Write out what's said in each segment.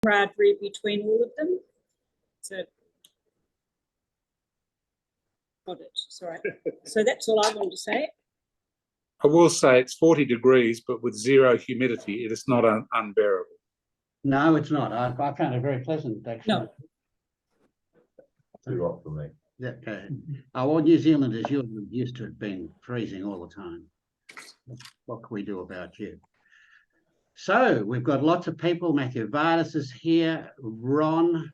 camaraderie between all of them. So, got it. Sorry. So that's all I wanted to say. I will say it's 40 degrees, but with zero humidity, it is not unbearable. No, it's not. I found it very pleasant, actually. No. Too hot for me. Yeah, okay. Well, New Zealanders, you're used to it being freezing all the time. What can we do about you? So we've got lots of people. Matthew Vardis is here. Ron,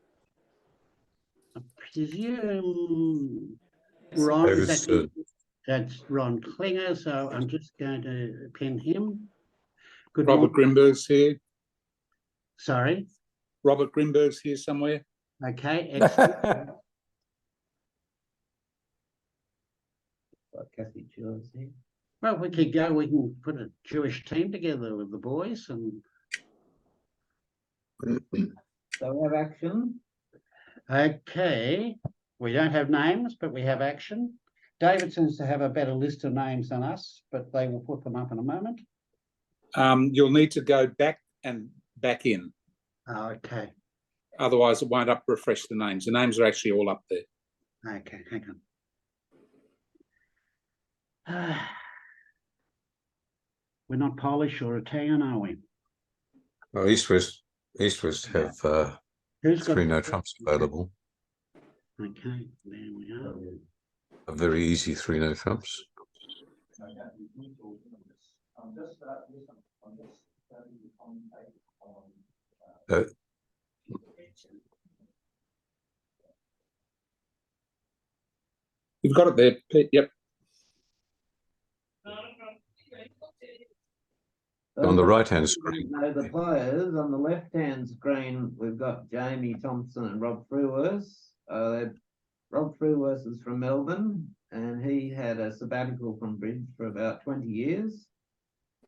I presume Ron is that's Ron Klinger. So I'm just going to pin him. Good Robert morning. Grimberg's here. Sorry. Robert Grimberg's here somewhere. Okay. Excellent. Kathy Chill's here. Well, we could go. We can put a Jewish team together with the boys, and So we have action. okay. We don't have names, but we have action. David seems to have a better list of names than us, but they will put them up in a moment. You'll need to go back and back in. Okay. Otherwise, it won't refresh the names. The names are actually all up there. Okay, hang on. We're not Polish or Italian, are we? Well, East West have Who's got 3 no trumps available. Okay, there we are. A very easy 3 no trumps. You've got it there, Pete. Yep. On the right-hand screen. No, the players on the left-hand screen, we've got Jamie Thompson and Rob Fruworth. Rob Fruworth is from Melbourne, and he had a sabbatical from Bridge for about 20 years.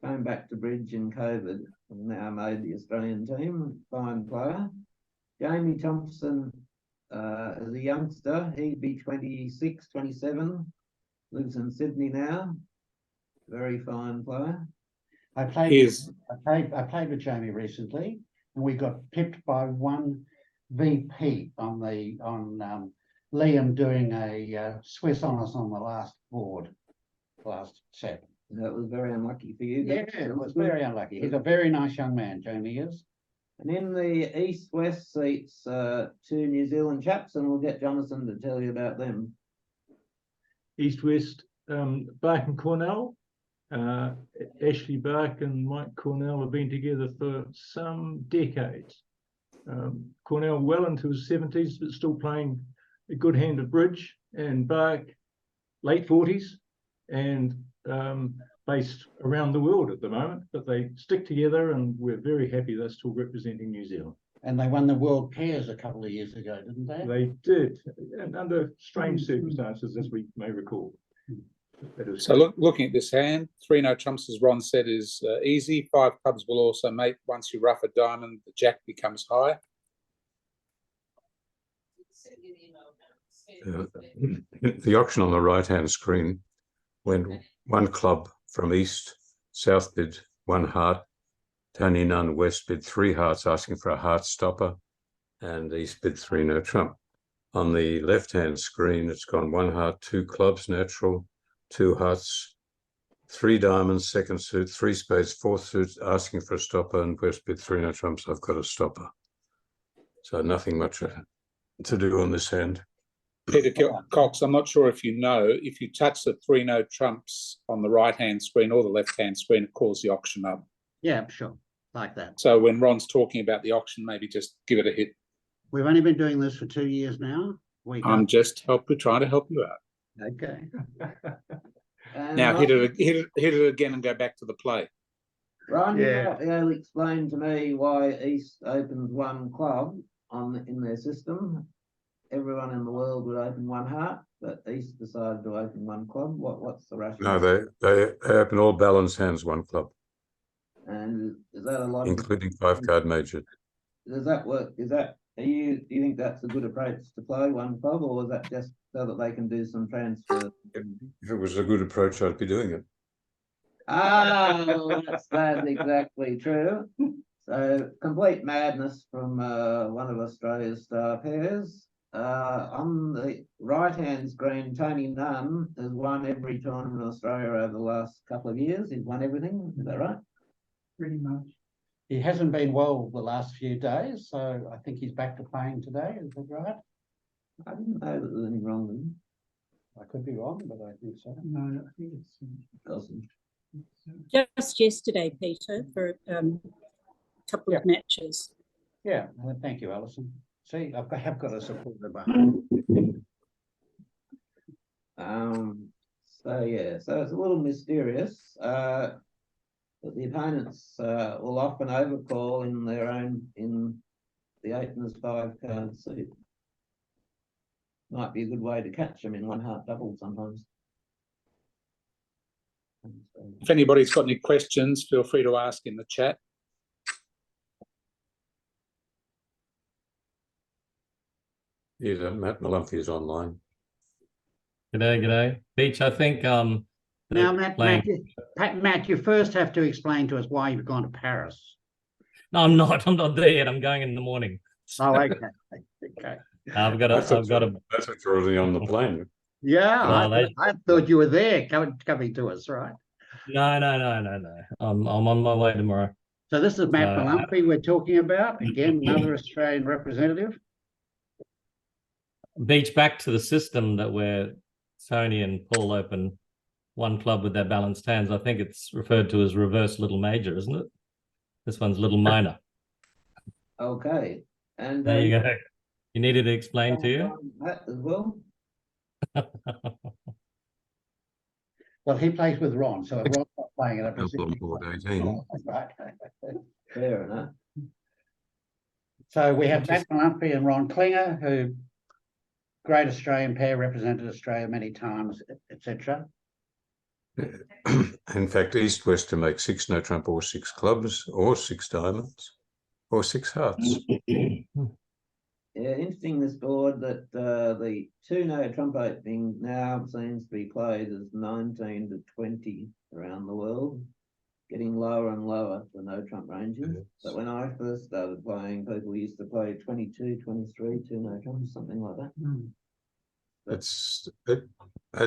Came back to Bridge in COVID, and now made the Australian team. Fine player. Jamie Thompson is a youngster. He'd be 26, 27. Lives in Sydney now. Very fine player. I played with Jamie recently, and we got pipped by one VP on Liam doing a Swiss on us on the last set. That was very unlucky for you. Yeah, it was very unlucky. He's a very nice young man, Jamie is. And in the east-west seats, 2 New Zealand chaps, and we'll get Jonathan to tell you about them. East-west, Bark and Cornell. Ashley Bark and Mike Cornell have been together for some decades. Cornell well into his 70s, but still playing a good hand at bridge, and Bark late 40s and based around the world at the moment, but they stick together and we're very happy they're still representing New Zealand. And they won the World Pairs a couple of years ago, didn't they? They did, and under strange circumstances, as we may recall. So looking at this hand, 3 no trumps, as Ron said, is easy. 5 clubs will also make. Once you rough a diamond, the jack becomes high. The auction on the right-hand screen, when 1 club from East, South bid 1 heart, Tony Nunn West bid 3 hearts, asking for a heart stopper, and East bid 3 no trump. On the left-hand screen, it's gone 1 heart, 2 clubs, natural, 2 hearts, 3 diamonds, second suit, 3 spades, 4 suits, asking for a stopper, and West bid 3 no trumps. I've got a stopper. So nothing much to do on this hand. Peter Cox, I'm not sure if you know, if you touch the 3 no trumps on the right-hand screen or the left-hand screen, it calls the auction up. Yeah, sure, like that. So when Ron's talking about the auction, maybe just give it a hit. We've only been doing this for 2 years now. I'm just trying to help you out. Okay. Now hit it again and go back to the play. Ron, you'll explain to me why East opens 1 club in their system. Everyone in the world would open 1 heart, but East decided to open 1 club. What's the rationale? No, they open all balanced hands 1 club. And is that a lot? Including 5-card major. Does that work? Do you think that's a good approach to play 1 club, or was that just so that they can do some transfer? If it was a good approach, I'd be doing it. Oh, that's exactly true. So complete madness from one of Australia's star pairs. On the right-hand screen, Tony Nunn has won every tournament in Australia over the last couple of years. He's won everything. Is that right? Pretty much. He hasn't been well the last few days, so I think he's back to playing today. Is that right? I didn't know that there was anything wrong with him. I could be wrong, but I think so. No, I think it's Doesn't. Just yesterday, Peter, for a couple of matches. Yeah, well, thank you, Allison. See, I have got a supporter button. So yeah, so it's a little mysterious. But the opponents will often overcall in the 8 and 5 card suit. Might be a good way to catch them in one heart double sometimes. If anybody's got any questions, feel free to ask in the chat. Yeah, Matt Malumphy is online. G'day, g'day. Beach, I think Now, Matt, you first have to explain to us why you've gone to Paris. No, I'm not there yet. I'm going in the morning. Oh, okay. Okay. I've got That's what's already on the plane. Yeah, Well, I thought you were there coming to us, right? No. I'm on my way tomorrow. So this is Matt Malumphy we're talking about. Again, another Australian representative. Beach, back to the system that where Tony and Paul open one club with their balanced hands. I think it's referred to as reverse little major, isn't it? This one's little minor. Okay. And There you go. You needed to explain to you? That as well. Well, he plays with Ron, so if Ron's not playing it up. Double on board 18. Right. Fair enough. So we have Matt Malumphy and Ron Klinger, who great Australian pair, represented Australia many times, etc. In fact, East-West to make 6 no trump or 6 clubs or 6 diamonds or 6 hearts. Yeah, interesting this board that the 2 no trump opening now seems to be played as 19 to 20 around the world, getting lower and lower for no trump ranges. Yes. But when I first started playing, people used to play 22, 23, 2 no trumps, something like that. It's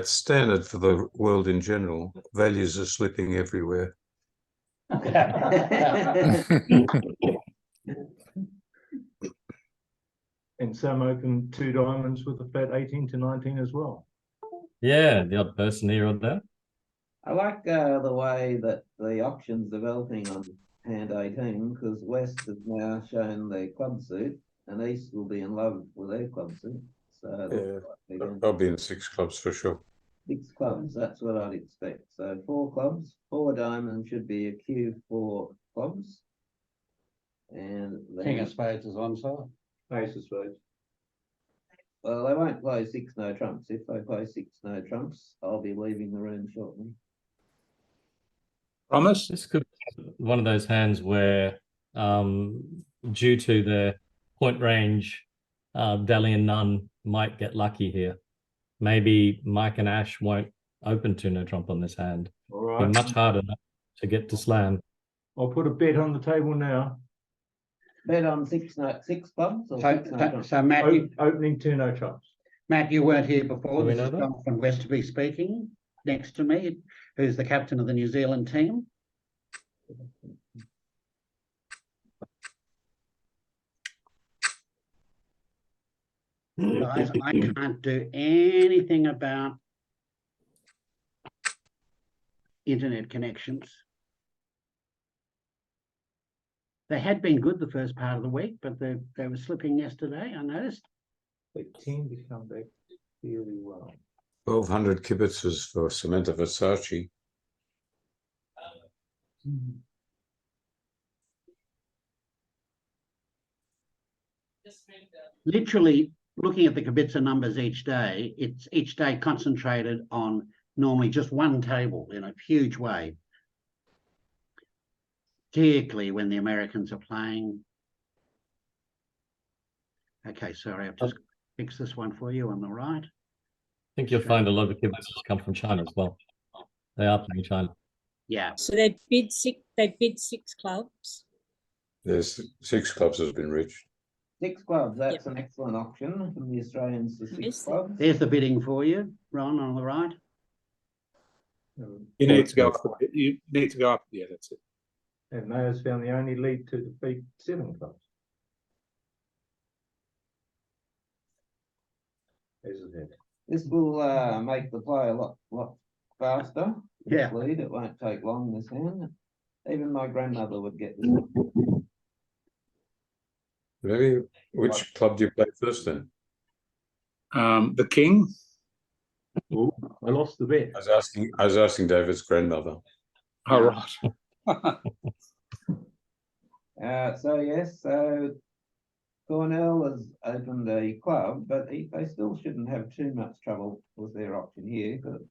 standard for the world in general. Values are slipping everywhere. And some open 2 diamonds with a flat 18 to 19 as well. Yeah, the odd person here or there. I like the way that the auction's developing on hand 18, because West has now shown their club suit and East will be in love with their club suit. So Yeah, I'll be in 6 clubs for sure. 6 clubs, that's what I'd expect. So 4 clubs, 4 diamonds should be a queue for clubs. And King of then, Spades is on side. Ace of spades. well, they won't play 6 no trumps. If they play 6 no trumps, I'll be leaving the room shortly. Promise? This could be one of those hands where, due to the point range, Dally and Nunn might get lucky here. Maybe Mike and Ash won't open 2 no trump on this hand. All Be right. much harder to get to slam. I'll put a bet on the table now. Bet on 6 clubs or 6 no trumps? So Matt, Opening 2 no trumps. Matt, you weren't here before. Do we This know is that? Jonathan Westerby speaking next to me, who's the captain of the New Zealand team. Guys, I can't do anything about internet connections. They had been good the first part of the week, but they were slipping yesterday, I noticed. They tend to come back really well. 1,200 kibitzes for Samantha Versace. Literally looking at the kibitzer numbers each day, it's each day concentrated on normally just one table in a huge way. Particularly when the Americans are playing. Okay, sorry, I've just fixed this one for you on the right. I think you'll find a lot of kibitzers come from China as well. They are playing China. Yeah, So they bid 6 clubs. There's 6 clubs has been reached. 6 clubs, that's an excellent option from the Australians to 6 Yes. clubs. There's the bidding for you, Ron, on the right. You need to go up. You need to go up. Yeah, that's it. And Mayors found the only lead to defeat 7 clubs. Isn't it? This will make the play a lot faster. Yeah. Lead, it won't take long this hand. Even my grandmother would get this. Maybe which club do you play first then? The king. Oh, I lost the bet. I was asking David's grandmother. Oh, right. So yes, so Cornell has opened a club, but they still shouldn't have too much trouble with their option here, because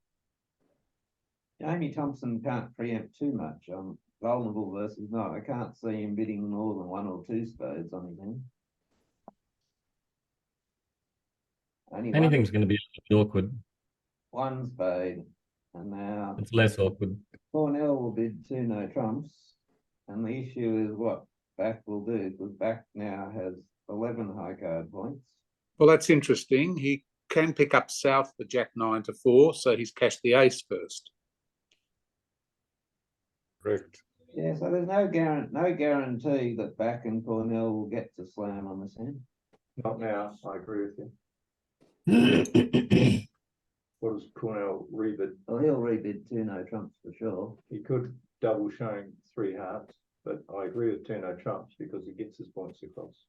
Jamie Thompson can't preempt too much on vulnerable versus not. I can't see him bidding more than 1 or 2 spades on his hand. Only Anything's going to be awkward. 1 spade, and now It's less awkward. Cornell will bid 2 no trumps, and the issue is what back will do, because back now has 11 high card points. Well, that's interesting. He can pick up south for Jack 9 to 4, so he's cashed the ace first. Correct. Yeah, so there's no guarantee that back and Cornell will get to slam on this hand. Not now, I agree with you. What does Cornell rebid? Well, he'll rebid 2 no trumps for sure. He could double showing 3 hearts, but I agree with 2 no trumps because he gets his points across.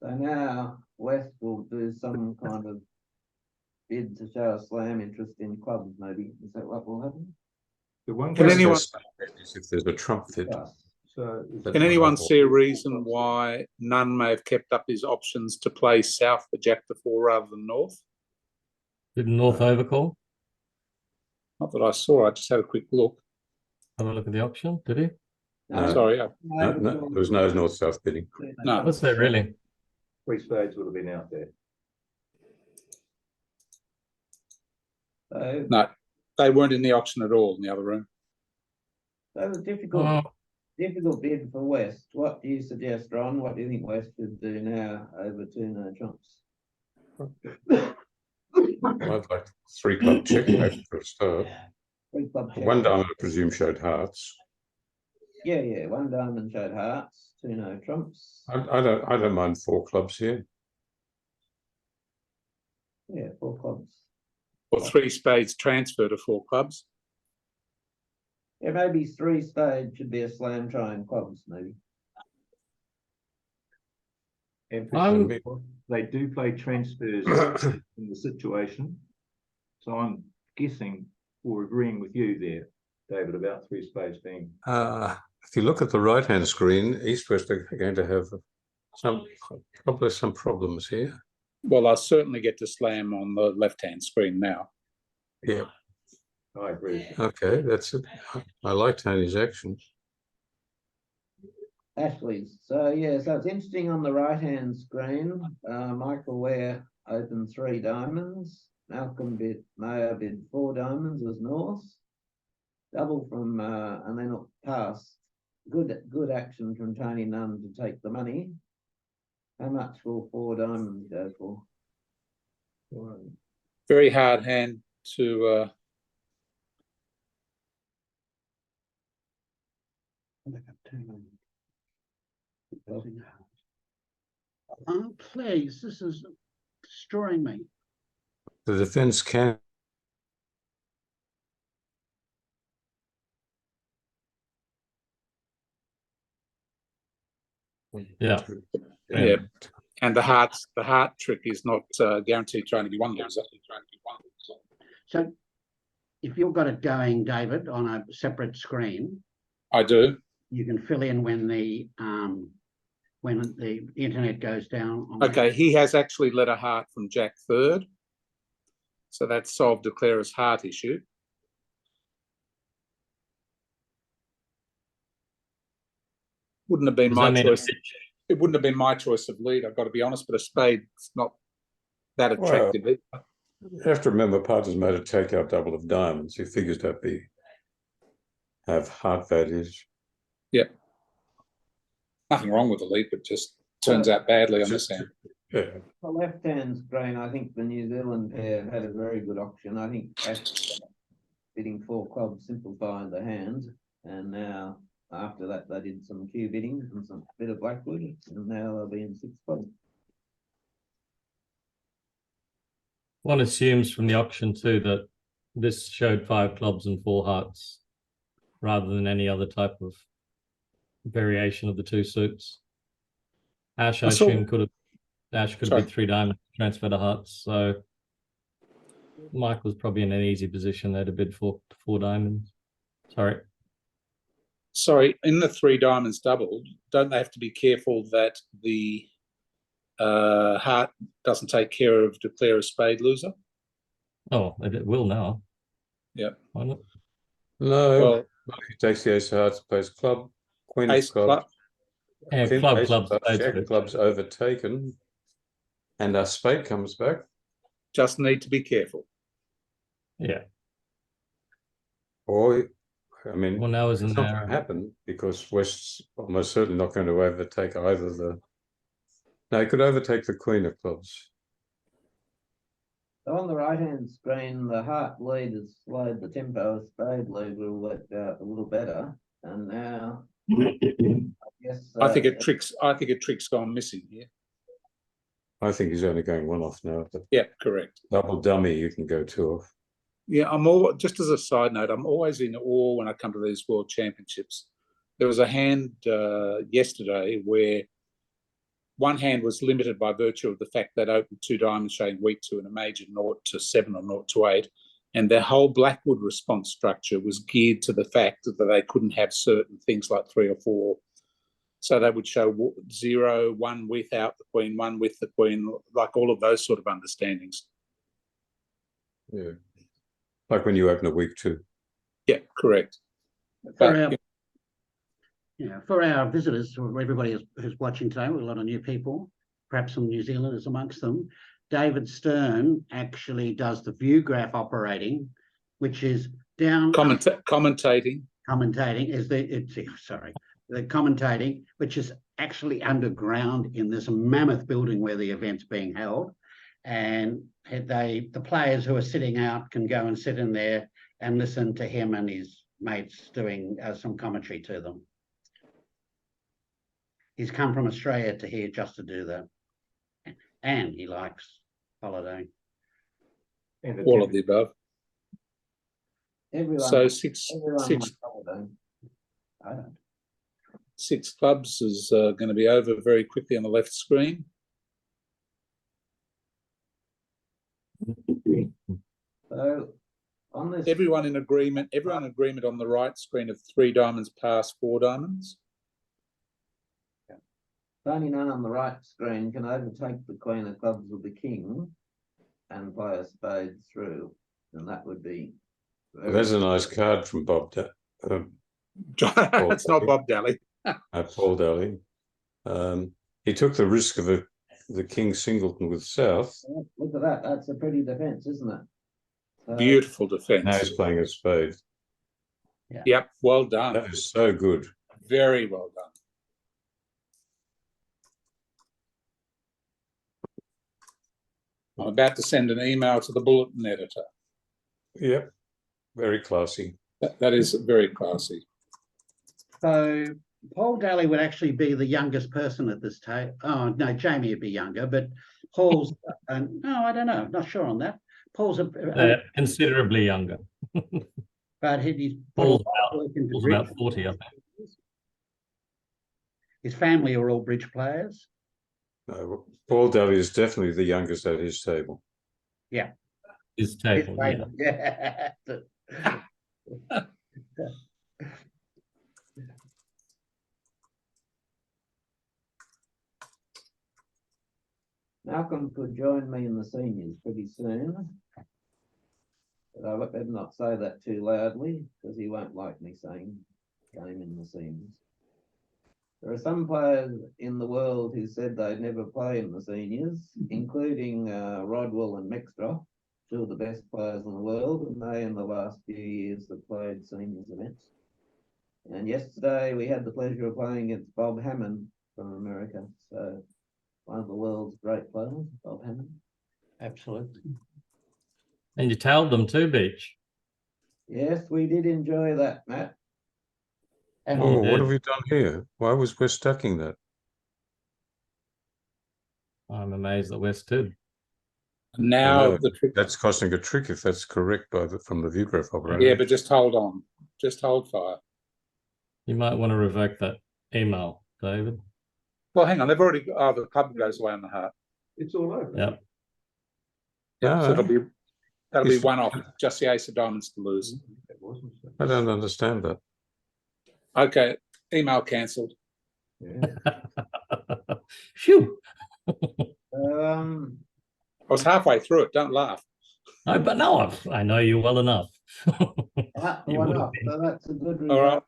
So now West will do some kind of bid to show a slam interest in clubs, maybe. Is that what will happen? The one Can case anyone- If there's a trump fit, Yes. so Can anyone see a reason why Nunn may have kept up his options to play south for Jack to 4 rather than north? Did North overcall? Not that I saw. I just had a quick look. Have a look at the option, did he? No. Sorry. no, there was no north-south bidding. No. What's that really? 3 spades would have been out there. So, No, they weren't in the auction at all in the other room. so the difficult Oh, bid for West. What do you suggest, Ron? What do you think West should do now over 2 no trumps? I'd like 3 club check maybe for a start. 3 club check. 1 diamond, I presume, showed hearts. Yeah, 1 diamond showed hearts, 2 no trumps. I don't mind 4 clubs here. Yeah, 4 clubs. Or 3 spades transfer to 4 clubs. Yeah, maybe 3 spades should be a slam try in clubs, maybe. They do play transfers in the situation. So I'm guessing or agreeing with you there, David, about 3 spades being. If you look at the right-hand screen, East-West are going to have probably some problems here. Well, I certainly get to slam on the left-hand screen now. Yeah. I agree. Okay, that's it. I like Tony's actions. Ashley's. So yeah, so it's interesting on the right hand screen. Michael Ware opened 3 diamonds. Malcolm Mayer bid 4 diamonds was north. Double from and then it passed. Good action from Tony Nunn to take the money. How much will 4 diamonds go for? Very hard hand to Oh, please, this is destroying me. The defence can. yeah. yeah. And the heart trick is not guaranteed to only be 1 loser. So if you've got it going, David, on a separate screen, I do. you can fill in when the internet goes down. Okay, he has actually let a heart from Jack 3rd. So that's solved Declarer's heart issue. Wouldn't have been Does my that mean choice. It wouldn't have been my choice of lead, I've got to be honest, but a spade's not that attractive. You have to remember, Parter's made a takeout double of diamonds. He figures to have heart values. Yeah. Nothing wrong with the leap, it just turns out badly on this hand. Yeah. The left-hand screen, I think the New Zealand pair had a very good auction. I think Ash bidding 4 clubs simplified the hand, and now after that they did some cue bidding and some bit of Blackwood, and now they'll be in 6 clubs. One assumes from the auction too that this showed 5 clubs and 4 hearts, rather than any other type of variation of the 2 suits. Ash, I assume, could have bid 3 diamonds, transfer to hearts. So Mike was probably in an easy position there to bid 4 diamonds. Sorry, in the 3 diamonds doubled, don't they have to be careful that the heart doesn't take care of declare a spade loser? Oh, it will now. Yep. Why not? No, Well, he takes the ace of hearts, plays club, queen ace of clubs, Yeah, king, club, ace of clubs, clubs, spades, jack spades. clubs overtaken, and our spade comes back. just need to be careful. Yeah. Or, I mean, Well, now it's isn't not there? going to happen because West's almost certainly not going to overtake either the. No, he could overtake the queen of clubs. So on the right-hand screen, the heart lead has slowed the tempo of spade lead will work out a little better, and now I guess I think a trick's gone missing here. I think he's only going 1 off now. But Yeah, correct. double dummy, you can go 2 off. Yeah, just as a side note, I'm always in awe when I come to these world championships. There was a hand yesterday where one hand was limited by virtue of the fact that opened 2 diamonds showing weak 2 and a major 0 to 7 or 0 to 8. And their whole Blackwood response structure was geared to the fact that they couldn't have certain things like 3 or 4. So they would show 0, 1 without the queen, 1 with the queen, like all of those sort of understandings. Yeah. Like when you open a week 2. Yeah, correct. For our visitors, or everybody who's watching today, with a lot of new people, perhaps some New Zealanders amongst them, David Stern actually does the Vugraph operating, which is down Commentating. The commentating, which is actually underground in this mammoth building where the event's being held, and the players who are sitting out can go and sit in there and listen to him and his mates doing some commentary to them. He's come from Australia to here just to do that, and he likes holidaying. All of the above. everyone. So everyone likes holiday. I don't. 6 clubs is going to be over very quickly on the left screen. So on this, Everyone in agreement on the right screen of 3 diamonds past 4 diamonds. Only none on the right screen can overtake the queen of clubs with the king and play a spade through, and that would be. Well, there's a nice card from Bob. It's not Bob Daly. Paul Daly. He took the risk of the king singleton with South. Look at that. That's a pretty defence, isn't it? Beautiful defence. Now he's playing a spade. Yep, well done. That is so good. Very well done. I'm about to send an email to the bulletin editor. Yep, very classy. That is very classy. So Paul Daly would actually be the youngest person at this table. Oh no, Jamie would be younger, but Paul's no, I don't know, not sure on that. Paul's considerably younger. But he's Paul's about 40, I think. His family are all bridge players. No, Paul Daly is definitely the youngest at his table. Yeah. His table, yeah. Malcolm could join me in the seniors pretty soon, but I better not say that too loudly because he won't like me saying game in the seniors. There are some players in the world who said they'd never play in the seniors, including Rodwell and Mextra, 2 of the best players in the world, and they in the last few years have played seniors events. And yesterday we had the pleasure of playing against Bob Hammond, from America. So one of the world's great players, Bob Hammond. Absolutely. And you tailed them too, Beach. Yes, we did enjoy that, Matt. And Oh, did. what have we done here? Why was West stacking that? I'm amazed that West did. Now No, the trick. That's costing a trick if that's correct from the Vugraph operator. Yeah, but just hold on. Just hold fire. You might want to revoke that email, David. Well, hang on. They've already got, oh, the club goes away on the heart. It's all over. Yep. Yeah, so No. that'll be It's- one off. Just the ace of diamonds to lose. I don't understand that. Okay, email cancelled. Yeah. Phew. I was halfway through it. Don't laugh. No, but no, I know you well enough. That You one would have off, been. so that's a good All right. result.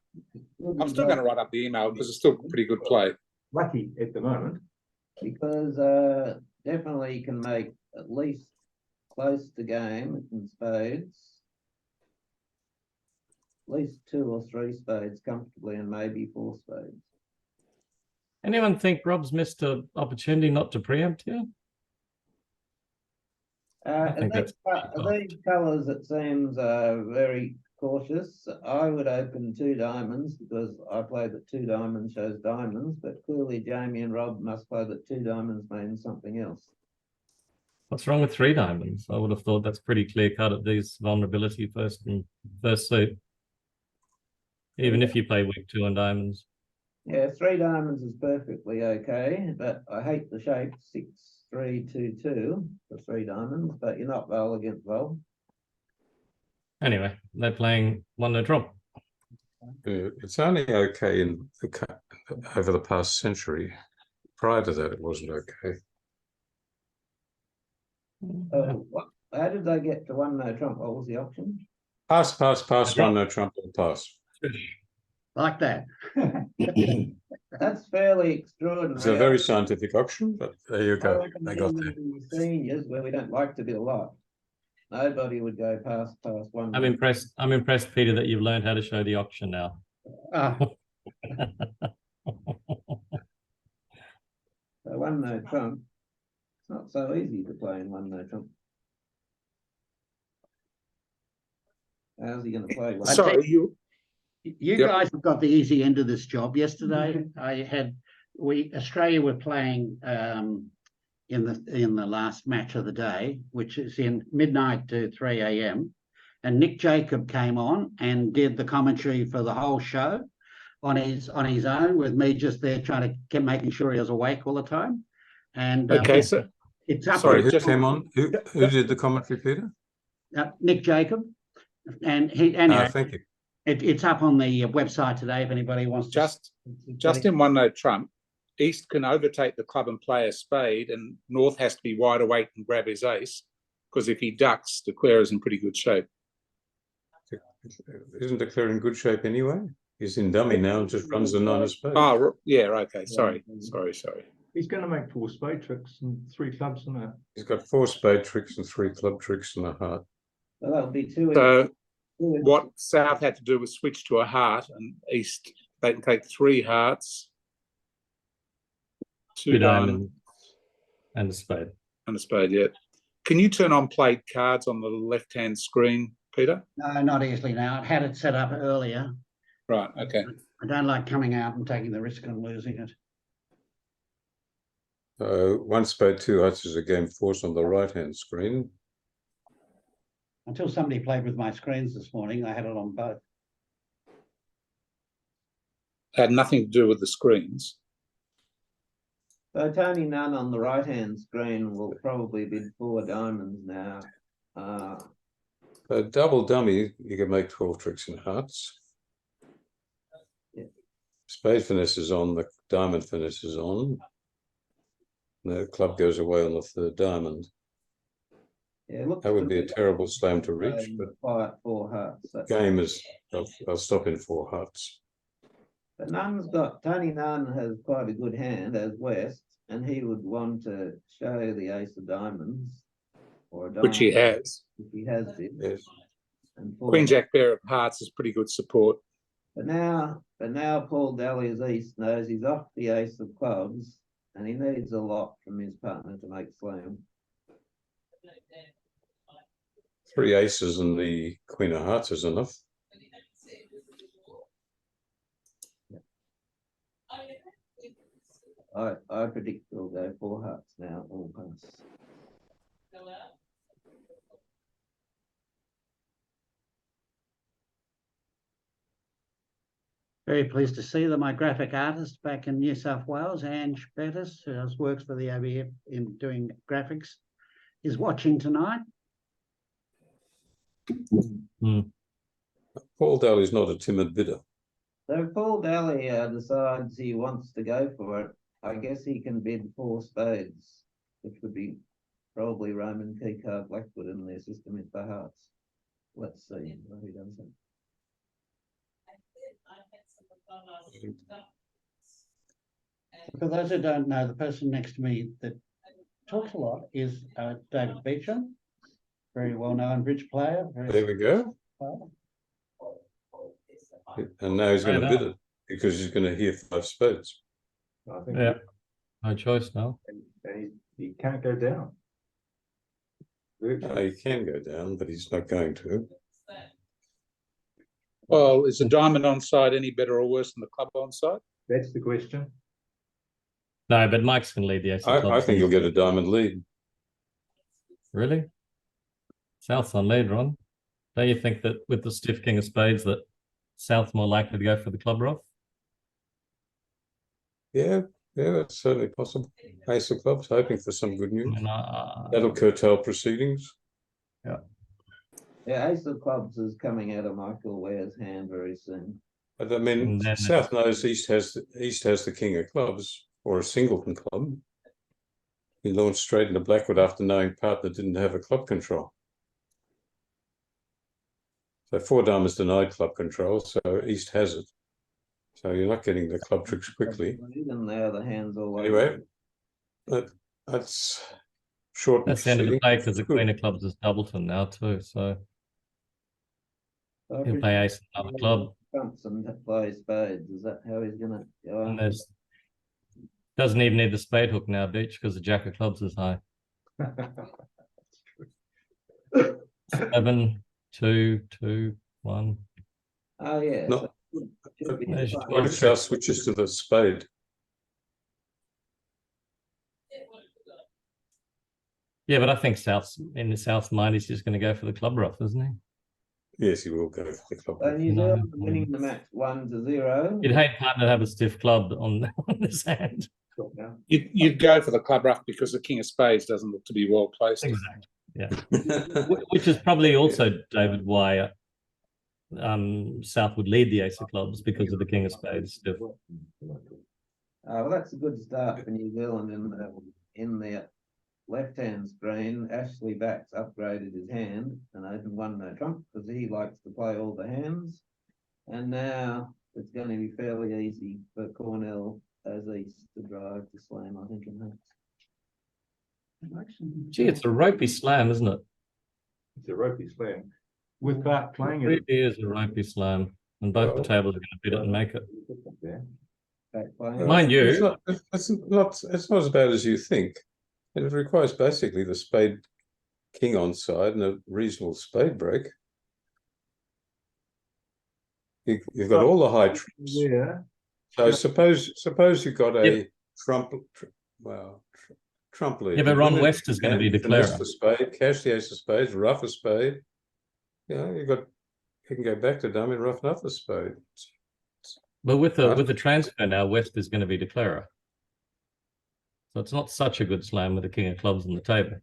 Good I'm still result going to write up the email because it's still pretty good play. Lucky at the moment. because definitely can make at least close to game in spades. At least 2 or 3 spades comfortably, and maybe 4 spades. Anyone think Rob's missed an opportunity not to preempt here? think that's These colours, it seems, very cautious. I would open 2 diamonds because I play that 2 diamonds shows diamonds, but clearly Jamie and Rob must play that 2 diamonds means something else. What's wrong with 3 diamonds? I would have thought that's pretty clear cut at these vulnerability first suit. Even if you play weak 2 on diamonds. Yeah, 3 diamonds is perfectly okay, but I hate the shape 6, 3, 2, 2 for 3 diamonds, but you're not Vol against Vol. Anyway, they're playing 1-no trump. It's only okay over the past century. Prior to that, it wasn't okay. How did they get to 1-no trump? What was the option? Pass, 1-no trump and pass. like that. That's fairly extraordinary. It's a very scientific option, but there you I go. reckon They got even there. in the seniors, where we don't like to be a lot, nobody would go past 1. I'm impressed, Peter, that you've learned how to show the auction now. So 1-no trump. It's not so easy to play in 1-no trump. How's he going to play? Sorry, you. You Yep. guys have got the easy end of this job. Yesterday, Australia were playing in the last match of the day, which is in midnight to 3 a.m. And Nick Jacob came on and did the commentary for the whole show on his own, with me just there trying to keep making sure he was awake all the time. And Okay, so it's up. sorry, Who just- came on? Who did the commentary, Peter? Nick Jacob, and he anyway. Thank you. It's up on the website today if anybody wants to. just in 1-no trump, East can overtake the club and play a spade, and North has to be wide awake and grab his ace, because if he ducks, Declare is in pretty good shape. Isn't Declare in good shape anyway? He's in dummy now and just runs the 9 of spades. Oh, yeah, okay. Sorry. He's going to make 4 spade tricks and 3 clubs and that. He's got 4 spade tricks and 3 club tricks and a heart. So that'll be 2. So what South had to do was switch to a heart, and East, they can take 3 hearts, 2 diamonds, and a spade. and a spade, yeah. Can you turn on played cards on the left-hand screen, Peter? No, not easily now. I had it set up earlier. Right, okay. I don't like coming out and taking the risk of losing it. 1 spade, 2 hearts is a game force on the right-hand screen. Until somebody played with my screens this morning, I had it on both. Had nothing to do with the screens. So Tony Nunn on the right-hand screen will probably bid 4 diamonds now. A double dummy, you can make 12 tricks in hearts. Yeah. Spade finesse is on, the diamond finesse is on. The club goes away on the 3rd diamond. Yeah, looks That would to be a me terrible slam to like reach, but playing 4 hearts. So- game is, I'll stop in 4 hearts. But Tony Nunn has quite a good hand as West, and he would want to show the ace of diamonds, or a diamond, Which he has. if he has bid. Yes. And 4 Queen Jack pair of hearts is pretty good support. But now Paul Dahlia's East knows he's off the ace of clubs and he needs a lot from his partner to make slam. 3 aces and the Queen of Hearts is enough. I predict he'll go 4 hearts now, all pass. Very pleased to see that my graphic artist back in New South Wales, Ange Bettis, who works for the ABF in doing graphics, is watching tonight. Paul Daly's not a timid bidder. So if Paul Dahlia decides he wants to go for it, I guess he can bid 4 spades, which would be probably Roman key card Blackwood in their system if the hearts. Let's see what he does. For those who don't know, the person next to me that talks a lot is David Beecham, very well-known bridge player. There we go. And now he's going to bid it because he's going to hear 5 spades. I think Yeah, no choice now. he can't go down. He can go down, but he's not going to. Well, is the diamond on side any better or worse than the club on side? That's the question. No, but Mike's going to lead the ace of I clubs. think he'll get a diamond lead. Really? South's on lead, Ron. Don't you think that with the stiff king of spades that South's more likely to go for the club rough? Yeah, that's certainly possible. Ace of clubs, hoping for some good news. I mean, That'll curtail proceedings. Yeah, ace of clubs is coming out of Michael Ware's hand very soon. But I mean, And then South knows East has the king of clubs or a singleton club. He launched straight into Blackwood after knowing partner didn't have a club control. So 4 diamonds denied club control, so East has it. So you're not getting the club tricks quickly. Even there, the hands all Anyway, that's short. that's the end of the proceeding. play because the queen of clubs is doubleton now too. So he'll play ace and another club. Trumps and play spades. Is that how he's gonna go? And there's doesn't even need the spade hook now, Beach, because the jack of clubs is high. 7, 2, 2, 1. Oh yeah. No. Should be There's your fine. What if South switches to the spade? Yeah, but I think South's in the South's mind, he's just going to go for the club rough, isn't he? Yes, he will go for the club. So New Zealand winning the match 1-0. You'd hate partner to have a stiff club on this hand. You'd go for the club rough because the king of spades doesn't look to be well placed. Exactly. Yeah. Which is probably also, David, why South would lead the ace of clubs because of the king of spades stiff. Well, that's a good start for New Zealand in the left-hand screen. Ashley Bax upgraded his hand and opened 1 no trump because he likes to play all the hands. And now it's going to be fairly easy for Cornell as East to drive to slam, I think, in that. Gee, it's a ropey slam, isn't it? It's a ropey slam. With Bart playing It it. really is a ropey slam. And both the tables are going to bid it and make it. Yeah. Back playing. Mind you, it's not as bad as you think. And it requires basically the spade king on side and a reasonable spade break. You've got all the high trumps. Yeah. So suppose you've got a trump lead. yeah, but Ron West is going to be declaring. For spade, cash the ace of spades, rough a spade. You know, you can go back to dummy, rough another spade. But with the transfer now, West is going to be declarer. So it's not such a good slam with the king of clubs on the table.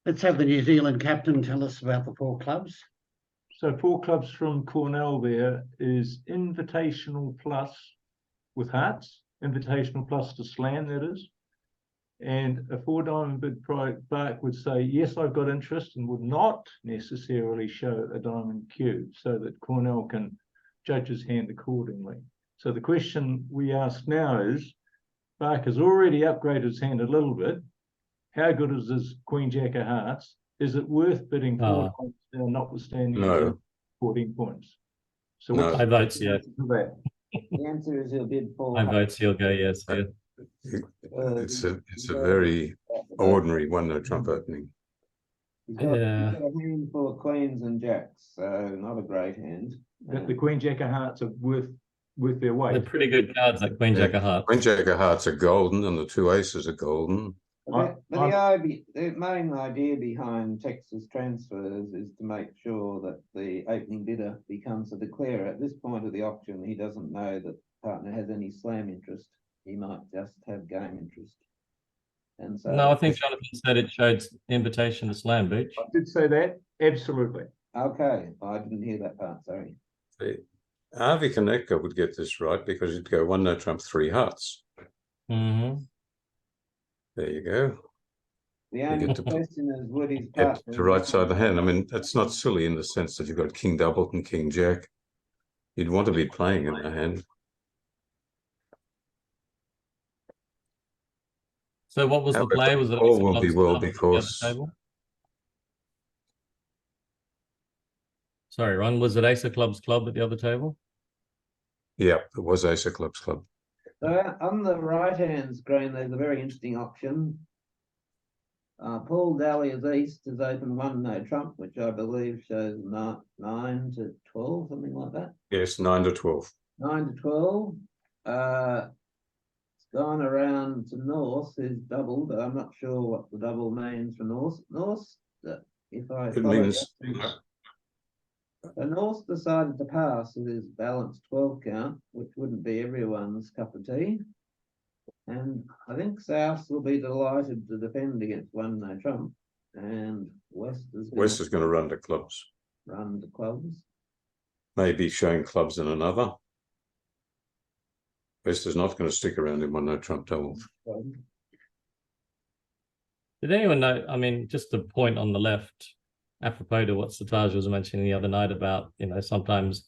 Let's have the New Zealand captain tell us about the 4 clubs. So 4 clubs from Cornell there is invitational plus with hearts, invitational plus to slam, that is. And a 4 diamond bid Bark would say, yes, I've got interest, and would not necessarily show a diamond cube so that Cornell can judge his hand accordingly. So the question we ask now is, Bark has already upgraded his hand a little bit. How good is his Queen Jack of Hearts? Is it worth bidding 4 points now, notwithstanding No. 14 points? So No. what's I vote yes. that? The answer is he'll bid for. I vote he'll go yes here. It's a very ordinary one no trump opening. He's got Yeah. a hand full of queens and jacks, so not a great hand. The Queen Jack of Hearts are worth their They're weight. pretty good cards, like Queen Jack of Hearts. Queen Jack of Hearts are golden, and the two aces are golden. But the main idea behind Texas transfers is to make sure that the opening bidder becomes a declarer. At this point of the auction, he doesn't know that the partner has any slam interest. He might just have game interest. And so No, I think Jonathan said it showed invitation to slam, Beach. I did say that, absolutely. okay, I didn't hear that part, sorry. Harvey Konechka would get this right because he'd go one no trump, three hearts. Mm-hmm. There you go. The You only get to question is would his get partner the right side of the hand. I mean, that's not silly in the sense that you've got King double and King Jack. You'd want to be playing in the hand. So what was the However, play? Was it all ace of will be clubs well club at the because- other table? Sorry, Ron, was it ace of clubs club at the other table? Yeah, it was ace of clubs club. So on the right-hand screen, there's a very interesting option. Paul Dahlia's East has opened one no trump, which I believe shows 9 to 12, something like that. Yes, 9 to 12. 9 to 12. It's gone around to North, who's doubled. I'm not sure what the double means for North. North, if I It follow means so North decided to pass with his balanced 12 count, which wouldn't be everyone's cup of tea. And I think South will be delighted to defend against one no trump. And West is going to run to clubs. run the clubs. Maybe showing clubs in another. West is not going to stick around in one no trump double. Did anyone know? I mean, just a point on the left, apropos to what Sataj was mentioning the other night about, sometimes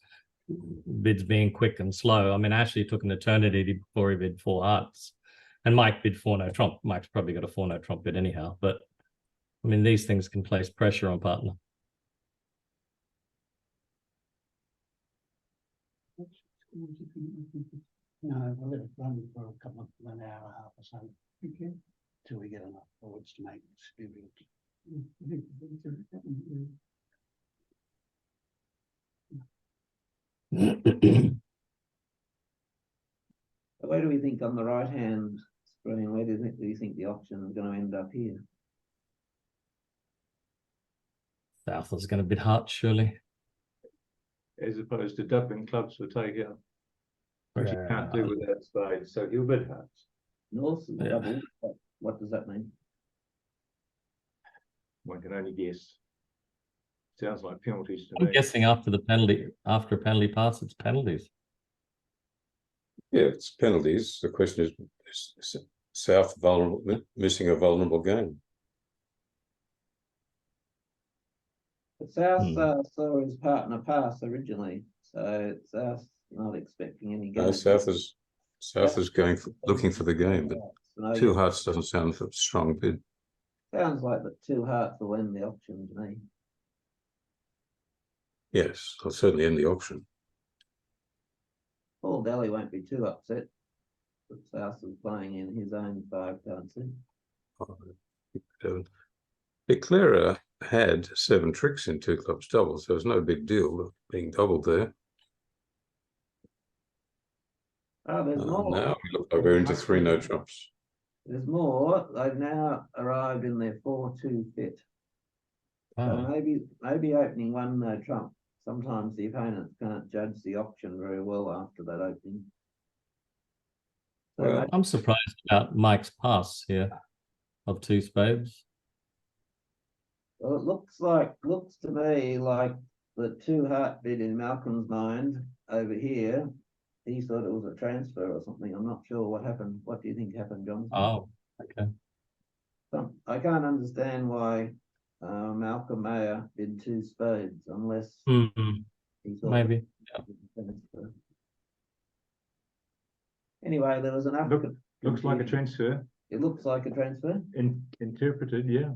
bids being quick and slow. I mean, Ashley took an eternity before he bid 4 hearts. And Mike bid 4 no trump. Mike's probably got a 4 no trump bid anyhow. But, I mean, these things can place pressure on partner. No, we'll let it run for an hour and a half or so. Okay. Till we get enough forwards to make experience. Where do we think on the right hand screen? Where do you think the auction is going to end up here? South is going to bid hearts, surely. As opposed to doubling clubs for takeout. Which you can't do without spades, so he'll bid hearts. North is double. What does that mean? One can only guess. Sounds like penalties to I'm me. guessing after a penalty pass, it's penalties. Yeah, it's penalties. The question is South vulnerable, missing a vulnerable game. But South saw his partner pass originally, so South not expecting any game. No, South is looking for the game, but No, 2 hearts doesn't sound a strong bid. sounds like the 2 hearts will end the auction to me. Yes, I'll certainly end the auction. Paul Daly won't be too upset that South is playing in his own 5 card set. Declarer had 7 tricks in 2 clubs double, so it's no big deal being doubled there. Oh, there's more. Now we look like we're into 3 no trumps. There's more. They've now arrived in their 4-2 fit. So maybe opening 1 no trump. Sometimes the opponents can't judge the auction very well after that opening. So Well, I'm surprised about Mike's pass here of 2 spades. well, it looks to me like the 2 heart bid in Malcolm's mind over here. He thought it was a transfer or something. I'm not sure what happened. What do you think happened, Jonathan? Oh, okay. I can't understand why Malcolm Mayer bid 2 spades unless Hmm. he thought Maybe. it was a transfer. Anyway, there was enough. Looks like a transfer. It looks like a transfer. Interpreted, yeah.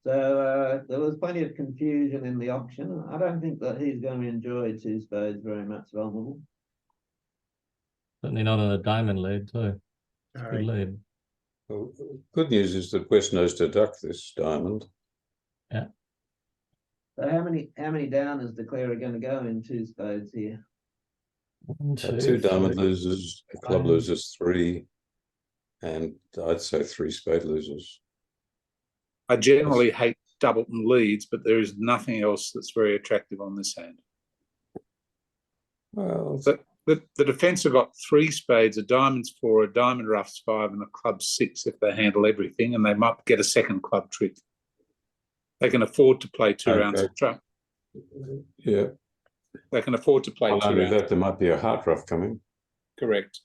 So there was plenty of confusion in the auction. I don't think that he's going to enjoy two spades very much, vulnerable. Certainly not on a diamond lead too. Good Sorry. lead. Well, good news is that West knows to duck this diamond. So how many downers declare are going to go in two spades here? One, Two diamond three. losers, a club Five. losers 3, and I'd say 3 spade losers. I generally hate doubleton leads, but there is nothing else that's very attractive on this hand. Well, But the defence have got 3 spades, a diamond's 4, a diamond rough's 5, and a club 6 if they handle everything, and they might get a second club trick. They can afford to play 2 rounds of trump. yeah. They can afford to play Not 2 only rounds. that, there might be a heart rough coming. Correct.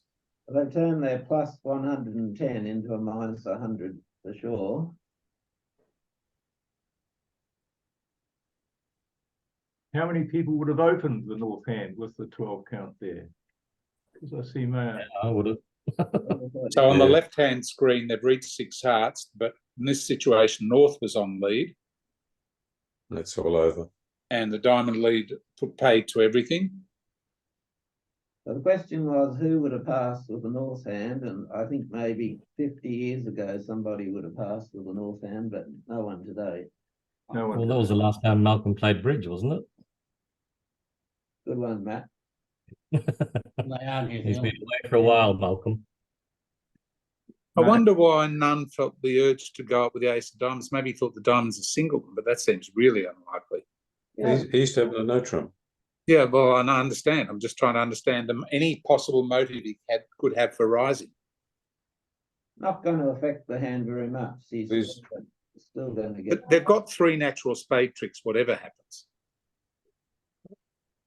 They turn their plus 110 into a minus 100 for sure. How many people would have opened the north hand with the 12 count there? Because I see Mayor. I would have. So on the Yeah. left-hand screen, they've reached 6 hearts, but in this situation, North was on lead, That's all over. and the diamond lead paid to everything. So the question was who would have passed with the north hand, and I think maybe 50 years ago somebody would have passed with the north hand, but no one today. No one. Well, that was the last time Malcolm played bridge, wasn't it? Good one, Matt. They are New He's been Zealand. away for a while, Malcolm. I Right. wonder why none felt the urge to go up with the ace of diamonds. Maybe he thought the diamonds are single, but that seems really unlikely. Yeah. He used to have a no trump. Yeah, well, I understand. I'm just trying to understand any possible motive he could have for rising. Not going to affect the hand very much. He's Please. still going to get. But they've got 3 natural spade tricks, whatever happens.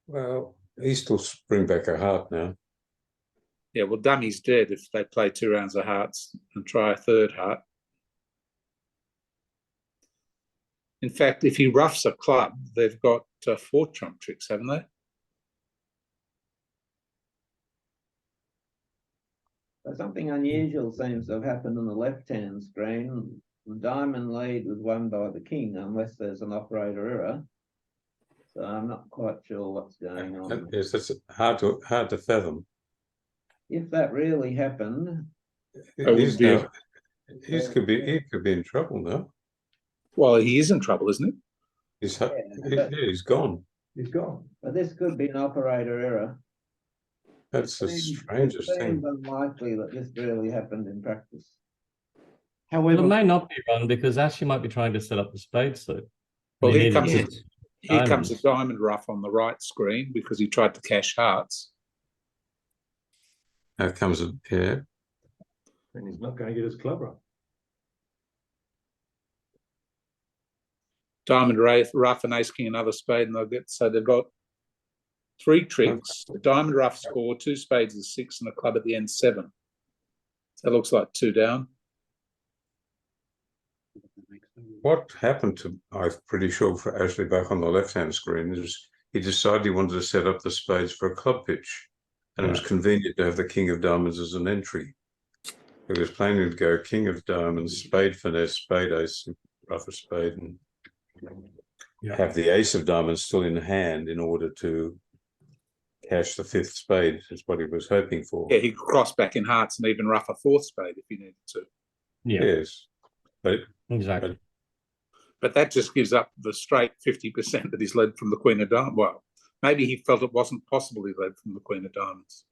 Well, he still bring back a heart now. Yeah, well, dummy's dead if they play 2 rounds of hearts and try a 3rd heart. In fact, if he roughs a club, they've got 4 trump tricks, haven't they? So something unusual seems to have happened on the left-hand screen. The diamond lead was won by the king, unless there's an operator error. So I'm not quite sure what's going on. Yes, that's hard to fathom. If that really happened, would He's be- now, he could be in trouble now. Well, he is in trouble, isn't he? He's gone. He's gone. but this could be an operator error. That's the strangest It seems thing. unlikely that this really happened in practice. Well, However, it may not be run because Ashley might be trying to set up the spade suit. Well, He here needed comes, to- a, here comes a diamonds. diamond rough on the right screen because he tried to cash hearts. Now comes yeah. And he's not going to get his club right. Diamond rough and ace king another spade, and they'll get, so they've got 3 tricks. A diamond rough score, 2 spades is 6, and a club at the end 7. So it looks like 2 down. What happened to, I'm pretty sure, for Ashley back on the left-hand screen is he decided he wanted to set up the spades for a club pitch. And it was convenient to have the king of diamonds as an entry. He was planning to go king of diamonds, spade finesse, spade ace, rough a spade, and have the ace of diamonds still in hand in order to cash the 5th spade, is what he was hoping for. Yeah, he could cross back in hearts and even rough a 4th spade if he needed to. Yeah, Yes. But exactly. But that just gives up the straight 50% that he's led from the queen of diamonds. Well, maybe he felt it wasn't possible he led from the queen of diamonds.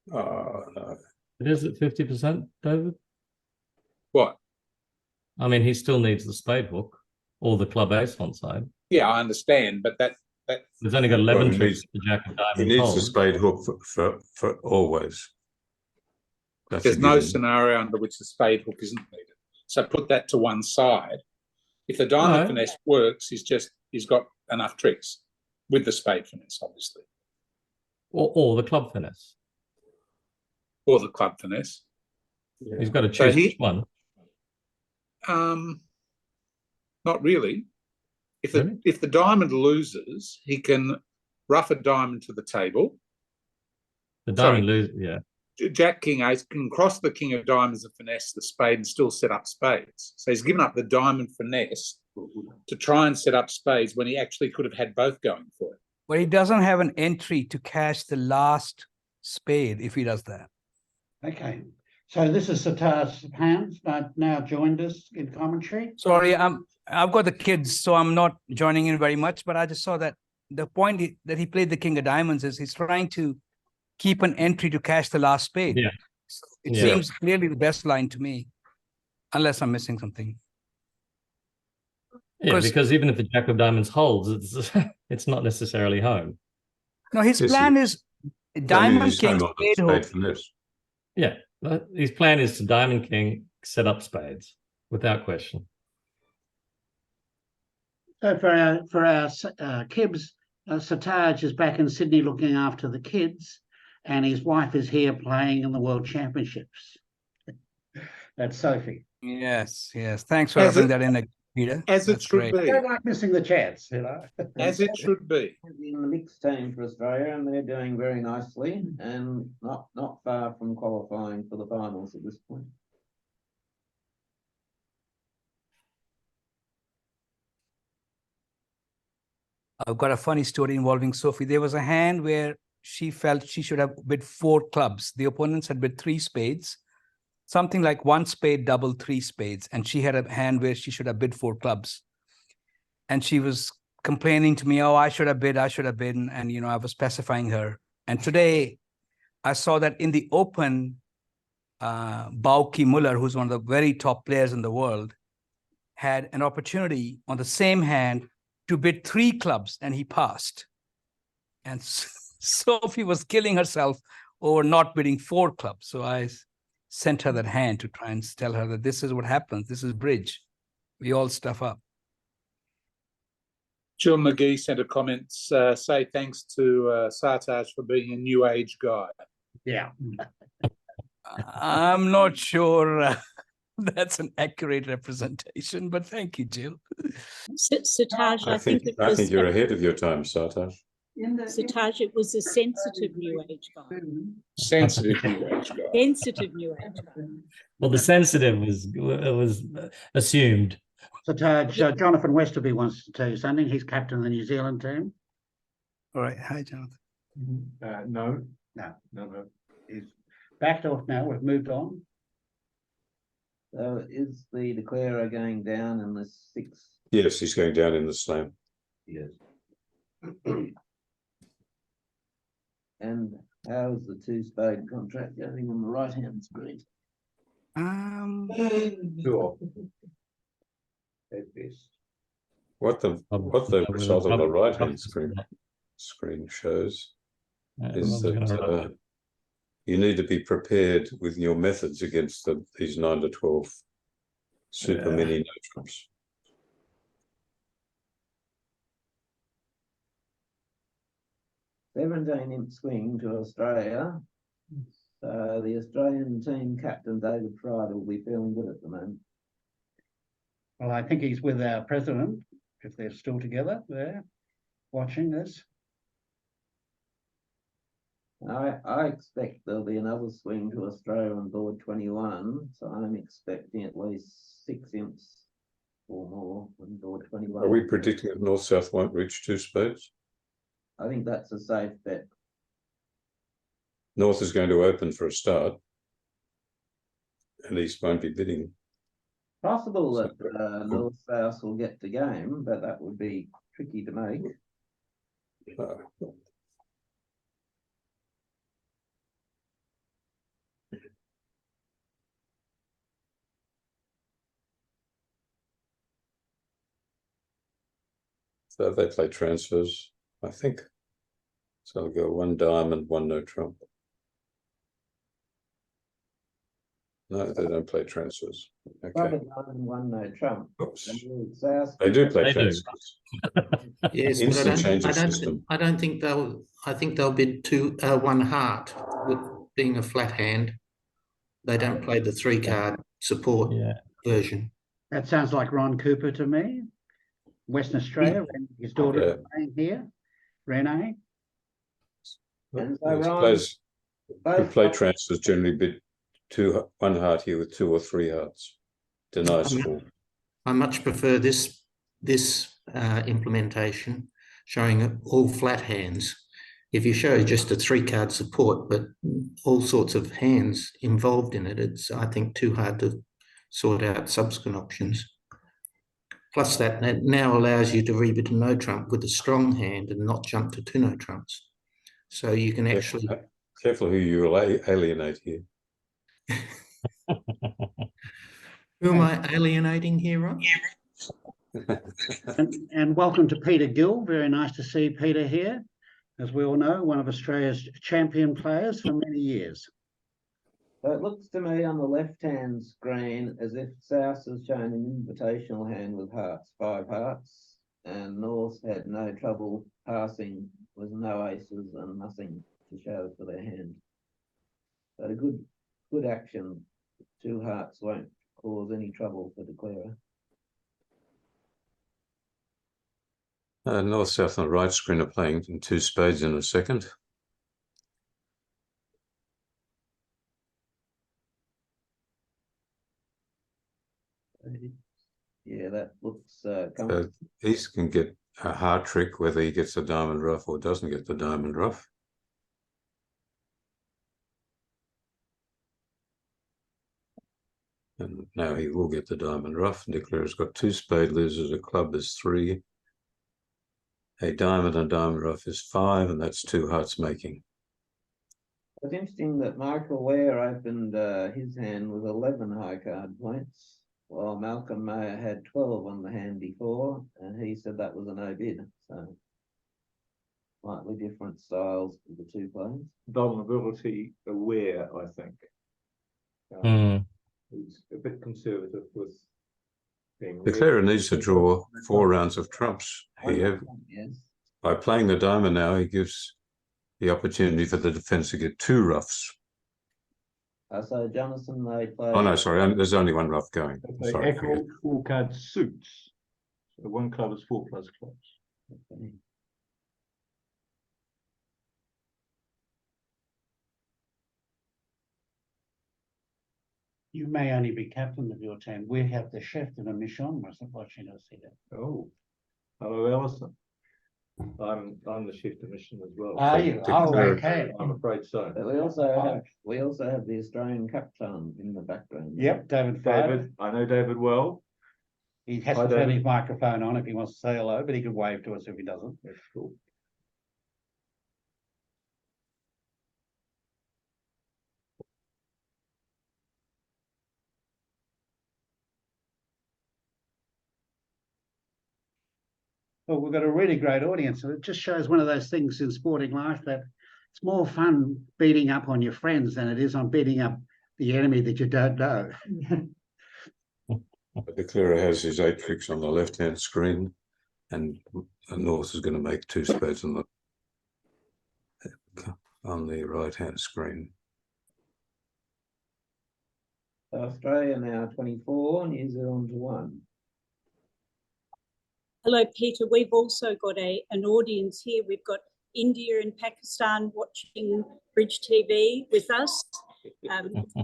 no. It is at 50%, David. What? I mean, he still needs the spade hook or the club ace on side. Yeah, I understand, but that He's only got 11 Well, he tricks needs- to jack of He diamonds. needs the hold. spade hook for always. That's there's a no given. scenario under which the spade hook isn't needed. So put that to one side. If the diamond No. finesse works, he's got enough tricks with the spade finesse, obviously, Or the club finesse. or the club finesse. He's got to So choose he- which one. Not really. Really? If the diamond loses, he can rough a diamond to the table. The Sorry. diamond lose, yeah. Jack King Ace can cross the king of diamonds and finesse the spade and still set up spades. So he's given up the diamond finesse to try and set up spades when he actually could have had both going for it. But he doesn't have an entry to cash the last spade if he does that. Okay, so this is Sitar's hands now joined us in commentary. Sorry, I've got the kids, so I'm not joining in very much, but I just saw that the point that he played the king of diamonds is he's trying to keep an entry to cash the last spade. Yeah. So it Yeah. seems clearly the best line to me, unless I'm missing something. Yeah, 'Cause- because even if the jack of diamonds holds, it's it's not necessarily home. No, his Yes, plan is diamond, He's king, home on the spade, hook. spade finesse. Yeah, but his plan is to diamond king, set up spades without question. So for our Kibs, Sitar is back in Sydney looking after the kids, and his wife is here playing in the World Championships. That's Sophie. Yes, yes. Thanks for As having it- that in, Peter. As it That's should great. I be. don't like missing the chance, you know. As it should be. In the mixed team for Australia, and they're doing very nicely, and not far from qualifying for the finals at this point. I've got a funny story involving Sophie. There was a hand where she felt she should have bid 4 clubs. The opponents had bid 3 spades, something like 1 spade, double 3 spades. And she had a hand where she should have bid 4 clubs. And she was complaining to me, oh, I should have bid. And, you know, I was pacifying her. And today I saw that in the open, Bauke Muller, who's one of the very top players in the world, had an opportunity on the same hand to bid 3 clubs, and he passed. And Sophie was killing herself over not bidding 4 clubs. So I sent her that hand to try and tell her that this is what happens. This is bridge. We all stuff up. Jill McGee sent a comment, say thanks to Sartaj for being a new age guy. Yeah. I'm not sure that's an accurate representation, but thank you, Jill. Sitaj, I think you're ahead of your time, Sartaj. Sitaj, it was a sensitive new age guy. Sensitive new age guy. Sensitive new age guy. Well, the sensitive was assumed. Sitar, Jonathan Westerby wants to tell you something. He's captain of the New Zealand team. All right. Hi, Jonathan. No. He's backed off now. We've moved on. So is the declarer going down in the 6th? Yes, he's going down in the slam. Yes. And how's the 2 spade contract going on the right hand screen? Sure. What the result on the right hand screen shows is that you need to be prepared with your methods against these 9 to 12 super mini no trumps. Imp swing to Australia. So the Australian team captain David Fryda will be feeling good at the moment. Well, I think he's with our president, if they're still together there, watching this. I expect there'll be another swing to Australia on board 21, so I'm expecting at least 6 imps or more on board 21. Are we predicting that North-South won't reach 2 spades? I think that's a safe bet. North is going to open for a start, and East won't be bidding. Possible that North South will get the game, but that would be tricky to make. So they play transfers, I think. So I'll go 1 diamond, 1 no trump. No, they don't play transfers. Okay. Probably 1 no trump. Oops. And South They do play They do. transfers. Yes, Instant but change of I system. don't think they'll. I think they'll bid 1 heart, with being a flat hand. They don't play the 3 card support version. That sounds like Ron Cooper to me. Western Australia, his daughter is playing here. Renee. And so These Ron, players who both play transfers generally bid 1 heart here with 2 or 3 hearts. Denies 4. I much prefer this this implementation showing all flat hands. If you show just a 3-card support, but all sorts of hands involved in it, it's, I think, too hard to sort out subsequent options. Plus that now allows you to rebid to no trump with a strong hand and not jump to 2 no trumps. So you can actually... Careful who you alienate here. Who am I alienating here, Rob? And welcome to Peter Gill. Very nice to see Peter here. As we all know, one of Australia's champion players for many years. So it looks to me on the left-hand screen as if South has shown an invitational hand with hearts, 5 hearts, and North had no trouble passing with no aces and nothing to show for their hand. So a good action. 2 hearts won't cause any trouble for declarer. North, South on the right screen are playing in 2 spades in a second. Yeah, that looks So East can get a heart trick whether he gets the diamond rough or doesn't get the diamond rough. And now he will get the diamond rough. Declarer's got 2 spade, loses a club is 3. A diamond and diamond rough is 5, and that's 2 hearts making. It's interesting that Michael Ware opened his hand with 11 high card points, while Malcolm Mayer had 12 on the hand before, and he said that was a no bid. So slightly different styles for the 2 players. Vulnerability aware, I think. He's a bit conservative with being. Declarer needs to draw 4 rounds of trumps here. Yes. By playing the diamond now, he gives the opportunity for the defence to get 2 roughs. So Jonathan, they play. Oh no, sorry, there's only 1 rough going. They Sorry, echo 4-card suits. So 1 club is 4 plus clubs. Okay. You may only be captain of your team. We have the chef de la mission watching us here. Oh, hello, Allison. I'm the chef de mission as well. Are you? Oh, okay. I'm afraid so. But we also have the Australian captain in the background. Yep, David. David, I know David well. He has Hi, to turn David. his microphone on if he wants to say hello, but he can wave to us if he doesn't. That's cool. Well, we've got a really great audience. And it just shows one of those things in sporting life that it's more fun beating up on your friends than it is on beating up the enemy that you don't know. The declarer has his 8 tricks on the left-hand screen, and North is going to make 2 spades on the right-hand screen. So Australia now 24, New Zealand 1. Hello, Peter. We've also got an audience here. We've got India and Pakistan watching BridgeTV with us.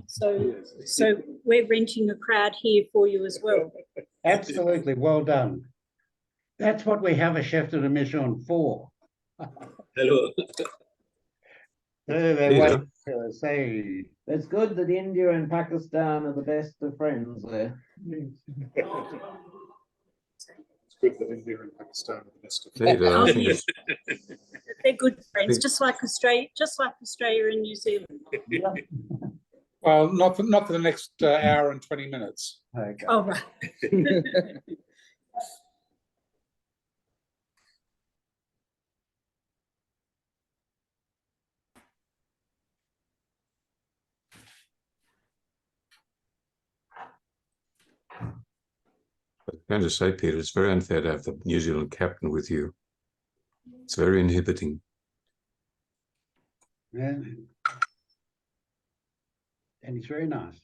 So we're renting a crowd here for you as well. Absolutely, well done. That's what we have a chef de la mission for. Hello. Say. It's good that India and Pakistan are the best of friends there. Good that India and Pakistan are the best of Indeed, They're good friends, just like Australia and New Zealand. Well, not for the next hour and 20 minutes. Okay. Oh, right. I'm going to say, Peter, it's very unfair to have the New Zealand captain with you. It's very inhibiting. Yeah. And he's very nice.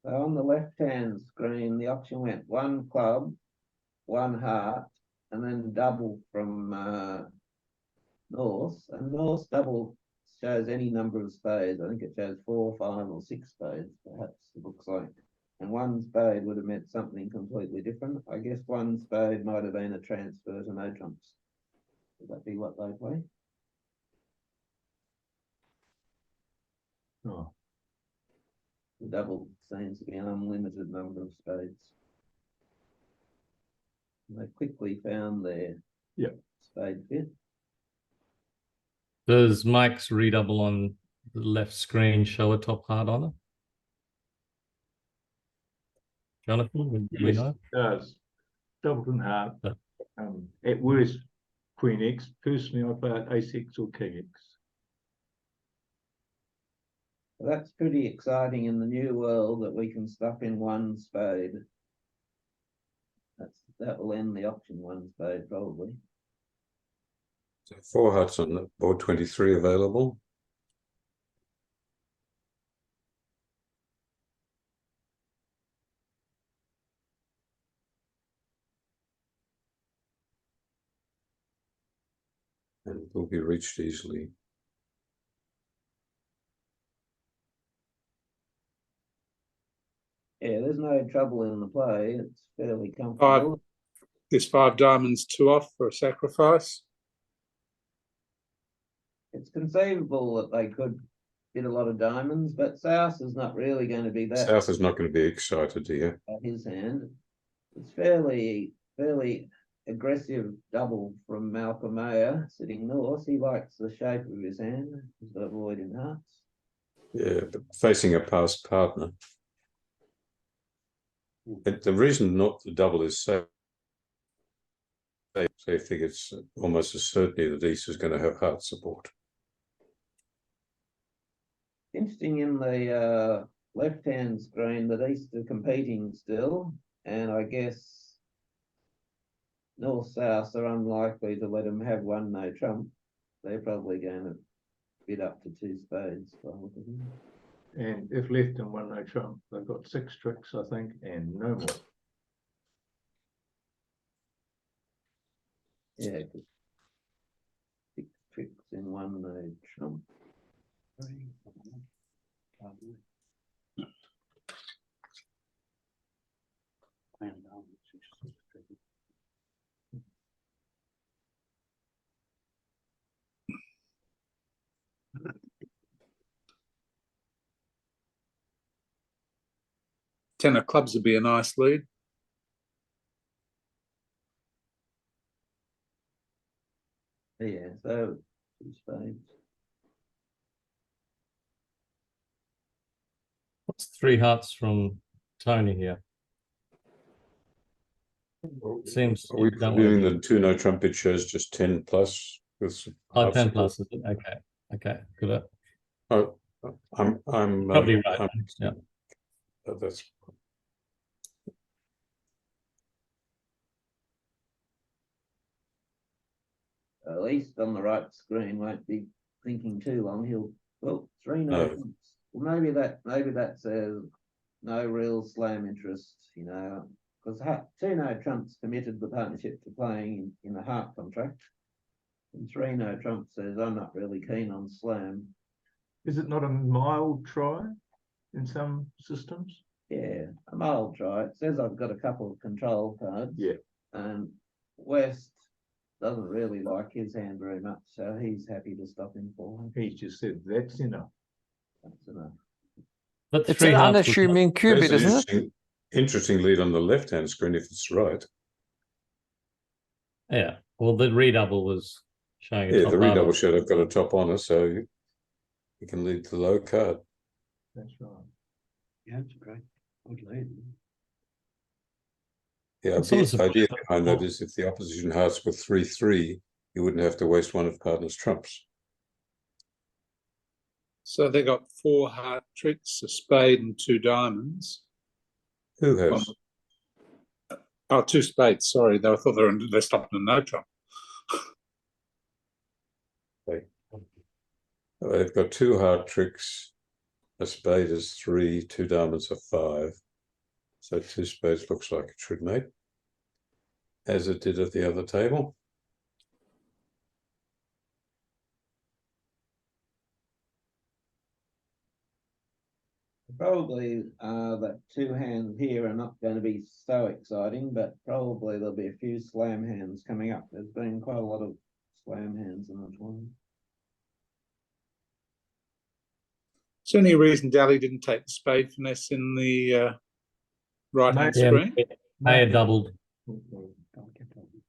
So on the left-hand screen, the option went 1 club, 1 heart, and then double from North. And North double shows any number of spades. I think it shows 4, 5 or 6 spades, perhaps it looks like. And one spade would have meant something completely different. I guess one spade might have been a transfer to no trumps. Would that be what they play? Oh, The double seems to be an unlimited number of spades. And they quickly found their spade fit. Does Mike's redouble on the left screen show a top heart on it? Jonathan, would you yes, know? it does. Doubleton heart. Yeah. At worst, Queen X. Personally, I play at Ace X or King X. So that's pretty exciting in the new world that we can stuff in one spade. That will end the auction, one spade probably. So 4 hearts on the board 23 available. And it will be reached easily. Yeah, there's no trouble in the play. It's fairly comfortable. Is 5 diamonds 2 off for a sacrifice? It's conceivable that they could hit a lot of diamonds, but South is not really going to be that. South is not going to be excited here. At his hand. It's fairly aggressive double from Malcolm Mayer sitting north. He likes the shape of his hand. He's got a void in hearts. Yeah, but facing a past partner. But the reason not the double is so they think it's almost a certainty that East is going to have heart support. Interesting in the left-hand screen that East are competing still, and I guess North-South are unlikely to let them have one no trump. They're probably going to bid up to 2 spades. And if left and one no trump, they've got 6 tricks, I think, and no more. Yeah, 6 tricks in one no trump. Ten of clubs would be a nice lead. Yeah, so 2 spades. What's 3 hearts from Tony here? Seems Are we you don't doing want the 2 no trump? It shows just 10 plus with 10 plus, is it? Okay, good. Oh, I'm Probably right. Yeah. That's At least on the right screen won't be thinking too long. He'll 3 no trumps. Well, maybe that says no real slam interest, because 2 no trumps committed the partnership to playing in the heart contract, and 3 no trumps says I'm not really keen on slam. Is it not a mild try in some systems? Yeah, a mild try. It says I've got a couple of control cards. Yeah. And West doesn't really like his hand very much, so he's happy to stop him for him. He just said that's enough. That's enough. But It's 3 an hearts was unassuming cubit, There's an isn't it? interesting lead on the left-hand screen if it's right. yeah. Well, the redouble was showing a Yeah, top the heart. redouble showed I've got a top honor, so you can lead the low card. That's right. Yeah, it's great. Good lead. The I'm sort of idea surprised behind that is if the opposition hearts were 3-3, you wouldn't have to waste one of partner's trumps. So they got 4 heart tricks, a spade and 2 diamonds. Who has? Oh, 2 spades, sorry. I thought they stopped in no trump. They've got 2 heart tricks, a spade is 3, 2 diamonds are 5. So 2 spades looks like it should make, as it did at the other table. Probably that two hands here are not going to be so exciting, but probably there'll be a few slam hands coming up. There's been quite a lot of slam hands in the tournament. Is there any reason Dally didn't take the spade finesse in the right-hand Yeah, screen? Mayer doubled.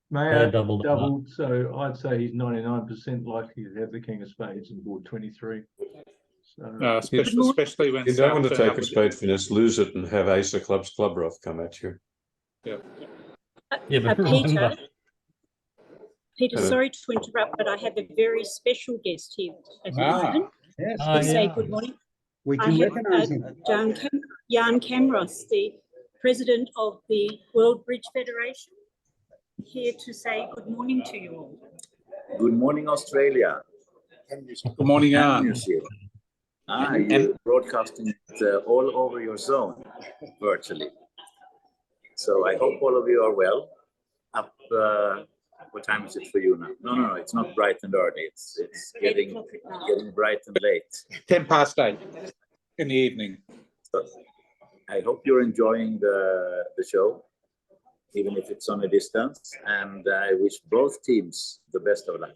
Mayer doubled. doubled, so I'd say he's 99% likely to have the king of spades and board 23. So Especially when You don't want to South take out a with- spade finesse, lose it, and have ace of clubs club rough come at you. Yeah. Yeah, but Peter, remember, Peter, Hello. sorry to interrupt, but I have a very special guest here at the Ah. moment. Yes, Ah, To say yeah. good morning. we I can have recognise him. Jan Camros, the president of the World Bridge Federation, here to say good morning to you all. Good morning, Australia. Good morning, And Jan. New Zealand. You're broadcasting it all over your zone virtually. So I hope all of you are well. Up, what time is it for you now? No, it's not bright and early. It's getting bright and late. 8:10 in the evening. So I hope you're enjoying the show, even if it's on a distance. And I wish both teams the best of luck.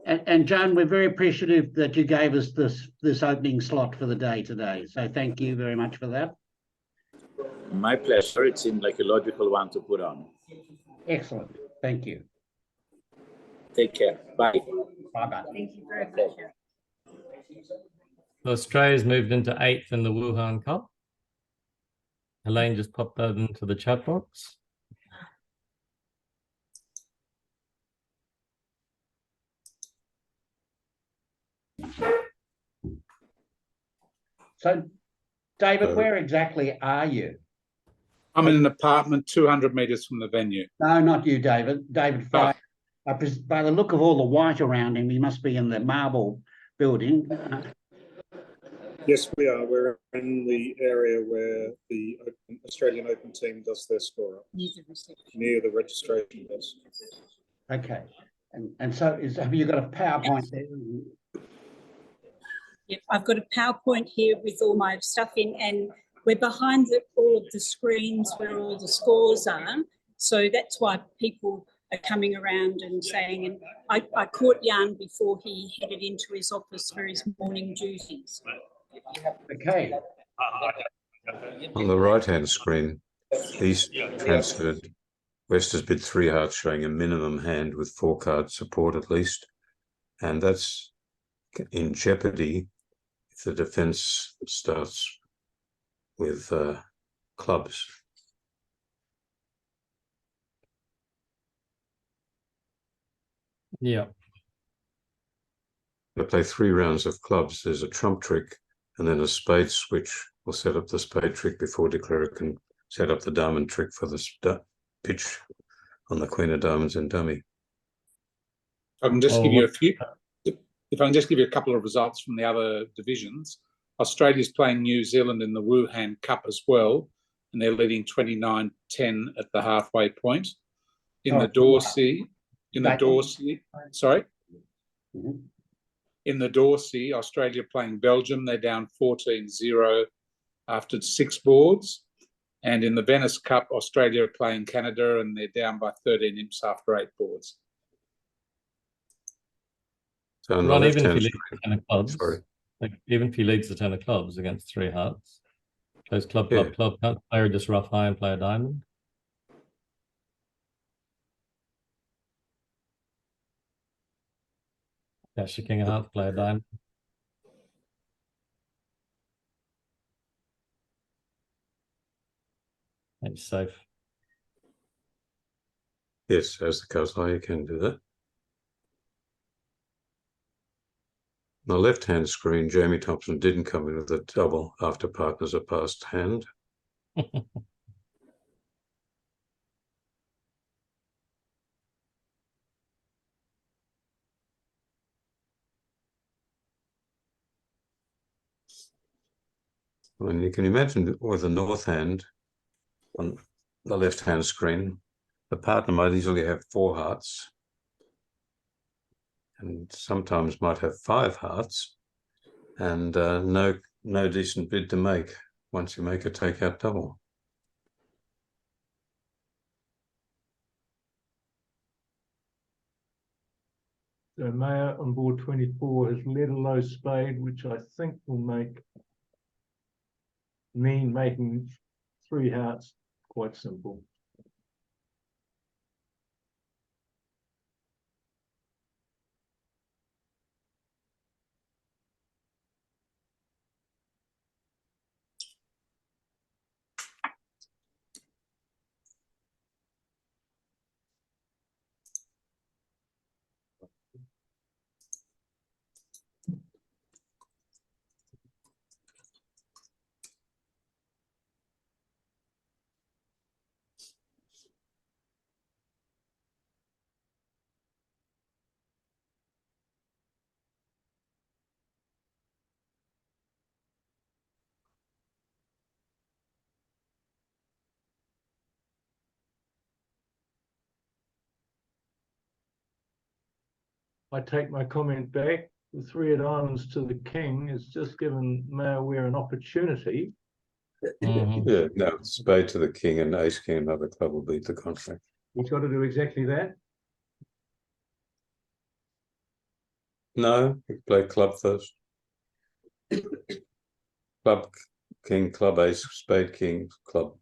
And John, we're very appreciative that you gave us this opening slot for the day today. So thank you very much for that. My pleasure. It seemed like a logical one to put on. Excellent. Thank you. Take care. Bye. Bye-bye. Thank you very much. Australia's moved into 8th in the Wuhan Cup. Elaine just popped that into the chat box. So, David, where exactly are you? I'm in an apartment 200 metres from the venue. No, not you, David. David Fryda. By the look of all the white around him, he must be in the marble building. Yes, we are. We're in the area where the Australian Open team does their score up, near the registration desk. Okay. And so have you got a PowerPoint there? Yep, I've got a PowerPoint here with all my stuff in, and we're behind all of the screens where all the scores are. So that's why people are coming around and saying, and I caught Jan before he headed into his office for his morning duties. Okay. On the right-hand screen, East transferred. West has bid 3 hearts, showing a minimum hand with 4 card support at least. And that's in jeopardy if the defence starts with clubs. Yeah. To play 3 rounds of clubs, there's a trump trick and then a spade switch will set up the spade trick before declarer can set up the diamond trick for the pitch on the queen of diamonds and dummy. I can just give you a few. If I can just give you a couple of results from the other divisions. Australia's playing New Zealand in the Wuhan Cup as well, and they're leading 29-10 at the halfway point. In the Dorsey, sorry? Mm-hmm. In the Dorsey, Australia playing Belgium, they're down 14-0 after 6 boards. And in the Venice Cup, Australia are playing Canada and they're down by 13 imps after 8 boards. So Ron, even if he leads the 10 of clubs, even if he leads the 10 of clubs against 3 hearts, plays club, can't the player just rough high and play a diamond? Cash the king of hearts, play a diamond. It's safe. Yes, as the cards lie, you can do that. On the left-hand screen, Jamie Thompson didn't come in with a double after partners are passed hand. And you can imagine with the north hand on the left-hand screen, the partner might easily have 4 hearts and sometimes might have 5 hearts and no decent bid to make. once you make a takeout double. So Mayor on board 24 has led a low spade, which I think will mean making 3 hearts quite simple. I take my comment back. The 3 of diamonds to the king has just given Mayor Ware an opportunity. Yeah, no, spade to the king and ace king, another club will beat the contract. He's got to do exactly that. No, you play club first. Club king, club ace, spade king, club.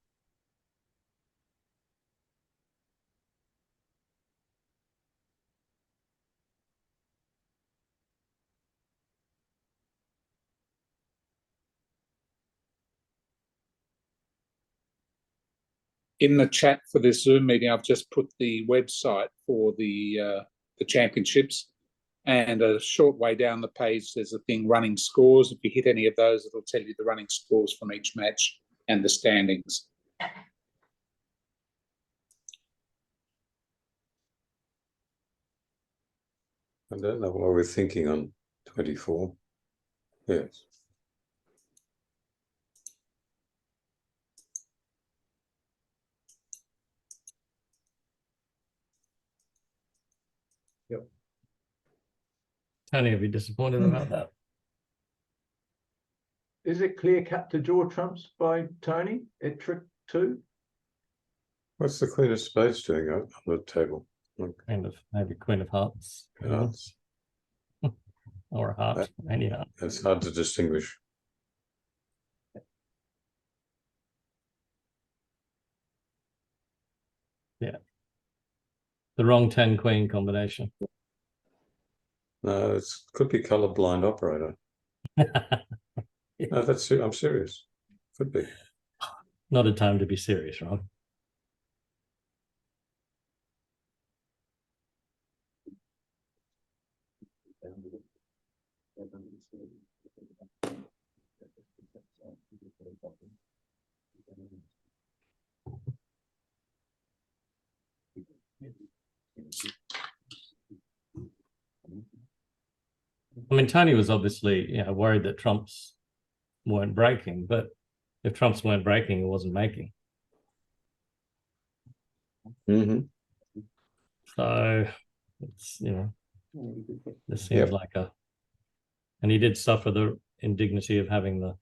In the chat for this Zoom meeting, I've just put the website for the championships, and a short way down the page there's a thing running scores. If you hit any of those, it'll tell you the running scores from each match and the standings. I don't know what we're thinking on 24. Yes. Tony will be disappointed about that. Is it clear cut to draw trumps by Tony at trick 2? What's the queen of spades doing on the table? Kind of maybe queen of hearts. Hearts. Or a heart, any heart. It's hard to distinguish. Yeah. The wrong 10 queen combination. No, it could be colorblind operator. No, I'm serious. Could be. Not a time to be serious, Rob. I mean, Tony was obviously, worried that trumps weren't breaking, but if trumps weren't breaking, he wasn't making. Mm-hmm. So it's, this seems like and he did suffer the indignity of having the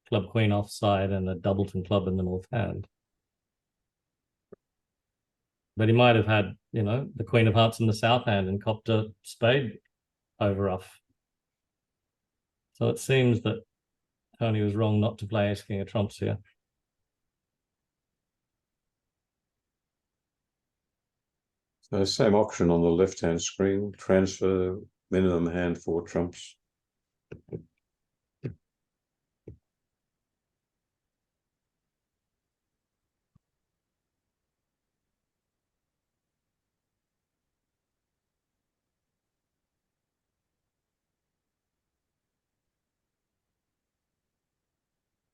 club queen offside and a doubleton club in the north hand. But he might have had, the queen of hearts in the south hand and copped a spade over off. So it seems that Tony was wrong not to play ace king of trumps here. So same option on the left-hand screen, transfer, minimum hand 4 trumps.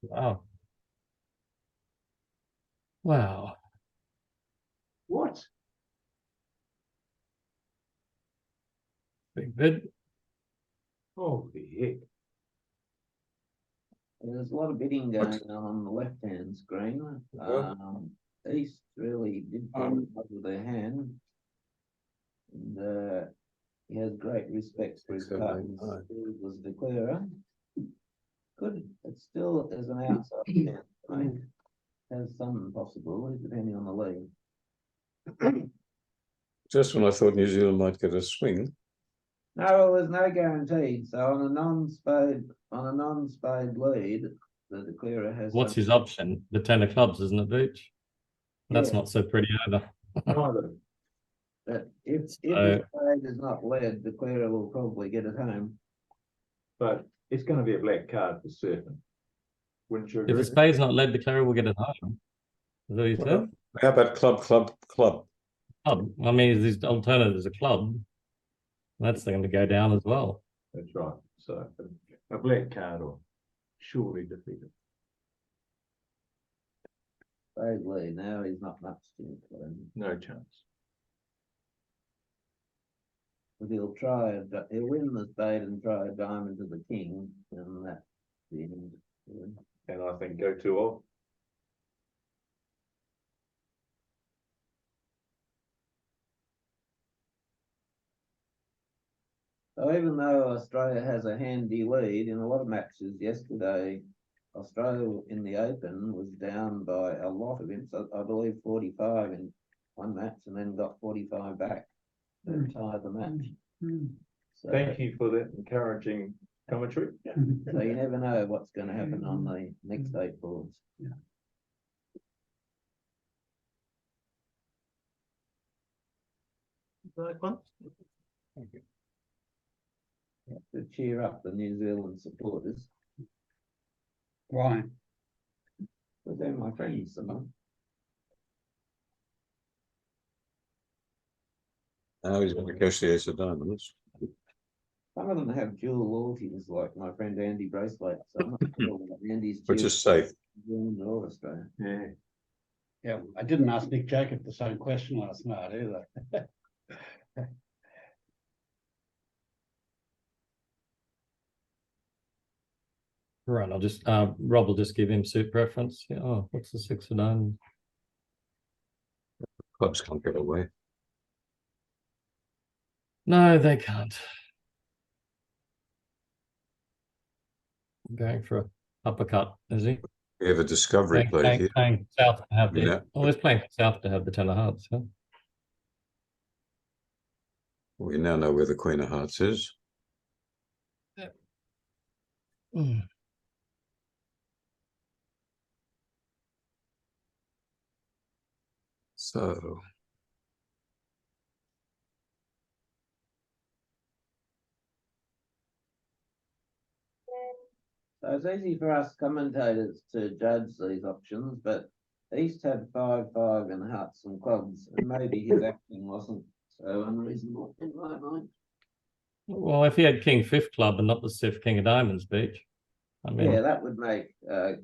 Wow. Wow. What? Big bid. Holy heck. There's a lot of bidding going on the left-hand screen. East really did fall with their hand. And he has great respect for his partners. He was declarer. it still is an outside chance, I think. Has some possibility depending on the lead. Just when I thought New Zealand might get a swing. No, well, there's no guarantee. So on a non-spade lead, the declarer has. What's his option? The 10 of clubs, isn't it, Beach? That's Yeah. not so pretty either. Neither. But if the spade is not led, the declarer will probably get it home. But it's going to be a black card for certain. Wouldn't you If agree? the spade's not led, the declarer will get it home. Is that what you said? How about club? Club. I mean, his alternative is a club. That's going to go down as well. That's right. So a black card or surely defeated. Spade lead, now he's not much to include. No chance. But he'll win the spade and try a diamond to the king, and that's the end. And I think go 2-off. So even though Australia has a handy lead in a lot of matches yesterday, Australia in the Open was down by a lot of him. So I believe 45 in one match and then got 45 back and tied the match. So, Thank you for that encouraging commentary. so you never know what's going to happen on the next 8 boards. Thank you. To cheer up the New Zealand supporters. Why? But they're my friends, Simon. Now he's going to go see Ace of Diamonds. Some of them have dual loyalties, like my friend Andy Braithwaite. So I'm not sure that Andy's Which is safe. New Zealand or Australia. Yeah. Yeah, I didn't ask Nick Jacob the same question last night either. Right, I'll just Rob will just give him suit preference. Yeah, oh, what's the 6 of diamonds? Clubs can't get away. No, they can't. Going for a uppercut, is he? We have a discovery play here. Playing South to have the Yeah. always playing South to have the 10 of hearts, huh? We now know where the Queen of Hearts is. So So it's easy for us commentators to judge these options, but East had 5-5 in hearts and clubs, and maybe his acting wasn't so unreasonable in my mind. Well, if he had King 5th club and not the 5th King of Diamonds, Beach, I mean, Yeah, that would make yeah.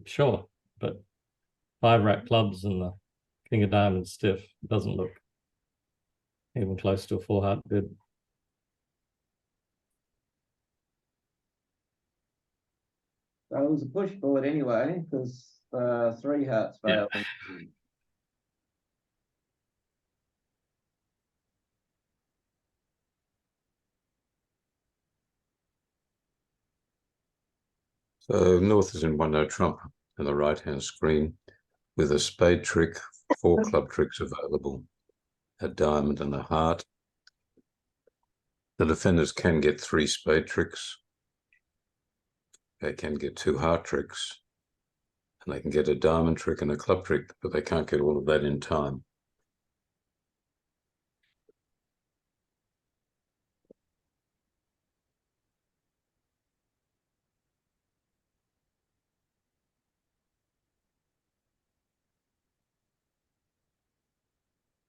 Sure, but 5 rack clubs and the King of Diamonds stiff doesn't look even close to a 4-heart bid. So it was a push board anyway, because 3 hearts failed. So North is in 1-0 trump in the right-hand screen with a spade trick, 4 club tricks available, a diamond and a heart. The defenders can get 3 spade tricks. They can get 2 heart tricks. And they can get a diamond trick and a club trick, but they can't get all of that in time.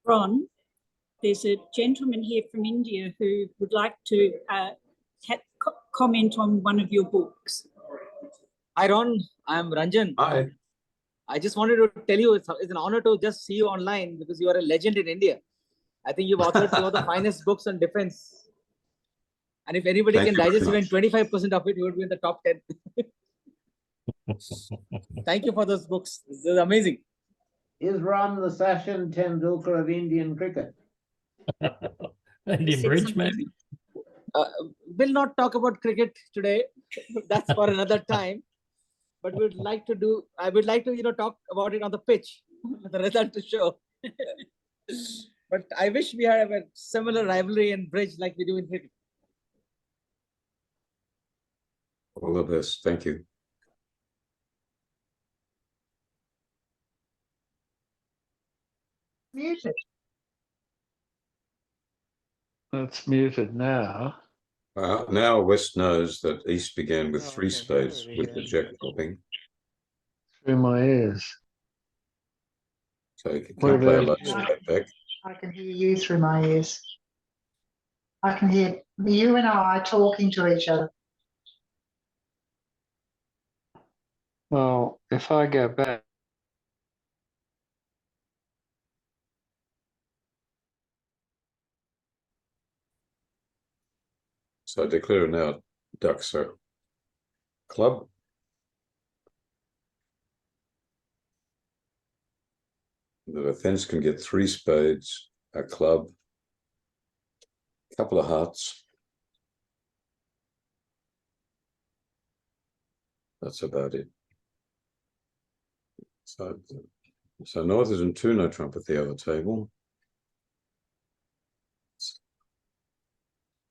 Ron, there's a gentleman here from India who would like to comment on one of your books. Hi Ron, I'm Ranjan. Hi. I just wanted to tell you it's an honor to just see you online because you are a legend in India. I think you've authored some of the finest books on defense. And if anybody can digest even 25% of it, you would be in the top 10. Thank you for those books. This is amazing. Is Ron the Sachin Tendulkar of Indian cricket? Indian bridge, maybe? we'll not talk about cricket today. That's for another time. But I would like to, talk about it on the pitch, the result to show. But I wish we have a similar rivalry in bridge like we do in cricket. All the best. Thank you. Muted. That's muted now. Now West knows that East began with Oh, three I can spades hear it with the here. jack popping. Through my ears. So you What can play a about late you? spade back. I can hear you through my ears. I can hear you and I talking to each other. Well, if I go back, So I declare now ducks are club. The defense can get three spades, a club, a couple of hearts. That's about it. So North is in two no trump at the other table.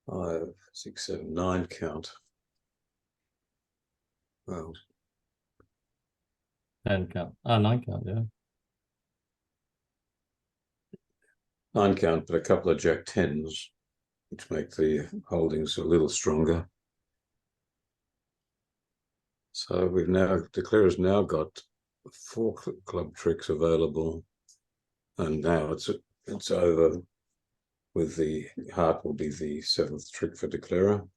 5, 6, 7, 9 count. Well, 10 count. 9 count, yeah. 9 count, but a couple of jack tens, which make the holdings a little stronger. So we've now, declarer's now got 4 club tricks available, and now it's over with the heart will be the 7th trick for declarer.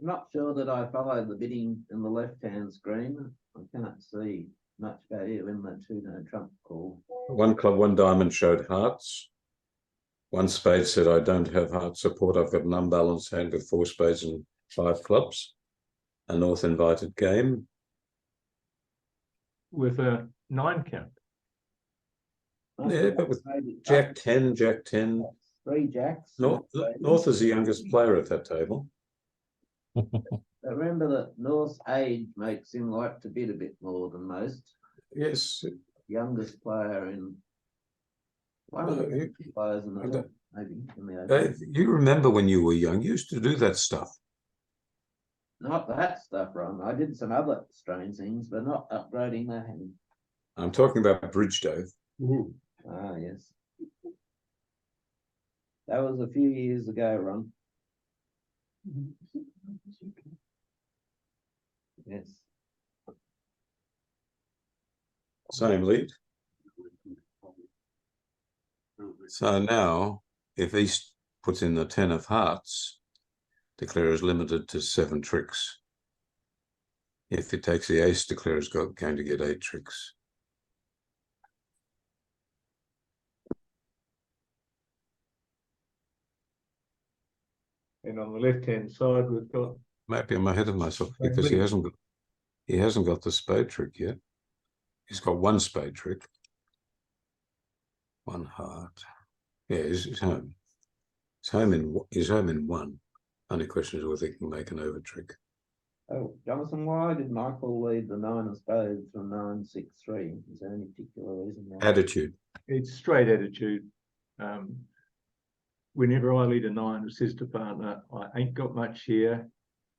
I'm not sure that I followed the bidding in the left-hand screen. I cannot see much value in the 2 no trump call. 1 club, 1 diamond showed hearts. 1 spade said, I don't have heart support. I've got an unbalanced hand with 4 spades and 5 clubs. A North invited game. With a 9 count. Yeah, but with jack 10, jack 10. 3 jacks. North is the youngest player at that table. But remember that North's age makes him like to bid a bit more than most. Yes. Youngest player in one of the players in the maybe in the Dave, you remember when you were young, you used to do that stuff. Not that stuff, Ron. I did some other strange things, but not upgrading the hand. I'm talking about bridge, Dave. Ah, yes. That was a few years ago, Ron. Yes. Same lead. So now, if East puts in the 10 of hearts, declarer is limited to 7 tricks. If it takes the ace, declarer is going to get 8 tricks. And on the left-hand side, we've got. Maybe I'm ahead of myself because he hasn't got the spade trick yet. He's got 1 spade trick, 1 heart. Yeah, he's home. He's home in 1. Only question is whether he can make an over trick. Oh, Jonathan, why did Michael lead the 9 of spades from 9-6-3? Is there any particular reason why? Attitude. It's straight attitude. Whenever I lead a 9, it says to partner, I ain't got much here,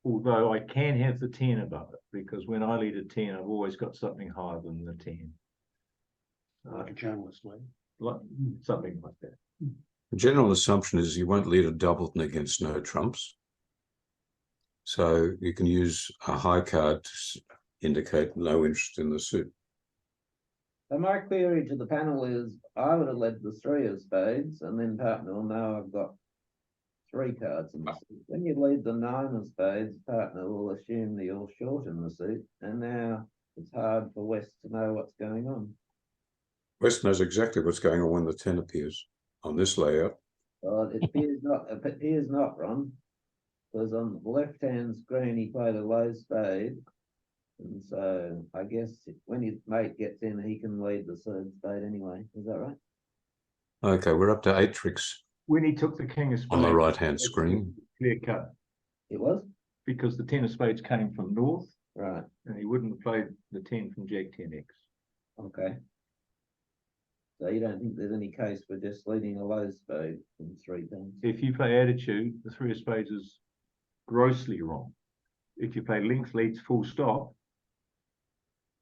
although I can have the 10 above it, because when I lead a 10, I've always got something higher than the 10. Like a journalist way. Like, something like that. The general assumption is you won't lead a doubleton against no trumps. So you can use a high card to indicate no interest in the suit. So my query to the panel is, I would have led the 3 of spades, and then partner will know I've got 3 cards in the suit. When you lead the 9 of spades, partner will assume that you're short in the suit, and now it's hard for West to know what's going on. West knows exactly what's going on when the 10 appears on this layout. Well, it appears not, Ron, because on the left-hand screen he played a low spade, and so I guess when his mate gets in, he can lead the 3rd spade anyway. Is that right? Okay, we're up to 8 tricks. when he took the king of on the spades, right-hand screen. clear cut, It was? because the 10 of spades came from north, Right, and he wouldn't have played the 10 from Jack 10x. okay. So you don't think there's any case for just leading a low spade from 3 times? If you play attitude, the 3 of spades is grossly wrong. If you play length leads full stop,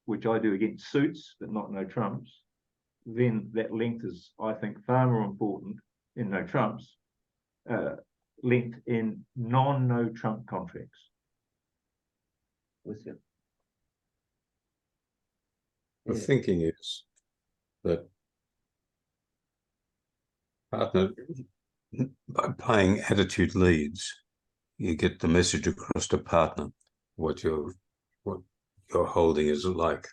which I do against suits, but not no trumps, then that length is, I think, far more important in no trumps, length in no trump contracts. With you. The Yeah. thinking is that partner, by playing attitude leads, you get the message across to partner what your holding is like.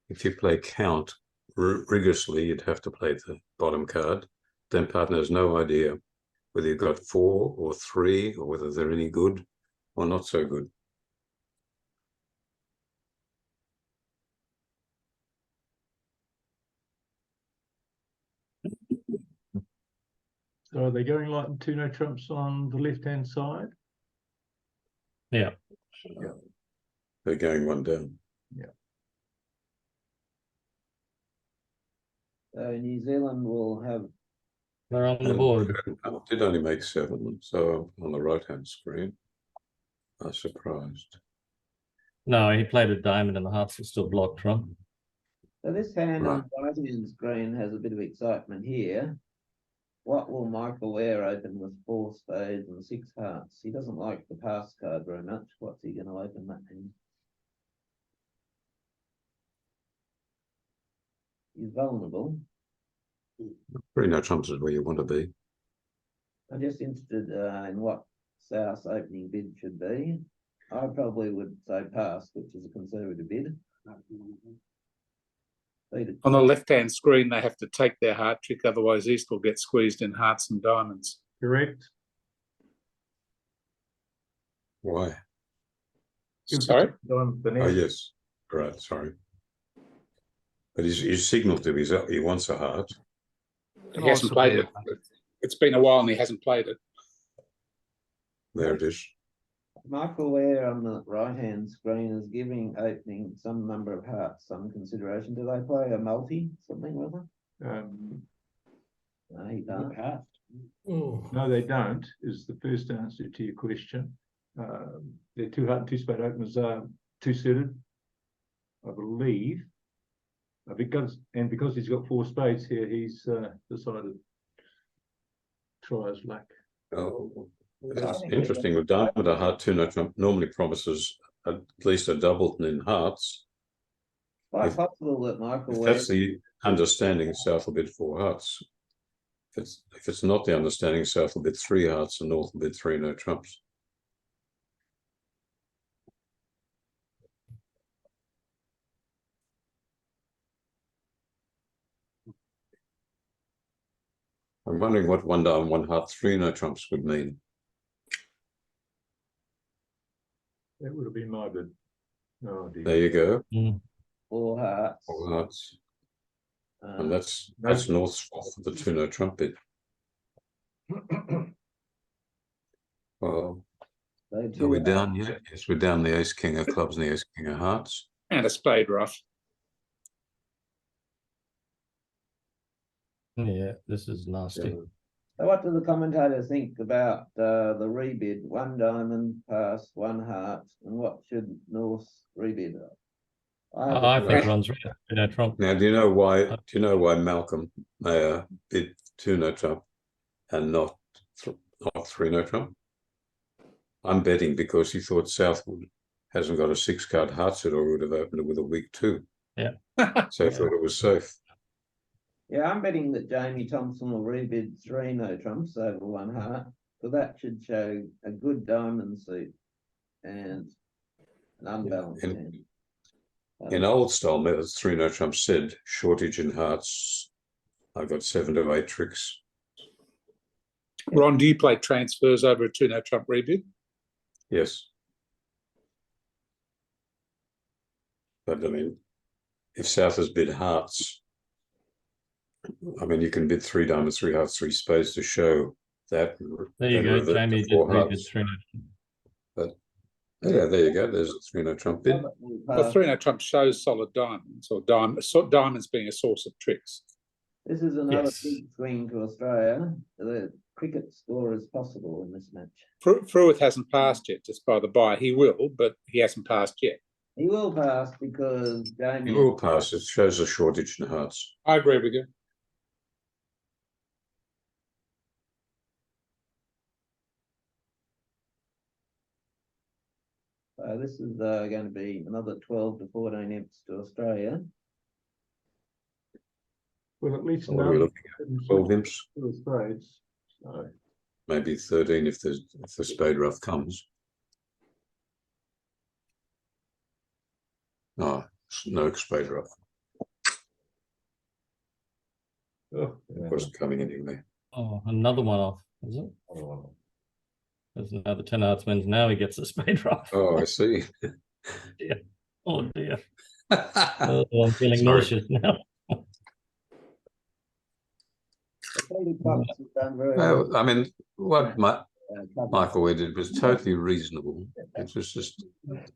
If you play count rigorously, you'd have to play the bottom card. Then partner has no idea whether you've got 4 or 3, or whether they're any good or not so good. So are they going like 2 no trumps on the left-hand side? Yeah. They're going one down. So New Zealand will have, They're on the board. I did only make 7, so on the right-hand screen. I was surprised. No, he played a diamond and the hearts are still blocked from. so this hand Right. on the right-hand screen has a bit of excitement here. What will Michael Ware open with 4 spades and 6 hearts? He doesn't like the pass card very much. What's he going to open that hand? He's vulnerable. 3 no trumps is where you want to be. I'm just interested in what South's opening bid should be. I probably would say pass, which is a conservative bid. On the left-hand screen, they have to take their heart trick, otherwise East will get squeezed in hearts and diamonds. Correct. Why? Sorry? Oh, yes. Right, sorry. But he's signalled to him he wants a heart. He hasn't played it. It's been a while and he hasn't played it. There it is. Michael Ware on the right-hand screen is giving opening some number of hearts some consideration. Do they play a multi, something with it? No, he don't. No, they don't, is the first answer to your question. Their 2 heart and 2 spade openers are 2 suited, I believe. Because he's got 4 spades here, he's decided to try his luck. Oh, it's interesting. With diamond, a heart 2 no trump normally promises at least a doubleton in hearts. Quite possible that Michael If Ware. that's the understanding, South will bid 4 hearts. If it's not the understanding, South will bid 3 hearts and North will bid 3 no trumps. I'm wondering what 1 down, 1 heart, 3 no trumps would mean. That would have been my bid. Oh dear. There you go. 4 hearts. 4 hearts. And that's no. North's fault for the 2 no trump bid. Well, are we down yet? Yes, we're down the ace king of clubs and the ace king of hearts. And a spade rough. Yeah, this is nasty. So what do the commentators think about the rebid? 1 diamond, pass, 1 heart, and what should North's rebid? I think runs right. No trump. Now, do you know why Malcolm Mayer bid 2 no trump and not 3 no trump? I'm betting because he thought Southwood hasn't got a 6-card heart set, or would have opened it with a weak 2. Yeah. So he thought it was safe. Yeah, I'm betting that Jamie Thompson will rebid 3 no trumps over 1 heart. So that should show a good diamond suit and an unbalanced hand. In old style methods, 3 no trumps said shortage in hearts. I've got 7 to 8 tricks. Ron, do you play transfers over a 2 no trump rebid? Yes. But I mean, if South has bid hearts I mean, you can bid 3 diamonds, 3 hearts, 3 spades to show that. There you then go. revert to Jamie just 4 rebid hearts. 3. But yeah, there you go. There's a 3 no trump bid. Well, 3 no trump shows solid diamonds, or diamonds being a source of tricks. This is another Yes. big swing to Australia. The cricket score is possible in this match. Fruith hasn't passed yet, just by the by. He will, but he hasn't passed yet. He will pass because Jamie. He will pass. It shows a shortage in hearts. I agree with you. This is going to be another 12 to 14 imps to Australia. Well, at least What are we none looking at? 12 imps? to the spades. So Maybe 13 if the spade rough comes. No, no spade rough. oh, It wasn't coming anyway. Oh, another one off, is it? oh. There's another 10 hearts wins. Now he gets a spade rough. Oh, I see. dear. Oh dear. Oh, I'm feeling Sorry. nauseous now. I mean, what Michael did was totally reasonable. It was just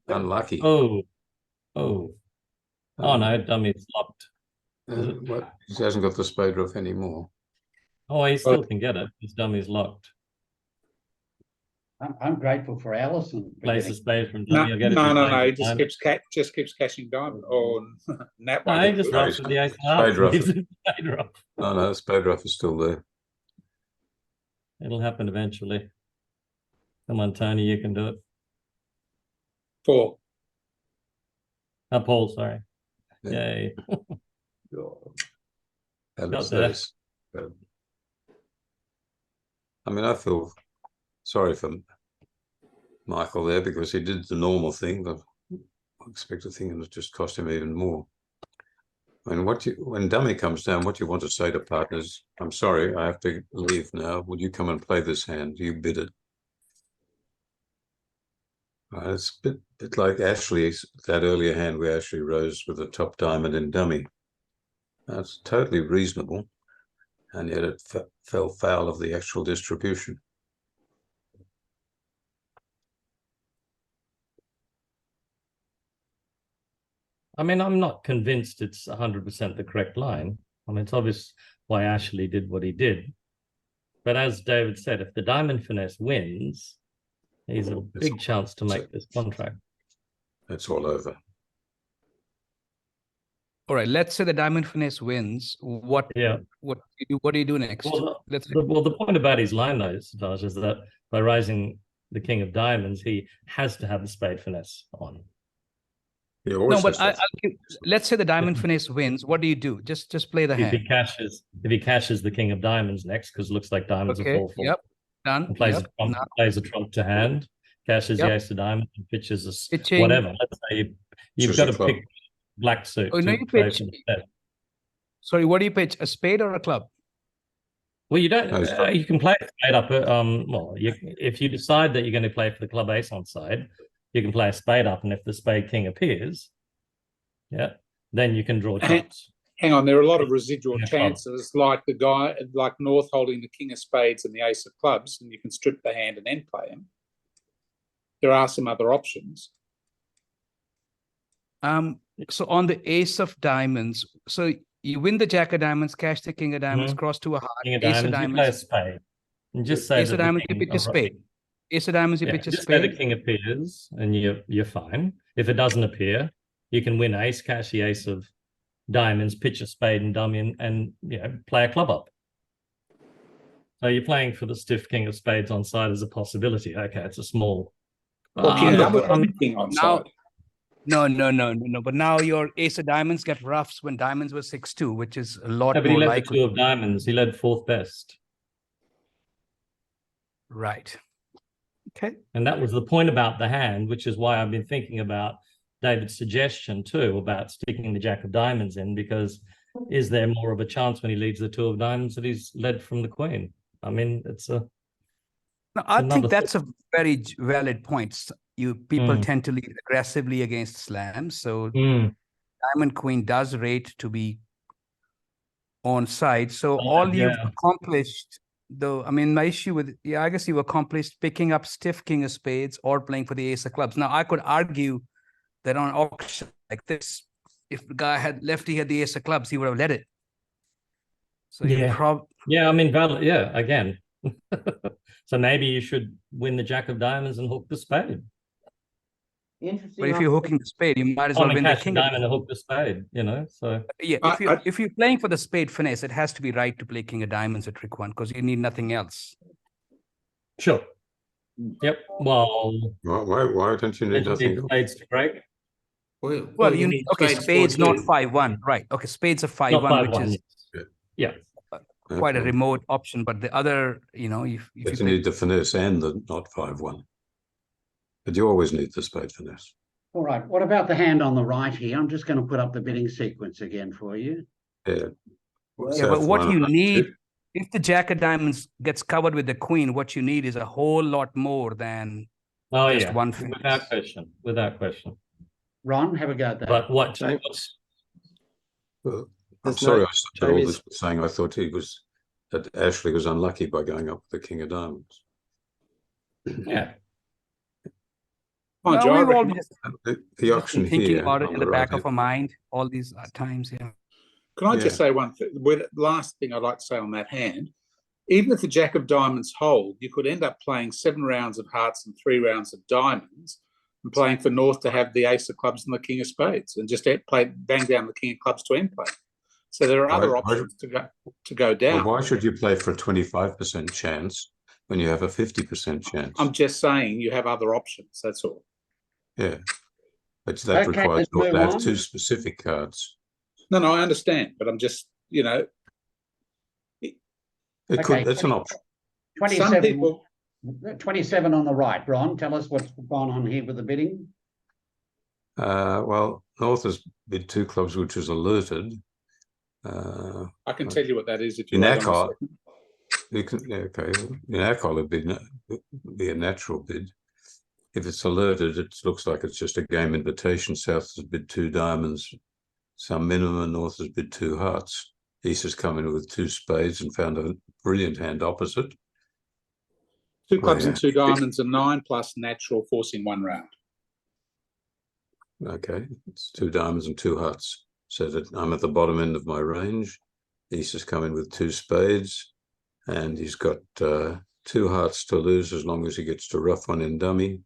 unlucky. Oh, oh, oh no, dummy's locked. What? He hasn't got the spade rough anymore. Oh, he still can get it. His dummy's locked. I'm grateful for Allison. for Place a getting- spade from No, dummy. I'll get it no, from no, dummy. he just keeps cashing diamond. Or that No, way. he just No, rubs he's with the ace of spade hearts. rough. Leaves it spade rough. No, no, the spade rough is still there. It'll happen eventually. Come on, Tony, you can do it. 4. Paul, sorry. Yeah. Yay. And Got it's there. this. I mean, I feel sorry for Michael there because he did the normal thing, the unexpected thing, and it just cost him even more. I mean, when dummy comes down, what you want to say to partners, I'm sorry, I have to leave now. Would you come and play this hand? You bid it. It's a bit like Ashley's, that earlier hand where Ashley rose with the top diamond in dummy. That's totally reasonable, and yet it fell foul of the actual distribution. I mean, I'm not convinced it's 100% the correct line. I mean, it's obvious why Ashley did what he did. But as David said, if the diamond finesse wins, he's a big chance to make this contract. It's all over. All right, let's say the diamond finesse wins. What do you do next? Well, the point about his line, though, Taj, is that by raising the king of diamonds, he has to have the spade finesse on. No, but let's say the diamond finesse wins. What do you do? Just play the hand. If he cashes the king of diamonds next, because it looks like diamonds are full. Yep. Done. And plays a trump to hand, cashes the ace of diamonds, and pitches a whatever. Let's say you've got to pick black suit. Oh, no, you pitch. Sorry, what do you pitch? A spade or a club? Well, you don't. You can play a spade up. Well, if you decide that you're going to play for the club ace on side, you can play a spade up, and if the spade king appears, then you can draw trumps. Hang on, there are a lot of residual chances, like North holding the king of spades and the ace of clubs, and you can strip the hand and then play him. There are some other options. So on the ace of diamonds, so you win the jack of diamonds, cash the king of diamonds, cross to a heart, King of ace of diamonds, diamonds, you play a spade, and just say ace of diamonds, you pitch a spade. Ace of diamonds, you pitch a just say spade. the king appears, and you're fine. If it doesn't appear, you can win ace, cash the ace of diamonds, pitch a spade and dummy, and play a club up. So you're playing for the stiff king of spades on side as a possibility. Okay, it's a small. King on side. No. But now your ace of diamonds get roughs when diamonds were 6-2, which is a lot But he more led likely. the two of diamonds. He led fourth best. Right. Okay. And that was the point about the hand, which is why I've been thinking about David's suggestion too about sticking the jack of diamonds in, because is there more of a chance when he leads the two of diamonds that he's led from the queen? I mean, No, I think that's a very valid point. People tend to lead aggressively against slams, so diamond queen does rate to be on side. So all you've accomplished, though, I mean, my issue with, I guess you've accomplished picking up stiff king of spades or playing for the ace of clubs. Now, I could argue that on auction like this, if the guy had lefty had the ace of clubs, he would have let it. So yeah, I mean, again. So maybe you should win the jack of diamonds and hook the spade. Interesting. But if you're hooking the spade, you might as well win the king of diamond and hook the spade, you know. So yeah, if you're playing for the spade finesse, it has to be right to play king of diamonds at trick one because you need nothing else. Sure. Yep. Well, why don't you need nothing else? Spades to break. Well, you need spades not 5-1, right? Okay, spades are 5-1, which is quite a remote option. But the other, you know, if you need the finesse and the not 5-1, but you always need the spade finesse. All right. What about the hand on the right here? I'm just going to put up the bidding sequence again for you. Yeah. But what you need, if the jack of diamonds gets covered with the queen, what you need is a whole lot more than just one finesse. Without question. Ron, have a go at that. But what? I'm sorry, I started all this saying I thought that Ashley was unlucky by going up with the king of diamonds. Yeah. Oh, No, Joe, we've all just the auction thinking here about it in the back of right our mind all these times. Yeah. Can I just say one thing? Last thing I'd like to say on that hand, even if the jack of diamonds hold, you could end up playing 7 rounds of hearts and 3 rounds of diamonds and playing for North to have the ace of clubs and the king of spades and just bang down the king of clubs to end play. So there are other options to go down. Well, why should you play for a 25% chance when you have a 50% chance? I'm just saying you have other options, that's all. Yeah, but that requires you to have 2 specific cards. No, I understand, but I'm just, you know. That's an option. 27, some people, 27 on the right. Ron, tell us what's gone on here with the bidding. Well, North has bid 2 clubs, which is alerted. I can tell you what that is if you in like. alcohol. You can, okay. In alcohol, it'd be a natural bid. If it's alerted, it looks like it's just a game invitation. South has bid 2 diamonds, some minimum, and North has bid 2 hearts. East has come in with 2 spades and found a brilliant hand opposite. 2 clubs and 2 diamonds and 9 plus natural forcing 1 round. Okay, it's 2 diamonds and 2 hearts. So that I'm at the bottom end of my range. East has come in with 2 spades, and he's got 2 hearts to lose as long as he gets to rough one in dummy.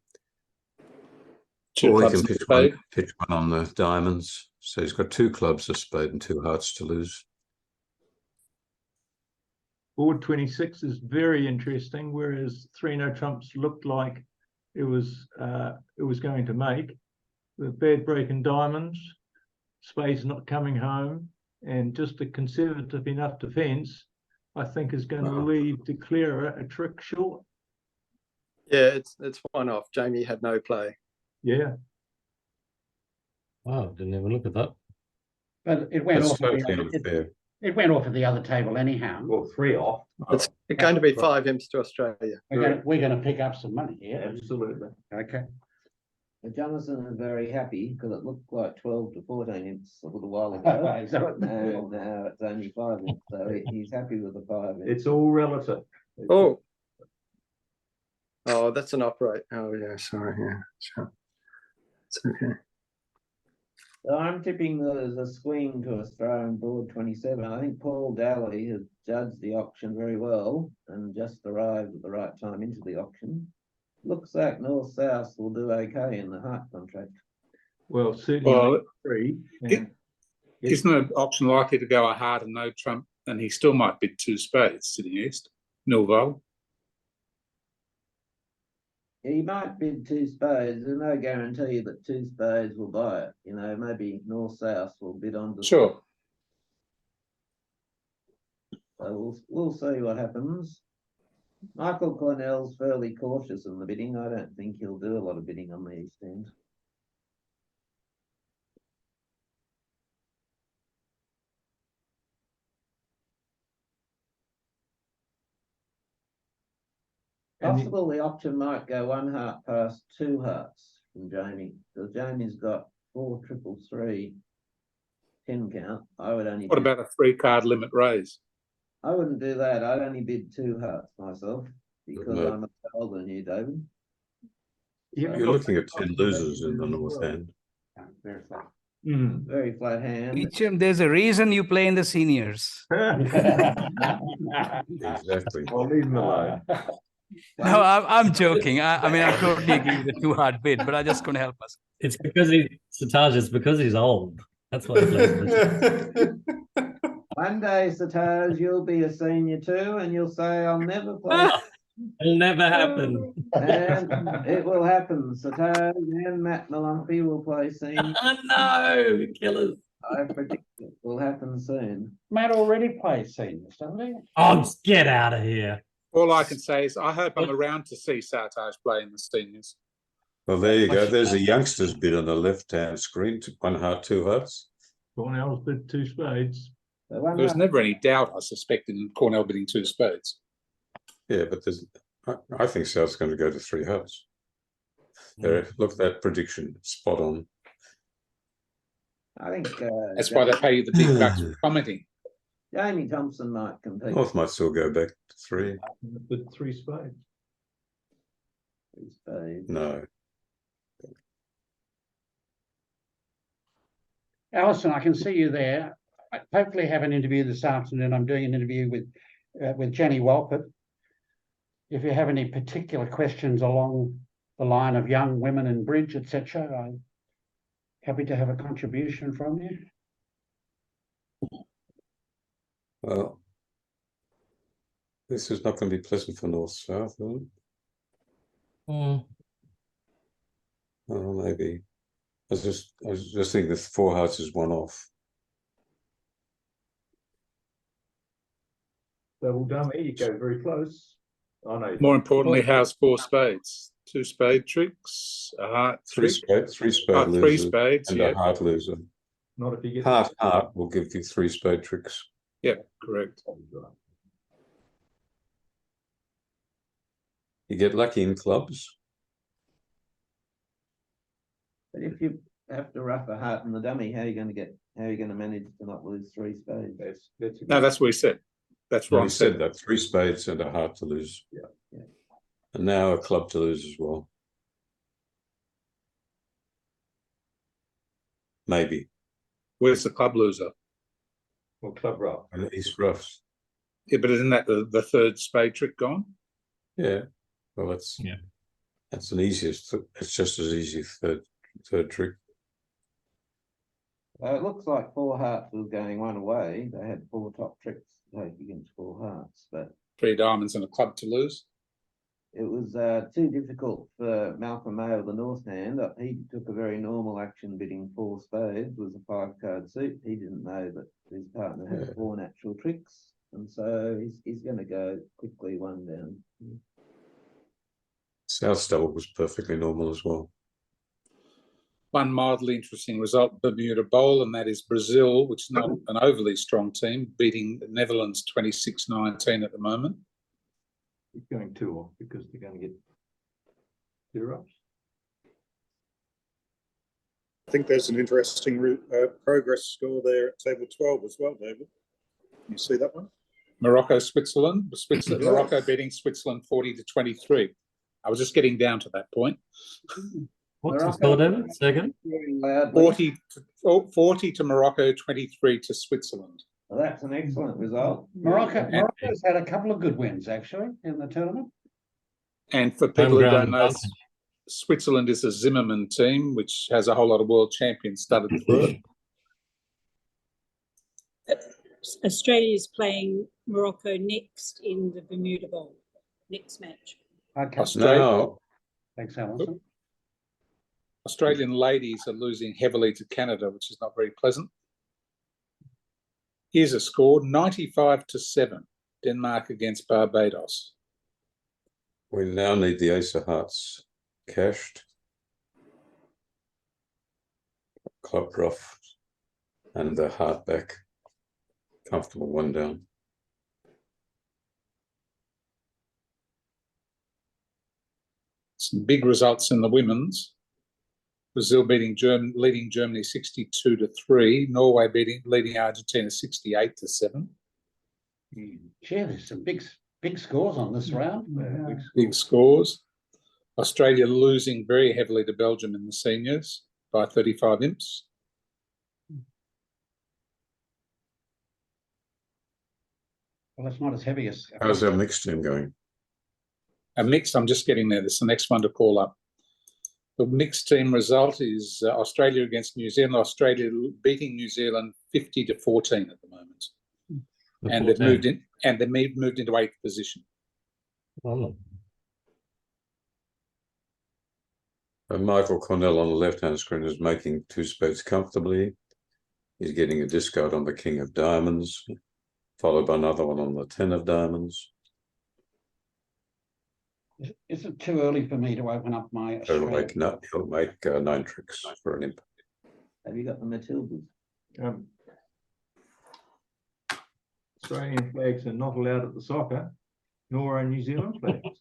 2 or he clubs can pitch one on the diamonds. So he's got 2 clubs, a spade, and 2 hearts to lose. Board 26 is very interesting, whereas 3 no trumps looked like it was going to make. With bad break in diamonds, spades not coming home, and just a conservative enough defence, I think is going to leave declarer a trick short. Yeah, it's one off. Jamie had no play. Yeah. Wow, didn't even look at that. But it went off. It went off at the other table anyhow. Well, 3 off. It's going to be 5 imps to Australia. We're going to pick up some money here. Absolutely. Okay. Jonathan is very happy because it looked like 12 to 14 imps a little while ago. And now it's only 5 imps. So he's happy with the 5 imps. It's all relative. Oh, that's an upright. Oh, yeah, sorry. Yeah, sure. It's okay. So I'm tipping there's a swing to Australian board 27. I think Paul Daly has judged the auction very well and just arrived at the right time into the auction. Looks like North-South will do okay in the heart contract. Well, certainly isn't an option likely to go a heart and no trump, and he still might bid 2 spades sitting east, nil-vol? He might bid 2 spades. There's no guarantee that 2 spades will buy it. You know, maybe North-South will bid on the... Sure. So we'll see what happens. Michael Cornell's fairly cautious in the bidding. I don't think he'll do a lot of bidding on the East End. Possible the option might go 1 heart past 2 hearts from Jamie, because Jamie's got 4 triple 3. 10 count. I would only. What about a 3-card limit raise? I wouldn't do that. I'd only bid 2 hearts myself because No. I'm older than you, David. You're looking at 10 losers in the north hand. Very flat. Very flat hand. Beecham, there's a reason you play in the seniors. Exactly. I'll leave him alone. No, I'm joking. I mean, I totally agree with the 2-heart bid, but I just couldn't help us. It's because Sataj, it's because he's old. That's why he plays this. One day, Sataj, you'll be a senior too, and you'll say, I'll never play. It'll never happen. And it will happen. Sataj and Matt Malumpy will play senior. Oh, no, killers. I predict it will happen soon. Matt already plays seniors, doesn't he? Oh, get out of here. All I can say is I hope I'm around to see Sartaj play in the seniors. Well, there you go. There's a youngster's bid on the left-hand screen. 1 heart, 2 hearts. Cornell's bid 2 spades. There's never any doubt, I suspect, in Cornell bidding 2 spades. Yeah, but there's. I think South's going to go to 3 hearts. There, look, that prediction spot on. I think that's why they pay you the big bucks for commenting. Jamie Thompson might compete. North might still go back to 3. Bid 3 spades. 3 spades. No. Allison, I can see you there. I hopefully have an interview this afternoon. I'm doing an interview with Jenny Walpert. If you have any particular questions along the line of young women in bridge, etc., I'm happy to have a contribution from you. Well, this is not going to be pleasant for North-South, is it? Oh, maybe. I was just thinking this 4 hearts is 1 off. Double dummy, you go very close. Oh, no. More importantly, how's 4 spades? 2 spade tricks, a heart, 3 spades, 3 spade losers, 3 spades, and yeah. a heart loser. Not if you get Heart will give you 3 spade tricks. Yeah, correct. You get lucky in clubs. But if you have to rough a heart in the dummy, how are you going to manage to not lose 3 spades? No, that's what he said. That's Well, right. he said that 3 spades and a heart to lose. Yeah. And now a club to lose as well. Maybe. Where's the club loser? Well, club rough. East Roughs. Yeah, but isn't that the 3rd spade trick gone? Yeah. Well, that's an easiest. It's just as easy third trick. It looks like 4 hearts was going one way. They had 4 top tricks to take against 4 hearts, but 3 diamonds and a club to lose. it was too difficult for Malcolm May of the North Hand. He took a very normal action bidding 4 spades, was a 5-card suit. He didn't know that his partner had 4 natural tricks, and so he's going to go quickly 1 down. South's double was perfectly normal as well. One mildly interesting result, Bermuda Bowl, and that is Brazil, which is not an overly strong team, beating the Netherlands 26-19 at the moment. It's going 2 off because they're going to get 2 roughs. I think there's an interesting progress score there at table 12 as well, David. Can you see that one? Morocco, Switzerland. Morocco beating Switzerland 40-23. I was just getting down to that point. What's the score, David? Second? 40 to Morocco, 23 to Switzerland. Well, that's an excellent result. Morocco's had a couple of good wins, actually, in the tournament. And for people who don't know, Switzerland is a Zimmerman team, which has a whole lot of world champions studded through it. Australia is playing Morocco next in the Bermuda Bowl, next match. Okay. Thanks, Allison. Australian ladies are losing heavily to Canada, which is not very pleasant. Here's a score, 95-7, Denmark against Barbados. We now need the ace of hearts cashed. Club rough and the heart back. Comfortable 1 down. Some big results in the women's. Brazil leading Germany 62-3. Norway leading Argentina 68-7. Yeah, there's some big scores on this round. Big scores. Australia losing very heavily to Belgium in the seniors by 35 imps. Well, it's not as heavy as. How's our mixed team going? A mixed, I'm just getting there. This is the next one to call up. The mixed team result is Australia against New Zealand. Australia beating New Zealand 50-14 at the moment, and they've moved in. And they moved into 8th position. Oh. Michael Cornell on the left-hand screen is making 2 spades comfortably. He's getting a discard on the King of Diamonds, followed by another one on the 10 of Diamonds. Is it too early for me to open up my? He'll make 9 tricks for an imp. Have you got the Matildas? Australian flags are not allowed at the soccer, nor are New Zealand flags.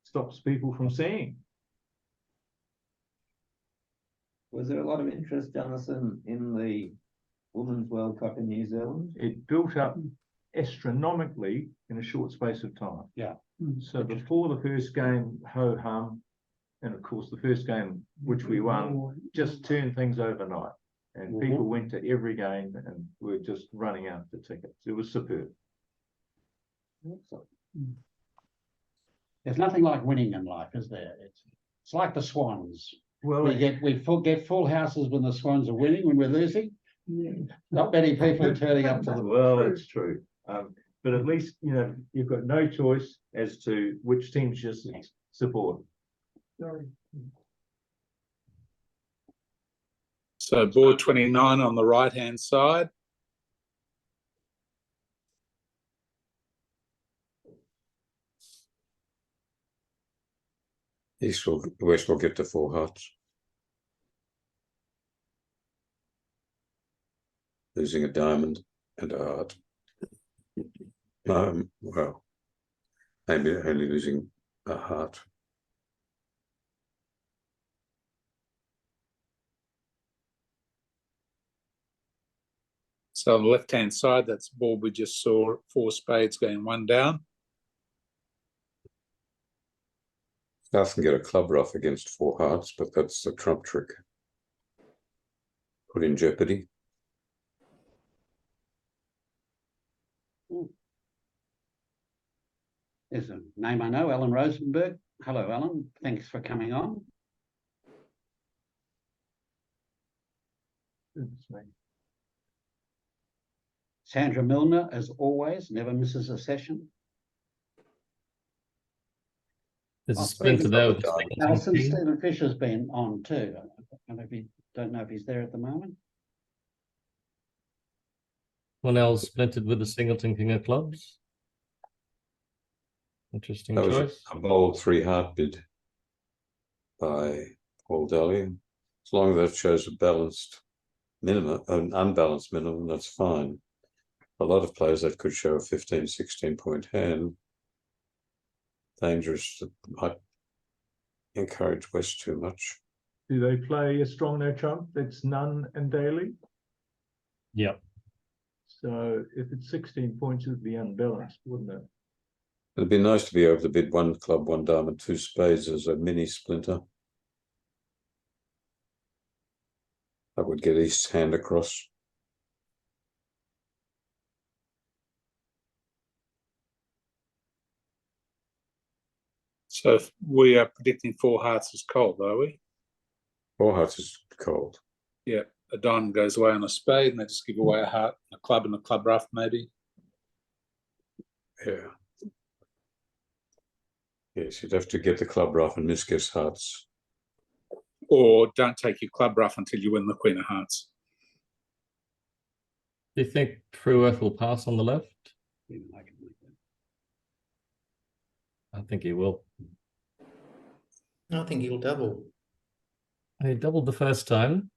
Stops people from seeing. Was there a lot of interest, Jonathan, in the Women's World Cup in New Zealand? It built up astronomically in a short space of time. Yeah. So before the first game, ho-hum, and of course the first game, which we won, just turned things overnight. And people went to every game and were just running out for tickets. It was superb. There's nothing like winning in life, is there? It's like the Swans. Well, we get full houses when the Swans are winning. When we're losing, not many people turning up to the. Well, it's true. But at least, you know, you've got no choice as to which teams you support. So board 29 on the right-hand side. West will get to 4 hearts. Losing a diamond and a heart. Well, maybe only losing a heart. So on the left-hand side, that's the board we just saw, 4 spades going 1 down. South can get a club rough against 4 hearts, but that's the trump trick. Put in jeopardy. There's a name I know, Alan Rosenberg. Hello, Alan. Thanks for coming on. Sandra Milner, as always, never misses a session. There's a splinter there with Allison, Stephen Fisher's been on too. Don't know if he's there at the moment. Cornell splintered with the Singleton King of Clubs. Interesting That was choice. a bold 3 heart bid by Paul Daly. As long as that shows a balanced minimum, an unbalanced minimum, that's fine. A lot of players that could show a 15, 16 point hand. Dangerous. Might encourage West too much. Do they play a strong no trump that's none and daily? Yep. So if it's 16 points, it would be unbalanced, wouldn't it? It'd be nice to be able to bid 1 club, 1 diamond, 2 spades as a mini splinter. That would get East's hand across. So we are predicting 4 hearts is cold, are we? 4 hearts is cold. Yeah, a diamond goes away on a spade, and they just give away a heart, a club, and a club rough, maybe. Yeah. Yes, you'd have to get the club rough and misguess hearts. Or don't take your club rough until you win the Queen of Hearts. Do you think Trueworth will pass on the left? I think he will. I think he'll double. He doubled the first time.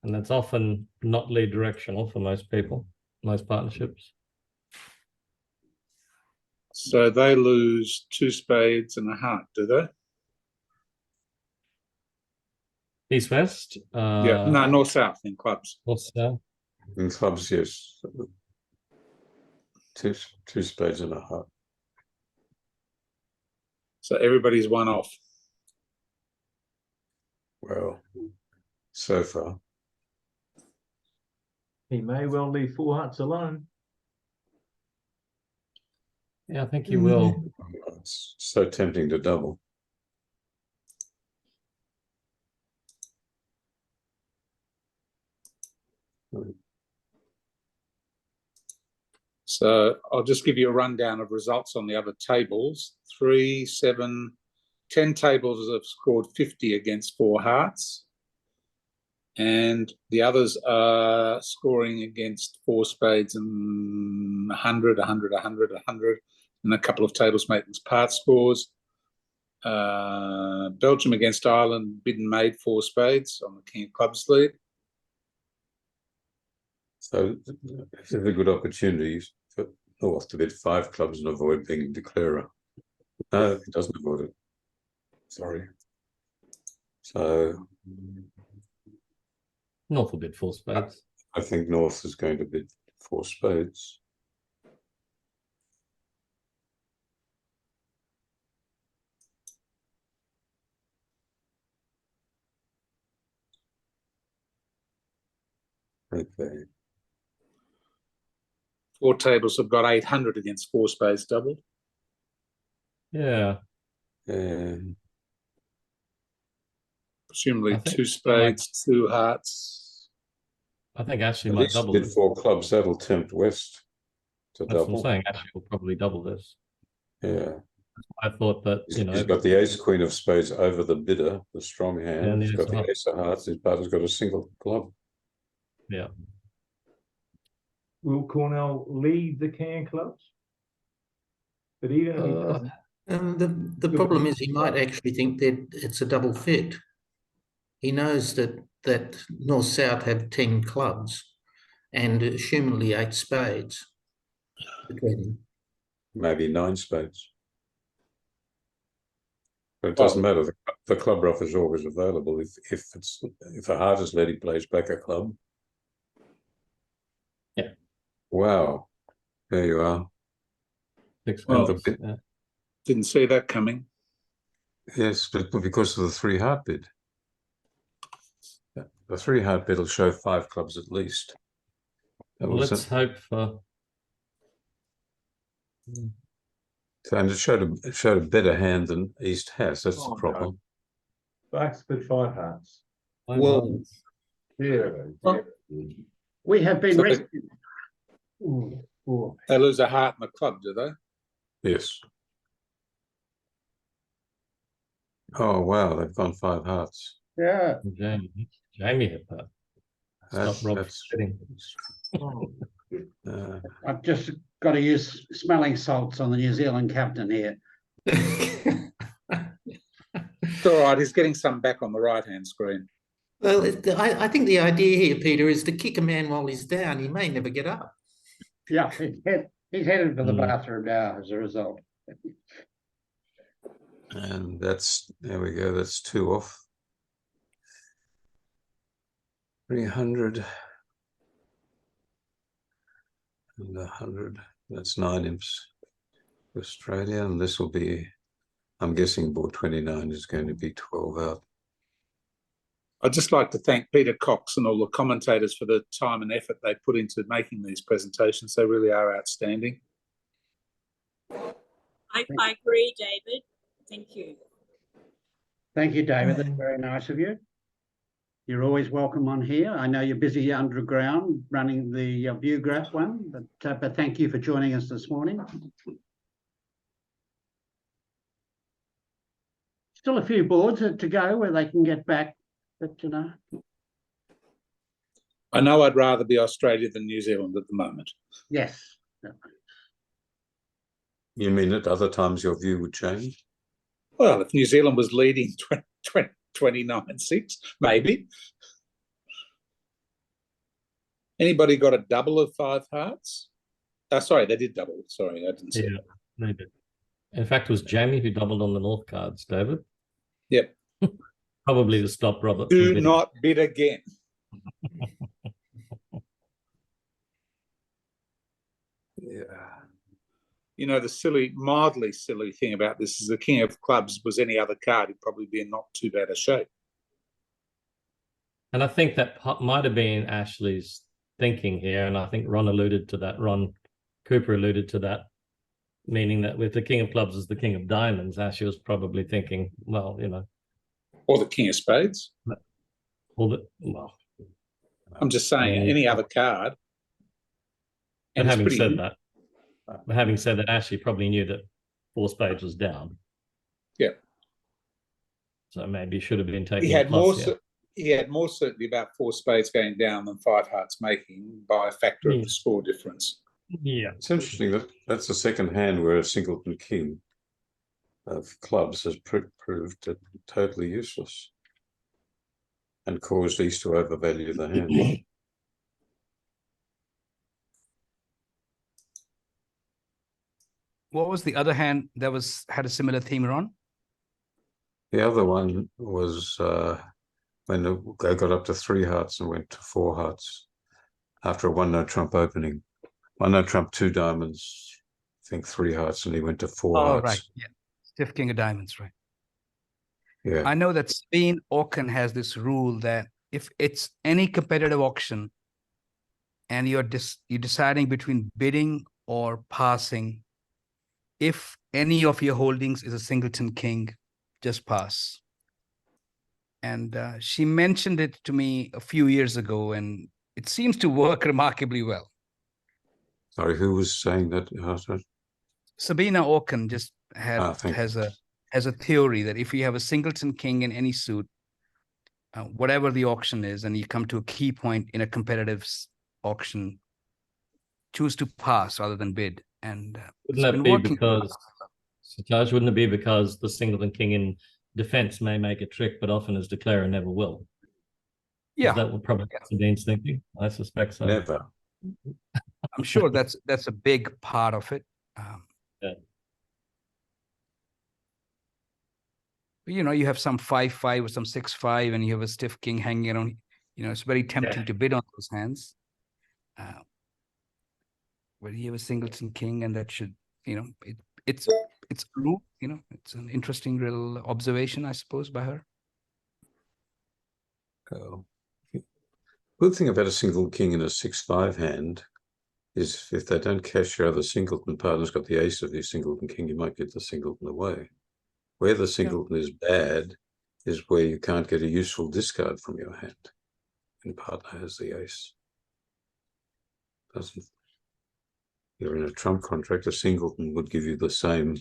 And that's often not lead directional for most people, most partnerships. So they lose 2 spades and a heart, do they? East west. Yeah, no, north south in clubs. North south. In clubs, yes. Two spades and a heart. So everybody's one off. Well, so far. He may well leave 4 hearts alone. Yeah, I think you will. It's so tempting to double. So I'll just give you a rundown of results on the other tables. 3, 7, 10 tables have scored 50 against 4 hearts. And the others are scoring against 4 spades and 100, 100, 100, 100, and a couple of tables making part scores. Belgium against Ireland, bid and made 4 spades on the King of Clubs lead. So this is a good opportunity for North to bid 5 clubs and avoid being declarer. No, it doesn't avoid it. Sorry. So North will bid 4 spades. I think North is going to bid 4 spades. Okay. 4 tables have got 800 against 4 spades doubled. Yeah. And presumably 2 spades, 2 hearts. I think Ashley At might least double bid this. 4 clubs. That'll tempt West to That's what double. I'm saying. Ashley will probably double this. Yeah. I thought that, you know, He's got the ace queen of spades over the bidder, the strong hand. And He's the got ace of the hearts. ace of hearts. His partner's got a single club. Yeah. Will Cornell lead the King of Clubs? But even if he doesn't, the problem is he might actually think that it's a double fit. He knows that North South have 10 clubs and assumedly 8 spades between them. Maybe 9 spades. But it doesn't matter. The club rough is always available. If a heart is led, he plays back a club. Yeah. Wow. There you are. 6 Well, clubs. Yeah. Didn't see that coming. Yes, but because of the 3 heart bid. The 3 heart bid will show 5 clubs at least. Well, let's hope for. And it showed a better hand than East has. That's the problem. Backs bid 5 hearts. Well, Yeah. We have been So rescued. they lose a heart in the club, do they? Yes. Oh wow, they've gone 5 hearts. Yeah. Jamie hit that. Stop Rob sitting. I've just got to use smelling salts on the New Zealand captain here. It's all right. He's getting some back on the right-hand screen. well, I think the idea here, Peter, is to kick a man while he's down. He may never get up. Yeah, he's headed for the bathroom now as a result. And there we go, that's 2 off. 300 and 100, that's 9 imps for Australia, and this will be, I'm guessing board 29 is going to be 12 out. I'd just like to thank Peter Cox and all the commentators for the time and effort they put into making these presentations. They really are outstanding. I agree, David. Thank you. Thank you, David. That's very nice of you. You're always welcome on here. I know you're busy underground running the Vugraph one, but thank you for joining us this morning. Still a few boards to go where they can get back, but you know. I know I'd rather be Australia than New Zealand at the moment. Yes. You mean at other times your view would change? Well, if New Zealand was leading 29-6, maybe. Anybody got a double of 5 hearts? Sorry, they did double. Sorry, I didn't see it. Maybe. In fact, it was Jamie who doubled on the North cards, David. Yep. Probably to stop Robert. Do not bid again. Yeah. You know, the mildly silly thing about this is the king of clubs was any other card, he'd probably be in not too bad a shape. And I think that might have been Ashley's thinking here, and I think Ron alluded to that. Ron Cooper alluded to that, meaning that with the king of clubs as the king of diamonds, Ashley was probably thinking, well, you know. Or the king of spades. Well, I'm just saying, any other card. And having said that, Ashley probably knew that 4 spades was down. Yeah. So maybe he should have been taking. He had more certainty about 4 spades going down than 5 hearts making by a factor of the score difference. Yeah, it's interesting that that's the second hand where a singleton king of clubs has proved totally useless and caused East to overvalue the hand. What was the other hand that had a similar theme, Ron? The other one was when they got up to 3 hearts and went to 4 hearts after a 1-no trump opening. 1-no trump, 2 diamonds, I think 3 hearts, and he went to 4 hearts. Right. Yeah. Stiff king of diamonds, right. Yeah. I know that Spain auction has this rule that if it's any competitive auction and you're deciding between bidding or passing, if any of your holdings is a singleton king, just pass. And she mentioned it to me a few years ago, and it seems to work remarkably well. Sorry, who was saying that? Sabina Auken just has a theory that if you have a singleton king in any suit, whatever the auction is, and you come to a key point in a competitive auction, choose to pass rather than bid. And wouldn't it be because the singleton king in defense may make a trick, but often as declarer never will? Yeah, that would probably be Dean's thinking. I suspect so. Never. I'm sure that's a big part of it. Yeah. You know, you have some 5-5 or some 6-5, and you have a stiff king hanging around. You know, it's very tempting to bid on those hands. But you have a singleton king, and that should, you know, it's true. You know, it's an interesting little observation, I suppose, by her. Good thing about a single king in a 6-5 hand is if they don't cash your other singleton, partner's got the ace of your singleton king, you might get the singleton away. Where the singleton is bad is where you can't get a useful discard from your hand, and partner has the ace. Doesn't. You're in a trump contract, a singleton would give you the same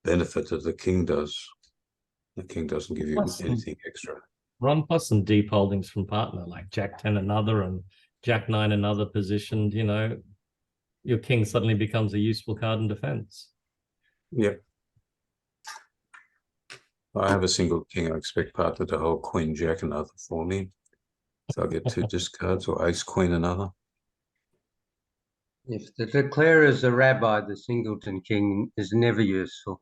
benefit that the king does. The king doesn't give you anything extra. Ron, plus some deep holdings from partner, like Jack 10 another and Jack 9 another positioned, you know, your king suddenly becomes a useful card in defense. Yeah. I have a single king. I expect partner to hold queen, jack another for me. So I'll get 2 discards, or ace, queen another. If the declarer is a rabbi, the singleton king is never useful.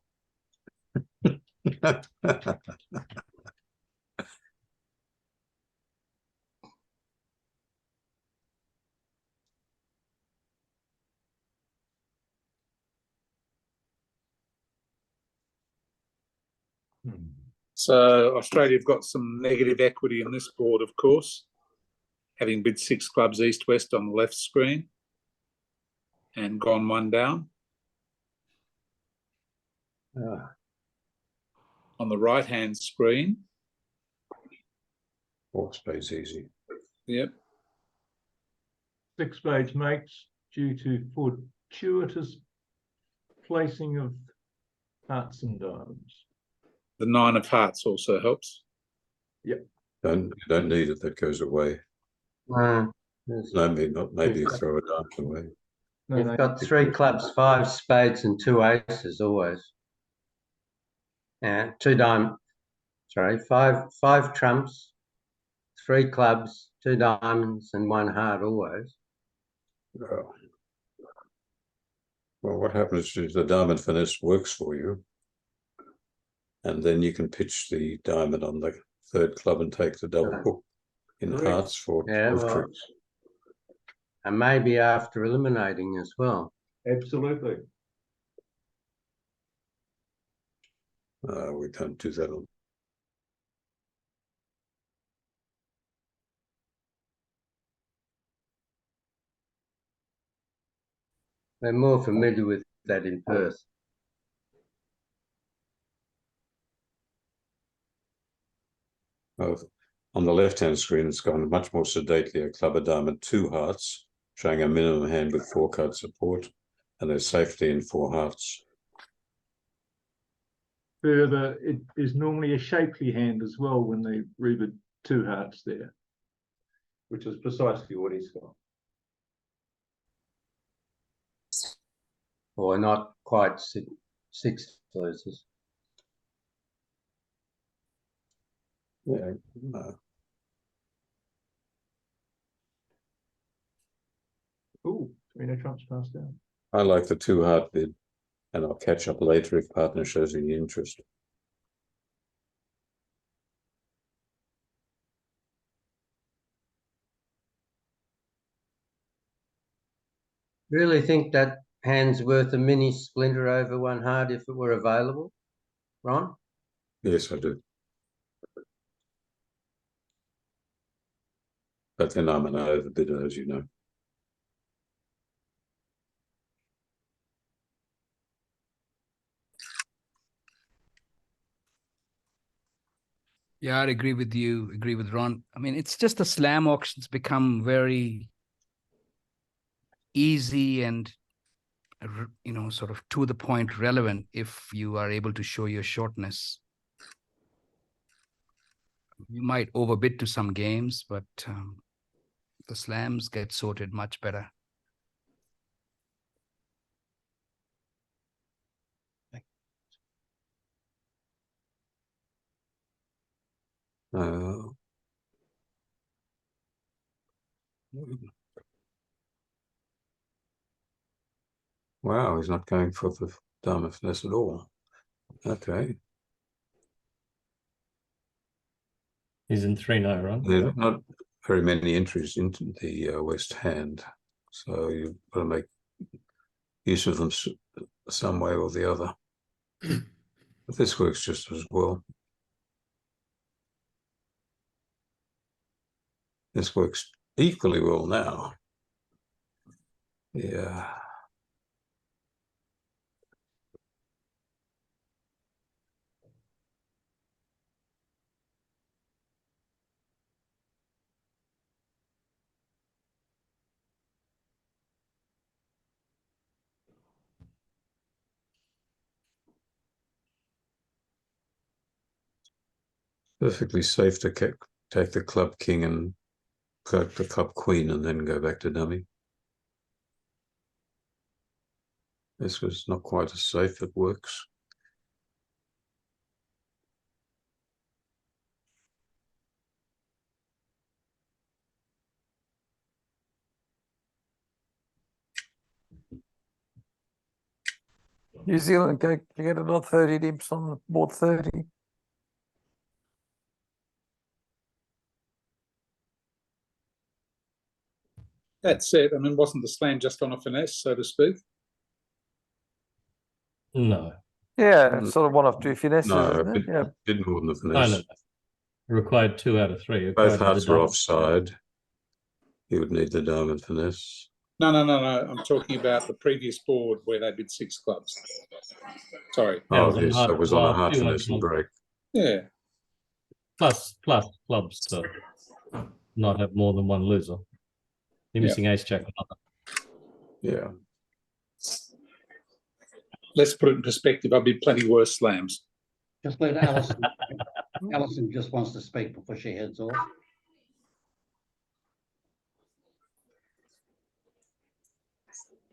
So Australia have got some negative equity in this board, of course, having bid 6 clubs east-west on the left screen and gone 1 down. On the right-hand screen. 4 spades easy. Yep. 6 spades makes due to fortuitous placing of hearts and diamonds. The 9 of hearts also helps. Yep. You don't need it, that goes away. No, maybe you throw it away. You've got 3 clubs, 5 spades and 2 aces always. Yeah, 2 diamonds. Sorry, 5 trumps, 3 clubs, 2 diamonds, and 1 heart always. Oh. Well, what happens is the diamond finesse works for you, and then you can pitch the diamond on the third club and take the double hook in Correct. hearts for Yeah, 12 well, tricks. and maybe after eliminating as well. Absolutely. We can't do that on. They're more familiar with that in Perth. On the left-hand screen, it's gone much more sedately. A club of diamond, 2 hearts, showing a minimum hand with 4-card support, and there's safety in 4 hearts. Further, it is normally a shapely hand as well when they read the 2 hearts there, which is precisely what he's got. Or not quite 6 losers. Yeah. Ooh, 3 trumps passed down. I like the 2-heart bid, and I'll catch up later if partner shows any interest. Really think that hand's worth a mini splinter over 1 heart if it were available, Ron? Yes, I do. But then I'm an overbidder, as you know. Yeah, I'd agree with you, agree with Ron. I mean, it's just the slam auctions become very easy and, sort of to the point relevant if you are able to show your shortness. You might overbid to some games, but the slams get sorted much better. Wow, he's not going for the diamond finesse at all. Okay. He's in 3 now, right? There are not very many entries into the West Hand, so you've got to make use of them some way or the other. But this works just as well. This works equally well now. Yeah. Perfectly safe to take the club king and take the club queen and then go back to dummy. This was not quite as safe, it works. New Zealand, go get another 30 dips on board 30. That's it. I mean, wasn't the slam just on a finesse, so to speak? No. Yeah, sort of 1 or 2 finesses, No, isn't it? Yeah. didn't more than the No, finesse. no. Required 2 out of 3. Both hearts are offside. You would need the diamond finesse. No. I'm talking about the previous board where they did 6 clubs. Sorry. Oh, yes, that was on a heart finesse and break. Yeah. Plus clubs to not have more than 1 loser. You're missing ace jack. Yeah. Let's put it in perspective. I've been plenty worse slams. Just let Allison. Allison just wants to speak before she heads off.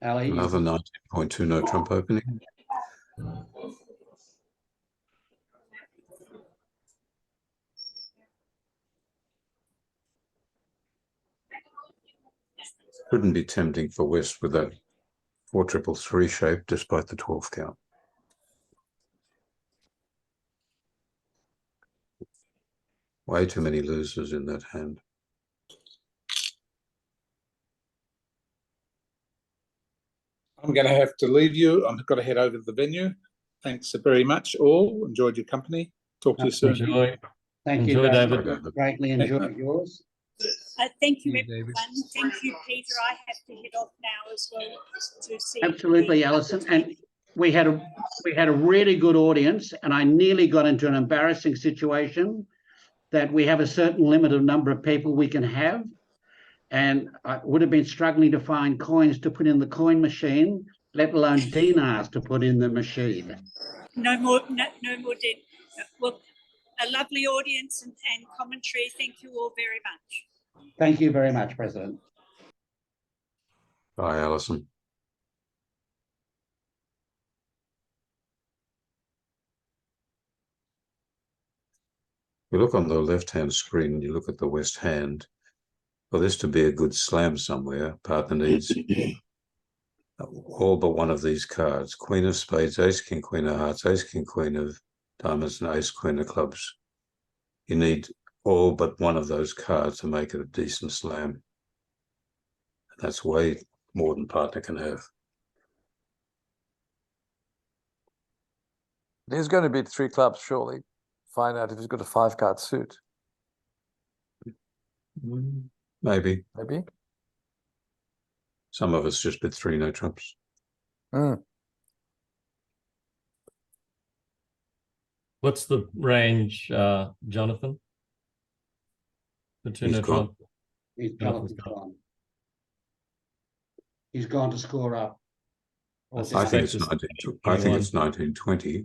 Ali, Another 19.2 no trump opening. Couldn't be tempting for West with that 4-3-3 shape despite the 12 count. Way too many losers in that hand. I'm going to have to leave you. I've got to head over to the venue. Thanks very much, all. Enjoyed your company. Talk to you soon. Enjoy. Thank Enjoy, you, David. Greatly enjoyed yours. Thank you, Yeah, everyone. David. Thank you, Peter. I have to head off now as well to see. Absolutely, Allison. And we had a really good audience, and I nearly got into an embarrassing situation that we have a certain limited number of people we can have, and I would have been struggling to find coins to put in the coin machine, let alone dinars to put in the machine. No more dead. Well, a lovely audience and commentary. Thank you all very much. Thank you very much, President. Bye, Allison. You look on the left-hand screen, you look at the west hand. For this to be a good slam somewhere, partner needs all but one of these cards. Queen of spades, ace, king, queen of hearts, ace, king, queen of diamonds, and ace, queen of clubs. You need all but one of those cards to make it a decent slam. That's way more than partner can have. He's going to beat 3 clubs, surely. Find out if he's got a 5-card suit. Maybe. Maybe. Some of us just bid 3 no trumps. What's the range, Jonathan? The 2 no trump. Jonathan's gone. He's gone to score up. I think it's 1920.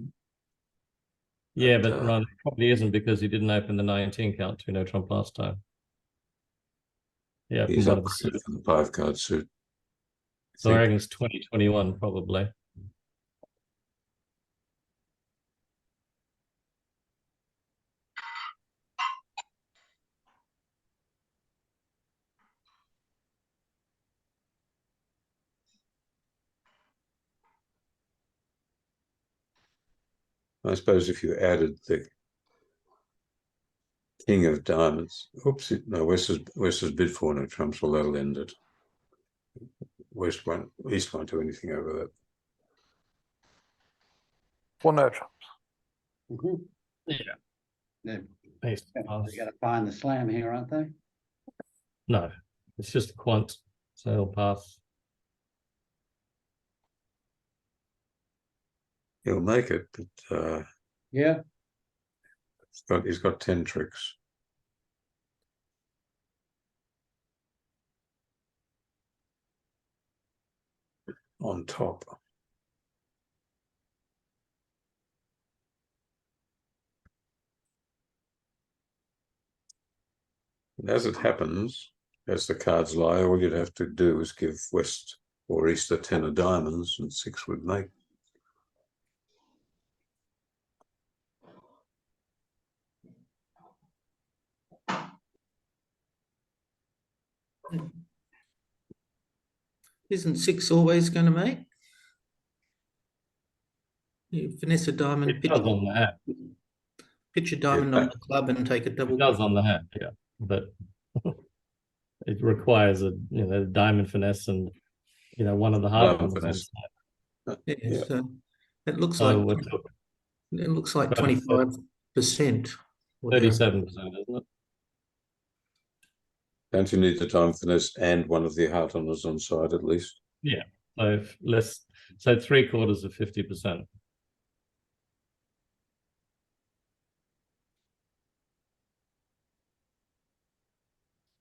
Yeah, but Ron probably isn't because he didn't open the 19 count 2 no trump last time. Yeah, He's from up for the 5-card suit. So I reckon it's 2021 probably. I suppose if you added the king of diamonds, oops, no, West has bid 4 no trumps, well, that'll end it. East won't do anything over that. 4 no trumps. Yeah. They're going to find the slam here, aren't they? No, it's just a quant, so it'll pass. He'll make it, but yeah, he's got 10 tricks. On top. And as it happens, as the cards lie, all you'd have to do is give West or East a 10 of diamonds and 6 would make. Isn't 6 always going to make? You finesse a diamond, It does on the hand. pitch a diamond on the club and take a double. It does on the hand, yeah, but it requires a diamond finesse and one of the hard ones on the side. Yeah, so it looks like 25%. 37%, isn't it? Don't you need the time finesse and one of the heart honours on side at least? Yeah, so so 3/4 of 50%.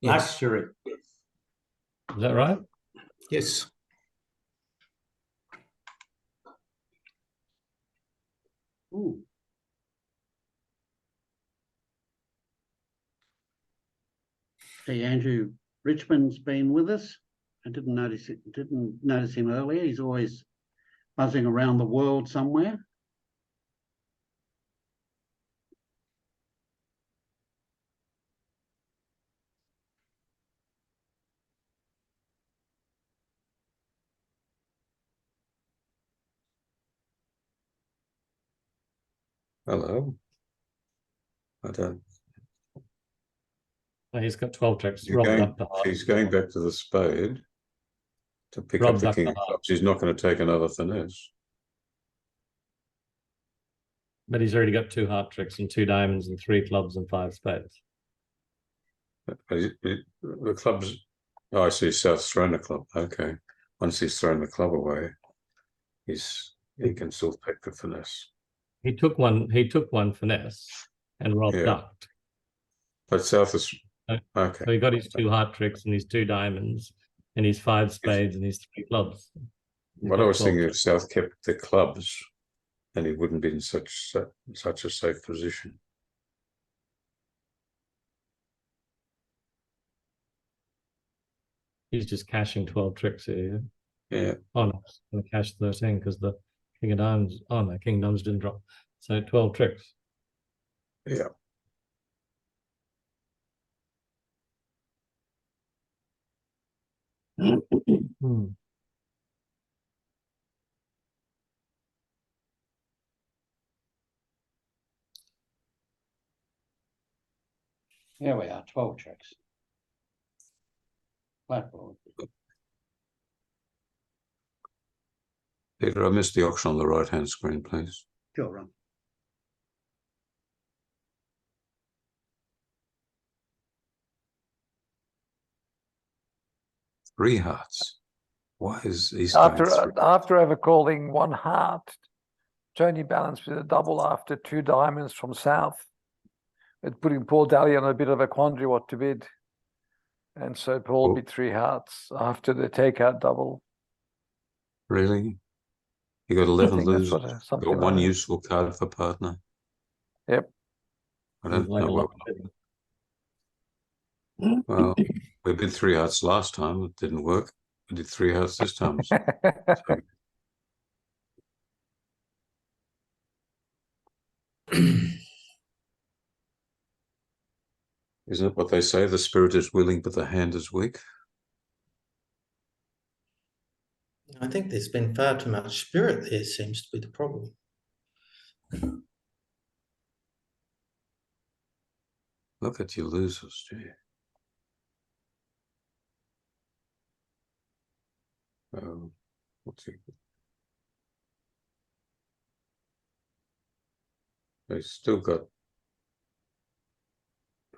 Luxury. Is that right? Yes. Ooh. See, Andrew Richmond's been with us. I didn't notice him earlier. He's always buzzing around the world somewhere. Hello. I don't. No, he's got 12 tricks. You're Rob going, ducked the heart. he's going back to the spade to pick Rob up the ducked king the of heart. clubs. He's not going to take another finesse. But he's already got 2 heart tricks and 2 diamonds and 3 clubs and 5 spades. The clubs. Oh, I see. South's thrown a club. Okay. Once he's thrown the club away, he can still take the finesse. He took one finesse and Rob ducked. But South is okay. So he got his 2 heart tricks and his 2 diamonds and his 5 spades and his 3 clubs. What I was thinking, if South kept the clubs, then he wouldn't be in such a safe position. He's just cashing 12 tricks here. Yeah. Oh no, he's going to cash 13 because the king of diamonds. Oh no, king of diamonds didn't drop. So 12 tricks. Yeah. Here we are, 12 tricks. Flatboard. Peter, I missed the auction on the right-hand screen, please. Sure, Ron. Three hearts. Why is East After going three? after overcalling 1 heart, Tony balanced with a double after 2 diamonds from South. It's putting Paul Daly on a bit of a quandary what to bid. And so Paul bid 3 hearts after the takeout double. Really? You got I 11 think that's losers. what, something Got one like that. useful card for partner. Yep. I don't Like a know lot what. Well, we bid 3 hearts last time. It didn't work. We did 3 hearts this time. So. Isn't it what they say? The spirit is willing, but the hand is weak. I think there's been far too much spirit there, seems to be the problem. Look at you losers, gee. What's it? They still got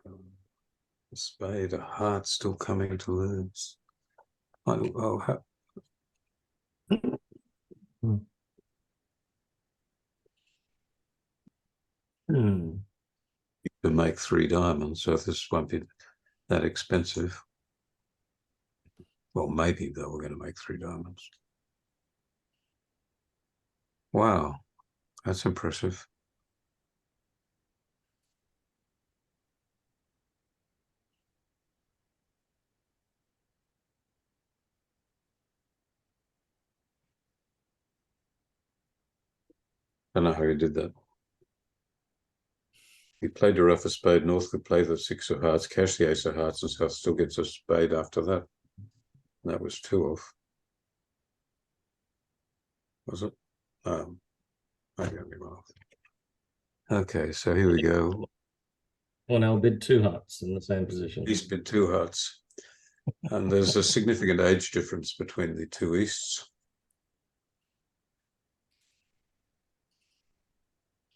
a spade, a heart still coming to lose. You can make 3 diamonds, so this won't be that expensive. Well, maybe though, we're going to make 3 diamonds. Wow, that's impressive. I don't know how he did that. He played a rough of spade, North could play the 6 of hearts, cash the ace of hearts, and South still gets a spade after that. And that was 2 off. Was it? Maybe I'll be wrong. Okay, so here we go. Well, now bid 2 hearts in the same position. East bid 2 hearts. And there's a significant age difference between the 2 Easts.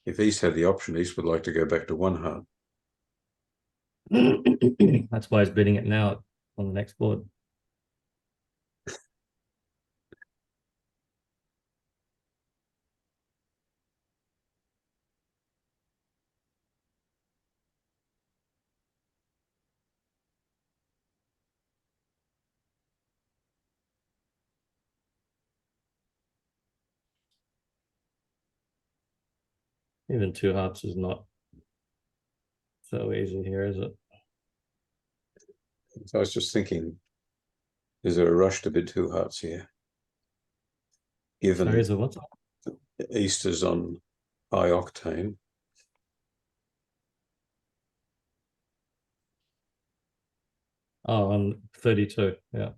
If East had the option, East would like to go back to 1 heart. That's why he's bidding it now on the next board. Even 2 hearts is not so easy here, is it? So I was just thinking, is there a rush to bid 2 hearts here? Given There is a what? East is on high octane. Oh, on 32, yeah.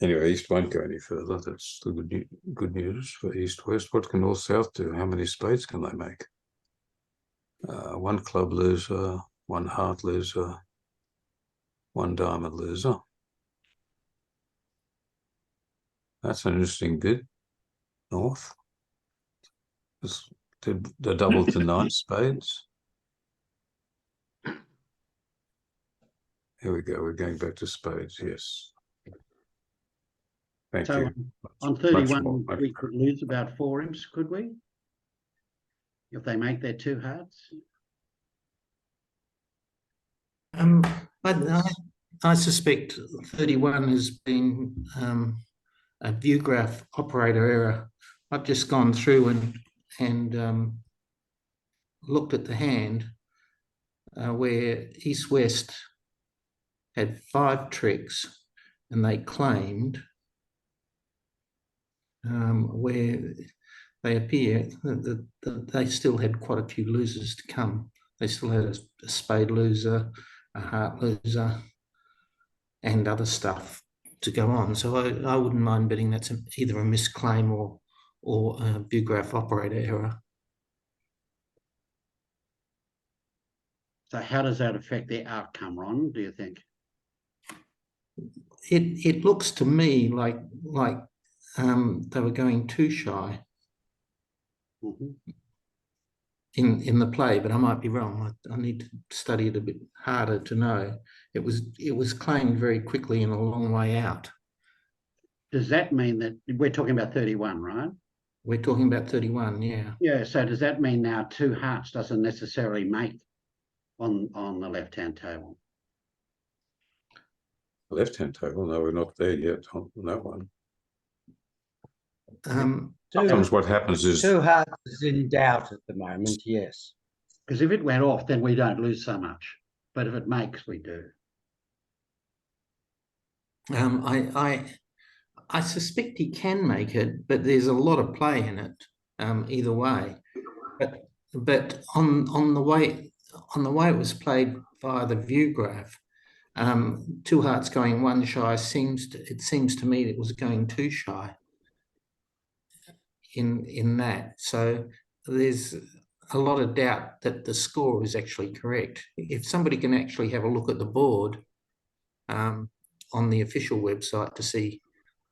Anyway, East won't go any further. That's the good news for East West. What can North South do? How many spades can they make? One club loser, one heart loser, one diamond loser. That's an interesting bid. North. The double to 9 spades. Here we go. We're going back to spades. Yes. Thank So you. on 31, we could lose about 4 imps, could we? If they make their 2 hearts? I suspect 31 has been a Vugraph operator error. I've just gone through and looked at the hand where East West had 5 tricks and they claimed where they appear that they still had quite a few losers to come. They still had a spade loser, a heart loser, and other stuff to go on. So I wouldn't mind betting that's either a misclaim or a Vugraph operator error. So how does that affect their outcome, Ron, do you think? It looks to me like they were going too shy in the play, but I might be wrong. I need to study it a bit harder to know. It was claimed very quickly and a long way out. Does that mean that we're talking about 31, right? We're talking about 31, yeah. Yeah, so does that mean now 2 hearts doesn't necessarily make on the left-hand table? Left-hand table? No, we're not there yet on that one. Sometimes what happens is 2 hearts is in doubt at the moment, yes. Because if it went off, then we don't lose so much. But if it makes, we do. I suspect he can make it, but there's a lot of play in it either way. But on the way it was played via the Vugraph, 2 hearts going 1 shy it seems to me it was going too shy in that. So there's a lot of doubt that the score is actually correct. If somebody can actually have a look at the board on the official website to see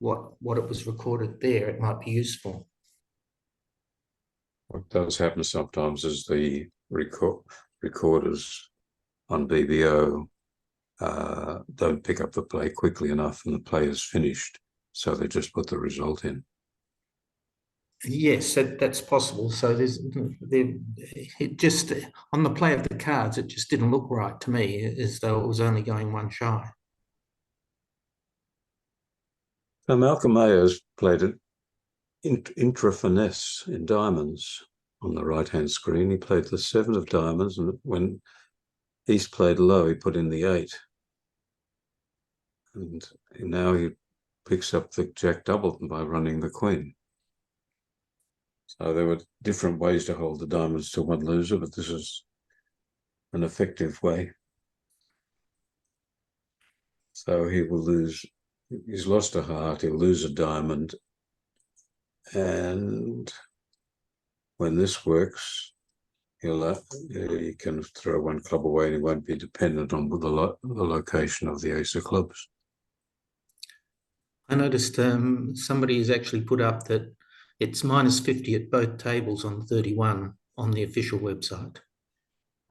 what it was recorded there, it might be useful. What does happen sometimes is the recorders on BBO don't pick up the play quickly enough and the play is finished, so they just put the result in. Yes, that's possible. So it just on the play of the cards, it just didn't look right to me, as though it was only going 1 shy. So Malcolm Ayers played it intra finesse in diamonds on the right-hand screen. He played the 7 of diamonds, and when East played low, he put in the 8. And now he picks up the Jack double by running the Queen. So there were different ways to hold the diamonds to 1 loser, but this is an effective way. So he will lose. He's lost a heart. He'll lose a diamond. And when this works, he can throw 1 club away and he won't be dependent on the location of the ace of clubs. I noticed somebody has actually put up that it's -50 at both tables on 31 on the official website.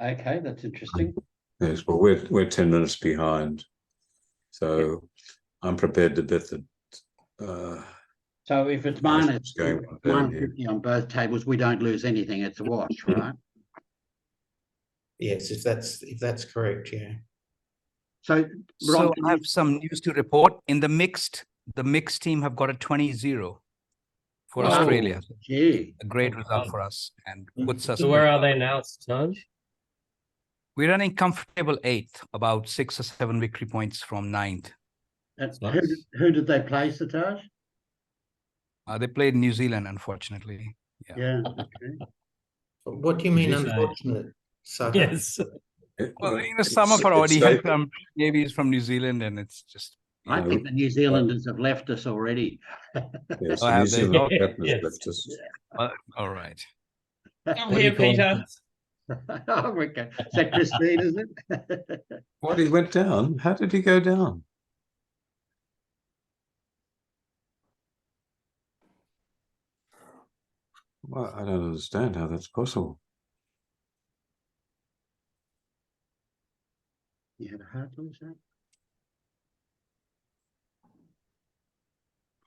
Okay, that's interesting. Yes, well, we're 10 minutes behind, so I'm prepared to bet that. So if it's -50 on both tables, we don't lose anything. It's a wash, right? Yes, if that's correct, yeah. So I have some news to report. In the mixed team have got a 20-0 for Australia. Gee. A great result for us and puts us. So where are they now, Taj? We're running comfortable 8th, about 6 or 7 victory points from 9th. Who did they play, Sataj? They played New Zealand, unfortunately. Yeah. Okay. What do you mean, unfortunate? Yes. Well, some of our audience maybe is from New Zealand, and it's just I think the New Zealanders have left us already. Yes, Oh, the New have they? Zealand captain Yes. has left us. All right. I'm What do here, you call Peter. it? Oh, okay. Is that Christine, is it? What, he went down? How did he go down? Well, I don't understand how that's possible. You had a heart on that?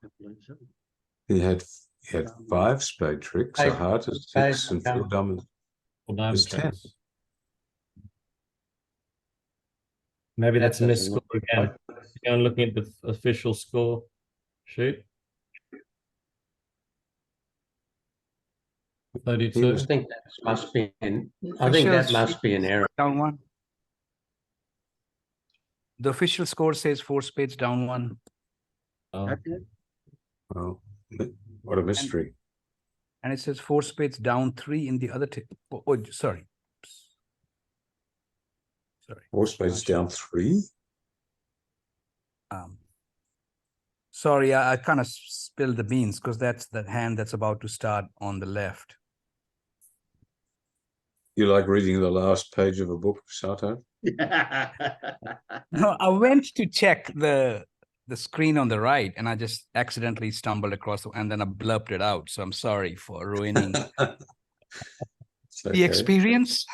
I believe so. He had 5 spade tricks, a heart is 6, and 4 diamonds is 10. Tricks. Maybe that's a missed score again. Go and looking at the official score sheet. 32. I think that must be an. I think that must be an error. Down 1. The official score says 4 spades down 1. Oh. Okay. Well, what a mystery. And it says 4 spades down 3 in the other table. Oh, sorry. Sorry. 4 spades down 3? Sorry, I kind of spilled the beans because that's the hand that's about to start on the left. You like reading the last page of a book, Sato? No, I went to check the screen on the right and I just accidentally stumbled across and then I blurped it out. So I'm sorry for ruining the experience,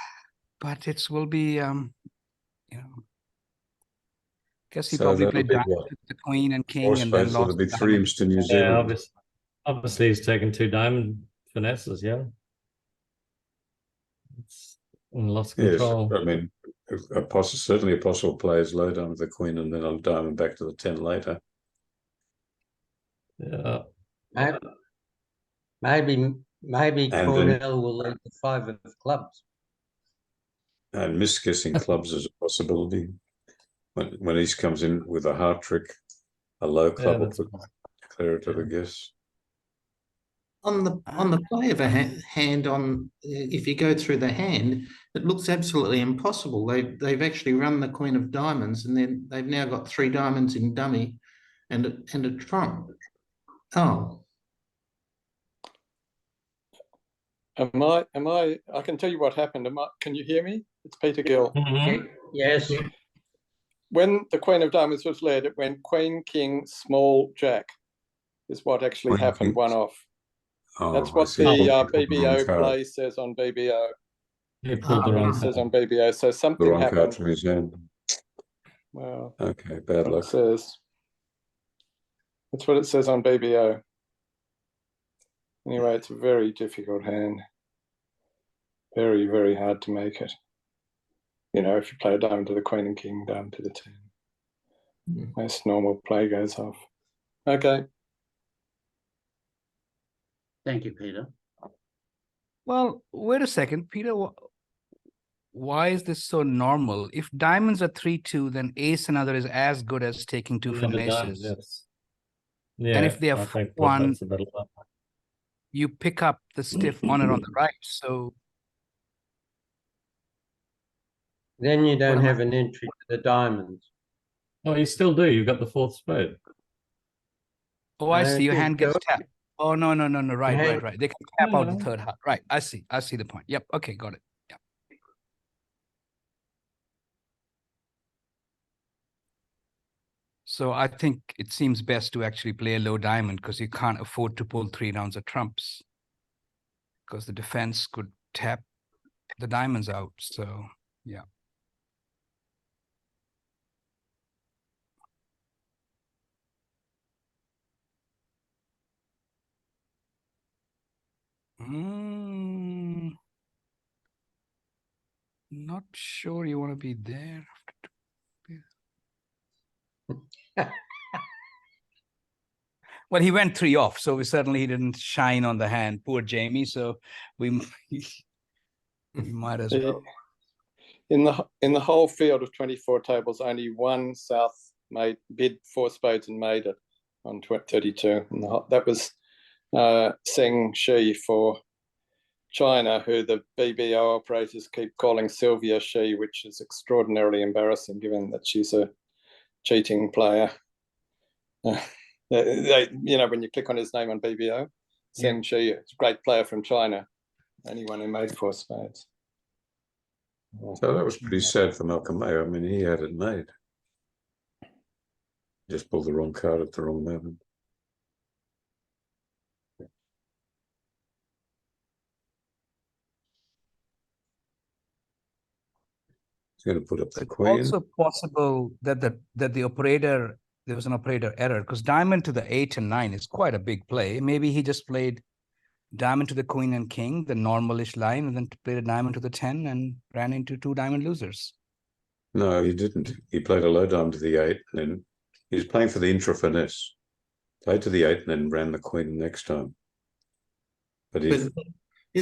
but it will be, you know, guess he So probably that'll played be diamond what? with the queen and 4 king and then spades, lost that'll be the 3 diamond. to New Yeah, Zealand. obviously he's taken 2 diamond finesses, yeah. And lost control. Yes, I mean, certainly a possible play is low down with the queen and then on diamond back to the 10 later. Yeah. Maybe And Cornell will lead the 5 of clubs. And misguessing clubs is a possibility. When he comes in with a heart trick, a low club will declare it to the guess. On the play of a hand on, if you go through the hand, it looks absolutely impossible. They've actually run the queen of diamonds, and then they've now got 3 diamonds in dummy, and a trump. Oh, I can tell you what happened. Can you hear me? It's Peter Gill. yes. When the queen of diamonds was led, it went queen, king, small, jack. Is what actually happened. One off. Oh, that's what the BBO play says on BBO. He pulled the wrong says on BBO. So something the wrong happened. card from his hand. Well, okay, bad luck. Says. That's what it says on BBO. Anyway, it's a very difficult hand. Very, very hard to make it. You know, if you play a diamond to the queen and king, down to the 10. Most normal play goes off. Okay. Thank you, Peter. Well, wait a second, Peter. Why is this so normal? If diamonds are 3-2, then ace another is as good as taking 2 from aces. Yes. Yeah, and if they are 1, you pick up the stiff honor on the right. So then you don't have an entry to the diamonds. Oh, you still do. You've got the 4th spade. Oh, I see. Your hand gets tapped. Oh, no. Right. They can tap out the 3rd heart. Right. I see the point. Yep. Okay, got it. Yep. So I think it seems best to actually play a low diamond because you can't afford to pull 3 rounds of trumps because the defense could tap the diamonds out. So, yeah. Not sure you want to be there. Well, he went 3 off, so he didn't shine on the hand. Poor Jamie. So we might as well. In the whole field of 24 tables, only one South bid 4 spades and made it on 32. And that was Seng Shi for China, who the BBO operators keep calling Sylvia Shi, which is extraordinarily embarrassing given that she's a cheating player. when you click on his name on BBO, Zheng Shi, it's a great player from China, anyone who made 4 spades. So that was pretty sad for Malcolm Mayo. I mean, he had it made. Just pulled the wrong card at the wrong moment. He's going to put up the queen. Also possible that the operator, there was an operator error, because diamond to the 8 and 9 is quite a big play. Maybe he just played diamond to the queen and king, the normalish line, and then played a diamond to the 10 and ran into 2 diamond losers. No, he didn't. He played a low diamond to the 8, and then he was playing for the intra finesse. Played to the 8 and then ran the queen the next time. But he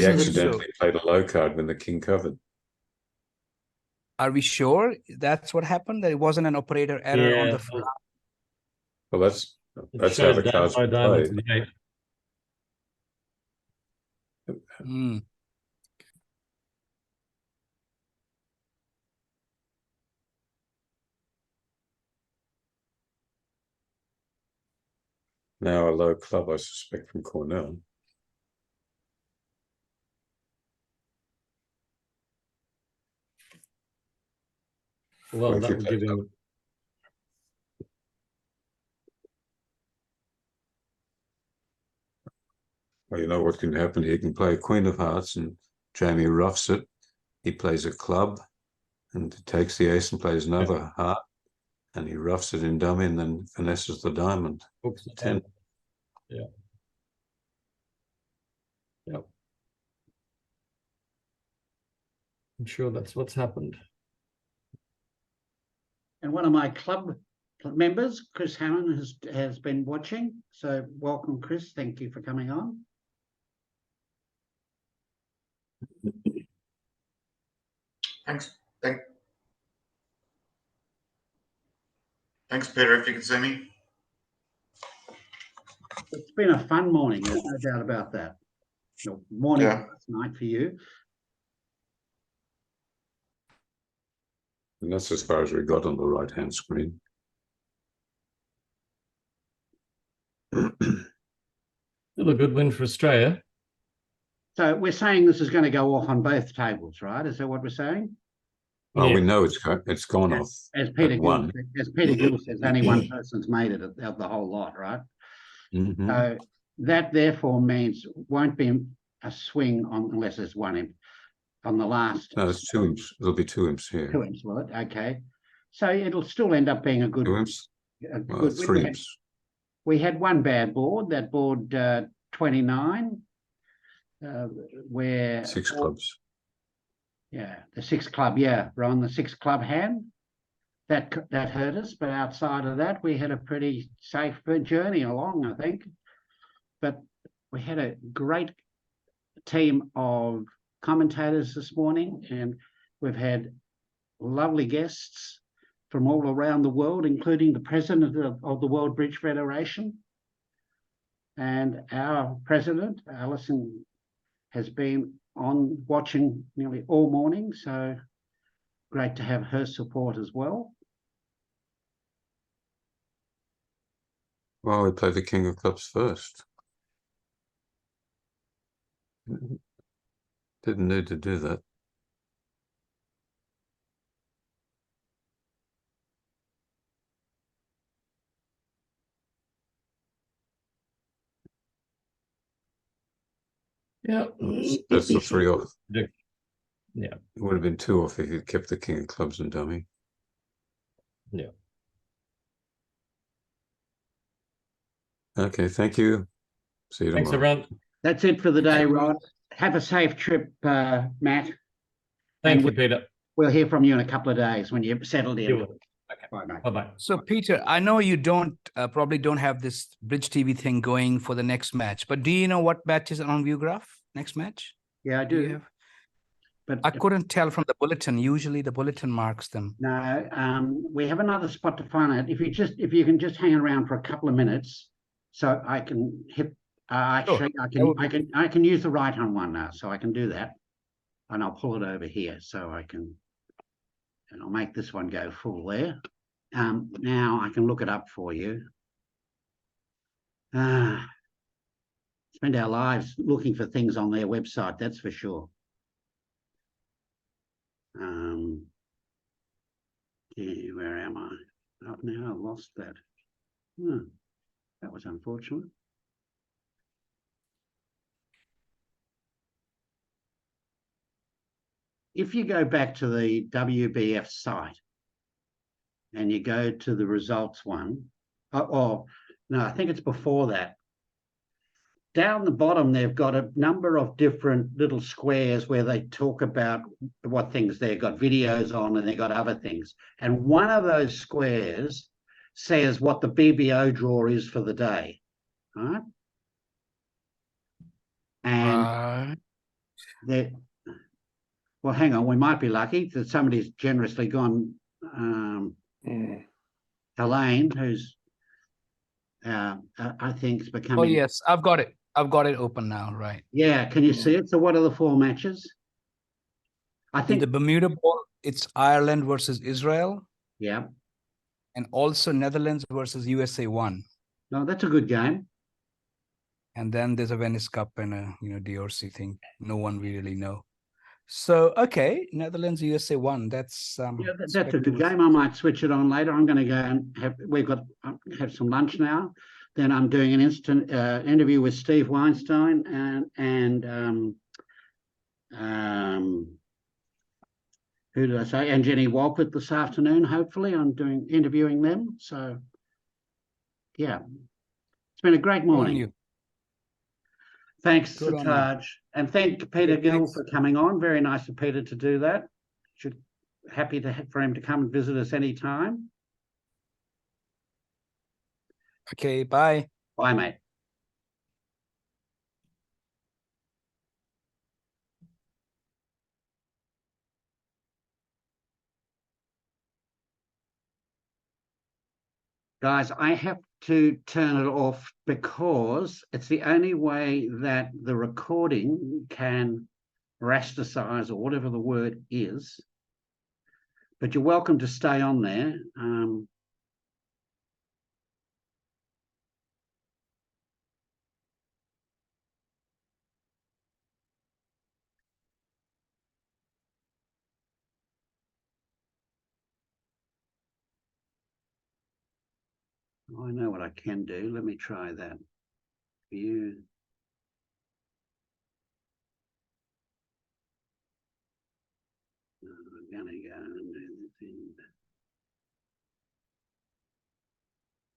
accidentally played a low card when the king covered. Are we sure that's what happened? That it wasn't an operator error on the flop? Well, that's how the cards were played. Now a low club, I suspect, from Cornell. Well, that would give him. Well, you know what can happen? He can play a queen of hearts and Jamie roughs it. He plays a club and takes the ace and plays another heart, and he roughs it in dummy and then finesses the diamond. Hooks the 10. Yeah. Yep. I'm sure that's what's happened. And one of my club members, Chris Hammond, has been watching. So welcome, Chris. Thank you for coming on. Thanks, Peter, if you can see me. It's been a fun morning, there's no doubt about that. Morning last night for you. And that's as far as we got on the right-hand screen. Still a good win for Australia. So we're saying this is going to go off on both tables, right? Is that what we're saying? Well, we know it's gone off. As Peter Gill says, only one person's made it of the whole lot, right? Mm-hmm. So that therefore means won't be a swing on unless there's one imp on the last. No, it's 2 imps. There'll be 2 imps here. 2 imps, will it? Okay. So it'll still end up being a good. 2 imps? Well, 3 imps. We had one bad board, that board 29, where 6 clubs. Yeah, the 6 club, yeah, we're on the 6 club hand. That hurt us, but outside of that, we had a pretty safe journey along, I think. But we had a great team of commentators this morning, and we've had lovely guests from all around the world, including the president of the World Bridge Federation. And our president, Allison, has been on watching nearly all morning, so great to have her support as well. Well, we played the king of clubs first. Didn't need to do that. Yeah. That's the 3 off. Yeah. It would have been 2 off if you'd kept the king of clubs and dummy. Yeah. Okay, thank you. See you tomorrow. Thanks, everyone. That's it for the day, Rod. Have a safe trip, Matt. Thank you, Peter. We'll hear from you in a couple of days when you've settled in. Okay. Bye-bye. So, Peter, I know you probably don't have this BridgeTV thing going for the next match, but do you know what match is on Vugraph next match? Yeah, I do. But I couldn't tell from the bulletin. Usually the bulletin marks them. No, we have another spot to find out. If you can just hang around for a couple of minutes, so I can hit. Actually, I can use the right-hand one now, so I can do that, and I'll pull it over here so I can, and I'll make this one go full there. Now I can look it up for you. Spend our lives looking for things on their website, that's for sure. Yeah, where am I? I've now lost that. That was unfortunate. If you go back to the WBF site and you go to the results one, no, I think it's before that. Down the bottom, they've got a number of different little squares where they talk about what things they've got videos on, and they've got other things. And one of those squares says what the BBO draw is for the day, right? And well, hang on, we might be lucky that somebody's generously gone. Elaine, who's I think is becoming. Oh yes, I've got it. I've got it open now, right? Yeah, can you see it? So what are the 4 matches? I think in the Bermuda Bowl, it's Ireland versus Israel. Yeah. And also Netherlands versus USA 1. No, that's a good game. And then there's a Venice Cup and a DRC thing. No one really know. So okay, Netherlands USA 1. That's yeah, that's a good game. I might switch it on later. I'm going to go and have some lunch now. Then I'm doing an instant interview with Steve Weinstein and who did I say? And Jenny Walcott this afternoon. Hopefully, I'm interviewing them. So yeah, it's been a great morning. Thanks, Taj, and thank Peter Gill for coming on. Very nice of Peter to do that. Happy for him to come and visit us anytime. Okay, bye. Bye, mate. Guys, I have to turn it off because it's the only way that the recording can rasticize, or whatever the word is. But you're welcome to stay on there. I know what I can do. Let me try that. View. I'm going to go and do the thing.